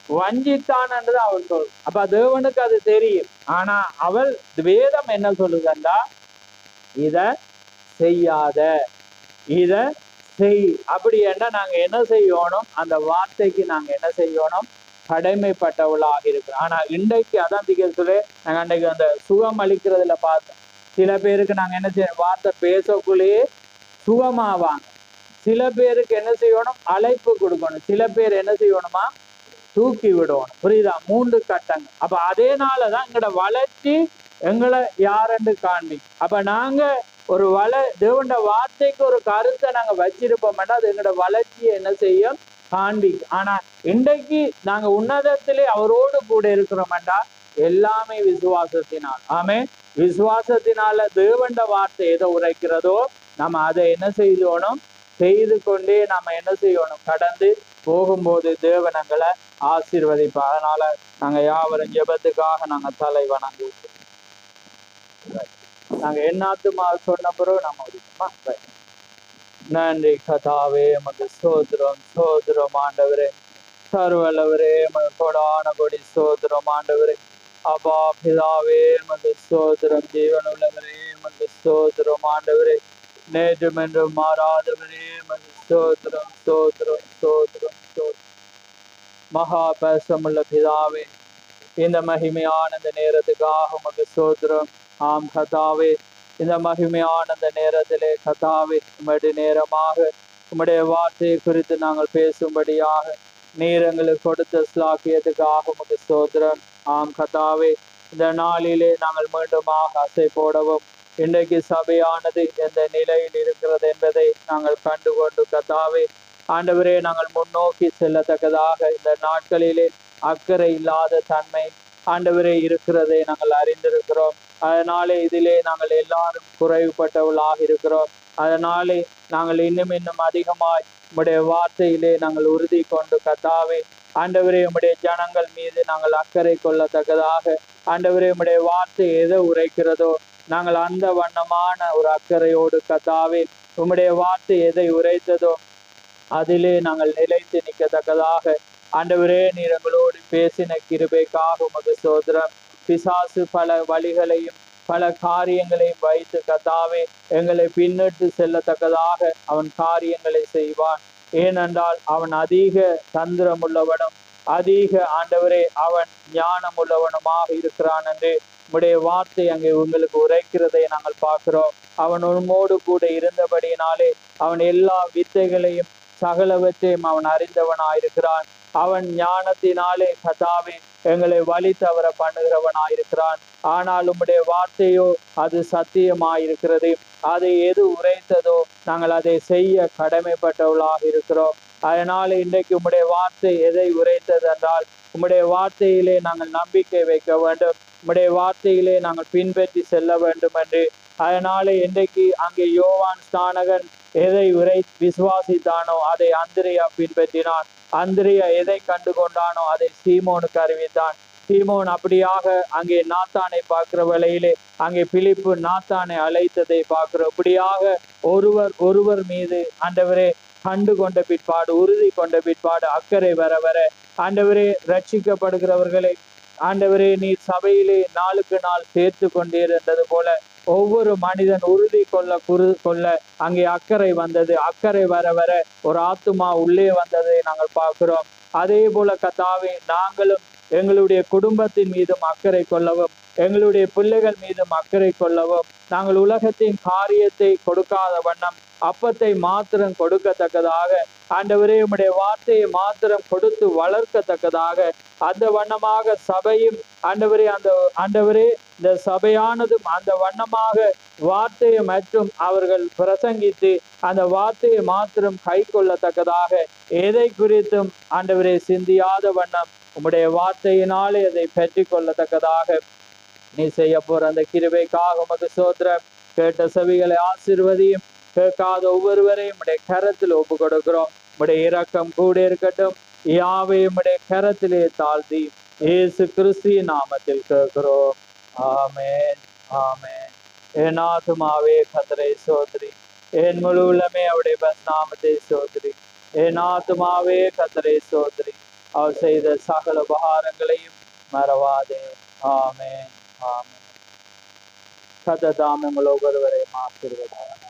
வஞ்சித்தான் என்று அவள் சொல். அப்ப தேவனுக்கு அது தெரியும். ஆனா அவள் வேதம் என்ன சொல்லுதுண்டா, இத செய்யாத, இத செய். அப்படி என்ன நாங்க என்ன செய்யணும், அந்த வார்த்தைக்கு நாங்க என்ன செய்யணும், கடமைப்பட்டவளாக இருக்கிறோம். ஆனா இன்றைக்கு அதான் சொல்லி நாங்க அன்றைக்கு அந்த சுகம் அளிக்கிறதுல பார்த்தோம். சில பேருக்கு நாங்க என்ன செய்யணும், வார்த்தை பேசக்குள்ளேயே சுகமாவாங்க. சில பேருக்கு என்ன செய்யணும், அழைப்பு கொடுக்கணும். சில பேர் என்ன செய்யணுமா, தூக்கி விடணும். புரியுதா, 3 கட்டங்கள். அப்ப அதேனாலதான் எங்களோட வளர்ச்சி எங்களை யாரென்று காண்பி. அப்ப நாங்க ஒரு தேவண்ட வார்த்தைக்கு ஒரு கருத்தை நாங்க வச்சிருப்போம், அது எங்களோட வளர்ச்சியை என்ன செய்யும், காண்பிக்கும். ஆனா இன்றைக்கு நாங்க உன்னதத்திலே அவரோடு கூட இருக்கிறோம்டா, எல்லாமே விசுவாசத்தினால். ஆமே, விசுவாசத்தினால தேவண்ட வார்த்தை எதை உரைக்கிறதோ நம்ம அதை என்ன செய்யணும், செய்து கொண்டே நாம என்ன செய்யணும், கடந்து போகும்போது தேவனங்களை ஆசீர்வதிப்போம். அதனால நாங்க யாவரும் ஜெபத்துக்காக நாங்க தலை வணங்கு. நாங்க என்னாத்துமா சொன்ன பிறகு நம்ம நன்றி கதாவே, எமக்கு சோதரம் சோதரம் ஆண்டவரே, சர்வலவரே, கொடான கொடி சோதரம் ஆண்டவரே. அப்பா பிதாவே, எமக்கு சோதரம், ஜீவனுள்ளவரே, எமக்கு சோதரம் ஆண்டவரே, நேற்றும் என்றும் மாறாதவரே, எமக்கு சோதரம் சோதரம் சோதரம் சோதரம். மகா பேசமுள்ள பிதாவே, இந்த மகிமையான இந்த நேரத்துக்காக உமக்கு சோதரம். ஆம் கதாவே, இந்த மகிமையான இந்த நேரத்திலே கதாவே, உம்முடைய நேரமாக உம்முடைய வார்த்தையை குறித்து நாங்கள் பேசும்படியாக நீர் எங்களுக்கு கொடுத்த ஸ்லாக்கியத்துக்காக உமக்கு சோதரம். ஆம் கதாவே, இந்த நாளிலே நாங்கள் மீண்டுமாக அசை போடவும், இன்றைக்கு சபையானது எந்த நிலையில் இருக்கிறது என்பதை நாங்கள் கண்டுகொண்டு கதாவே ஆண்டவரே, நாங்கள் முன்னோக்கி செல்லத்தக்கதாக இந்த நாட்களிலே அக்கறை இல்லாத தன்மை ஆண்டவரே இருக்கிறதை நாங்கள் அறிந்திருக்கிறோம். அதனாலே இதிலே நாங்கள் எல்லாரும் குறைவுபட்டவர்களாக இருக்கிறோம். அதனாலே நாங்கள் இன்னும் அதிகமாய் உம்முடைய வார்த்தையிலே நாங்கள் உறுதி கொண்டு கத்தாவே ஆண்டவரே, உம்முடைய ஜனங்கள் மீது நாங்கள் அக்கறை கொள்ளத்தக்கதாக ஆண்டவரே, உம்முடைய வார்த்தை எதை உரைக்கிறதோ நாங்கள் அந்த வண்ணமான ஒரு அக்கறையோடு கத்தாவே, உம்முடைய வார்த்தை எதை உரைத்ததோ அதிலே நாங்கள் நிலைத்து நிற்கத்தக்கதாக ஆண்டவரே, நீர் எங்களோடு பேசின கிருபைக்காக உமக்கு சோதரம். பிசாசு பல வழிகளையும் பல காரியங்களையும் வைத்து கத்தாவே எங்களை பின்னிட்டு செல்லத்தக்கதாக அவன் காரியங்களை செய்வான். ஏனென்றால் அவன் அதிக தந்திரம் உள்ளவனும் அதிக ஆண்டவரே அவன் ஞானம் உள்ளவனுமாக இருக்கிறான் என்று உடைய வார்த்தை அங்கே உங்களுக்கு உரைக்கிறதை நாங்கள் பார்க்கிறோம். அவன் உம்மோடு கூட இருந்தபடியினாலே அவன் எல்லா வித்தைகளையும் சகலவற்றையும் அவன் அறிந்தவனாயிருக்கிறான். அவன் ஞானத்தினாலே கதாவே எங்களை வழி தவற பண்ணுகிறவனாயிருக்கிறான். ஆனால் உம்முடைய வார்த்தையோ அது சத்தியமாயிருக்கிறது. அதை எது உரைத்ததோ நாங்கள் அதை செய்ய கடமைப்பட்டவர்களாக இருக்கிறோம். அதனால இன்றைக்கு உம்முடைய வார்த்தை எதை உரைத்தது என்றால் உம்முடைய வார்த்தையிலே நாங்கள் நம்பிக்கை வைக்க வேண்டும், உம்முடைய வார்த்தையிலே நாங்கள் பின்பற்றி செல்ல வேண்டும் என்று. அதனால இன்றைக்கு அங்கே யோவான் ஸ்நானகன் எதை விசுவாசித்தானோ அதை அந்திரியா பின்பற்றினான். அந்திரியா எதை கண்டு கொண்டானோ அதை சீமோனுக்கு அறிவித்தான். சீமோன் அப்படியாக அங்கே நாத்தானை பார்க்கிற வேளையிலே அங்கே பிலிப்பு நாத்தானை அழைத்ததை பார்க்கிறோம். இப்படியாக ஒருவர் மீது ஆண்டவரே கண்டு கொண்ட பிற்பாடு, உறுதி கொண்ட பிற்பாடு, அக்கறை வர வர ஆண்டவரே ரட்சிக்கப்படுகிறவர்களை ஆண்டவரே நீர் சபையிலே நாளுக்கு நாள் சேர்த்து கொண்டிருந்தது போல ஒவ்வொரு மனிதன் உறுதி கொள்ள அங்கே அக்கறை வந்தது. அக்கறை வர வர ஒரு ஆத்துமா உள்ளே வந்ததை நாங்கள் பார்க்கிறோம். அதே போல கர்த்தாவே, நாங்களும் எங்களுடைய குடும்பத்தின் மீதும் அக்கறை கொள்ளவும், எங்களுடைய பிள்ளைகள் மீதும் அக்கறை கொள்ளவும், நாங்கள் உலகத்தின் காரியத்தை கொடுக்காத வண்ணம் அப்பத்தை மாத்திரம் கொடுக்கத்தக்கதாக, ஆண்டவரே உம்முடைய வார்த்தையை மாத்திரம் கொடுத்து வளர்க்கத்தக்கதாக, அந்த வண்ணமாக சபையும் ஆண்டவரே இந்த சபையானதும் அந்த வண்ணமாக வார்த்தையை மற்றும் அவர்கள் பிரசங்கித்து அந்த வார்த்தையை மாத்திரம் கை கொள்ளத்தக்கதாக, எதை குறித்தும் ஆண்டவரே சிந்தியாத வண்ணம் உம்முடைய வார்த்தையினாலே அதை பெற்றி கொள்ளத்தக்கதாக நீ செய்ய போற அந்த கிருபைக்காக உமக்கு ஸ்தோத்திரம். கேட்ட செவிகளை ஆசீர்வதியும், கேட்காத ஒவ்வொருவரையும் உடைய கரத்தில் ஒப்பு கொடுக்கிறோம். உடைய இரக்கம் கூட இருக்கட்டும். யாவையும் உடைய கரத்திலே தாழ்த்தி இயேசு கிறிஸ்துவின் நாமத்தில் கேட்கிறோம். ஆமென், ஆமென். என் ஆத்துமாவே கர்த்தரை ஸ்தோத்திரி, என் முழு உள்ளமே அவருடைய நாமத்தை ஸ்தோத்திரி. என் ஆத்துமாவே கர்த்தரை ஸ்தோத்திரி, அவர் செய்த சகல உபகாரங்களையும் மறவாதே. ஆமென், ஆமென். கர்த்தர் தாமே உங்கள் ஒவ்வொருவரையும் ஆசீர்வதிப்பாராக.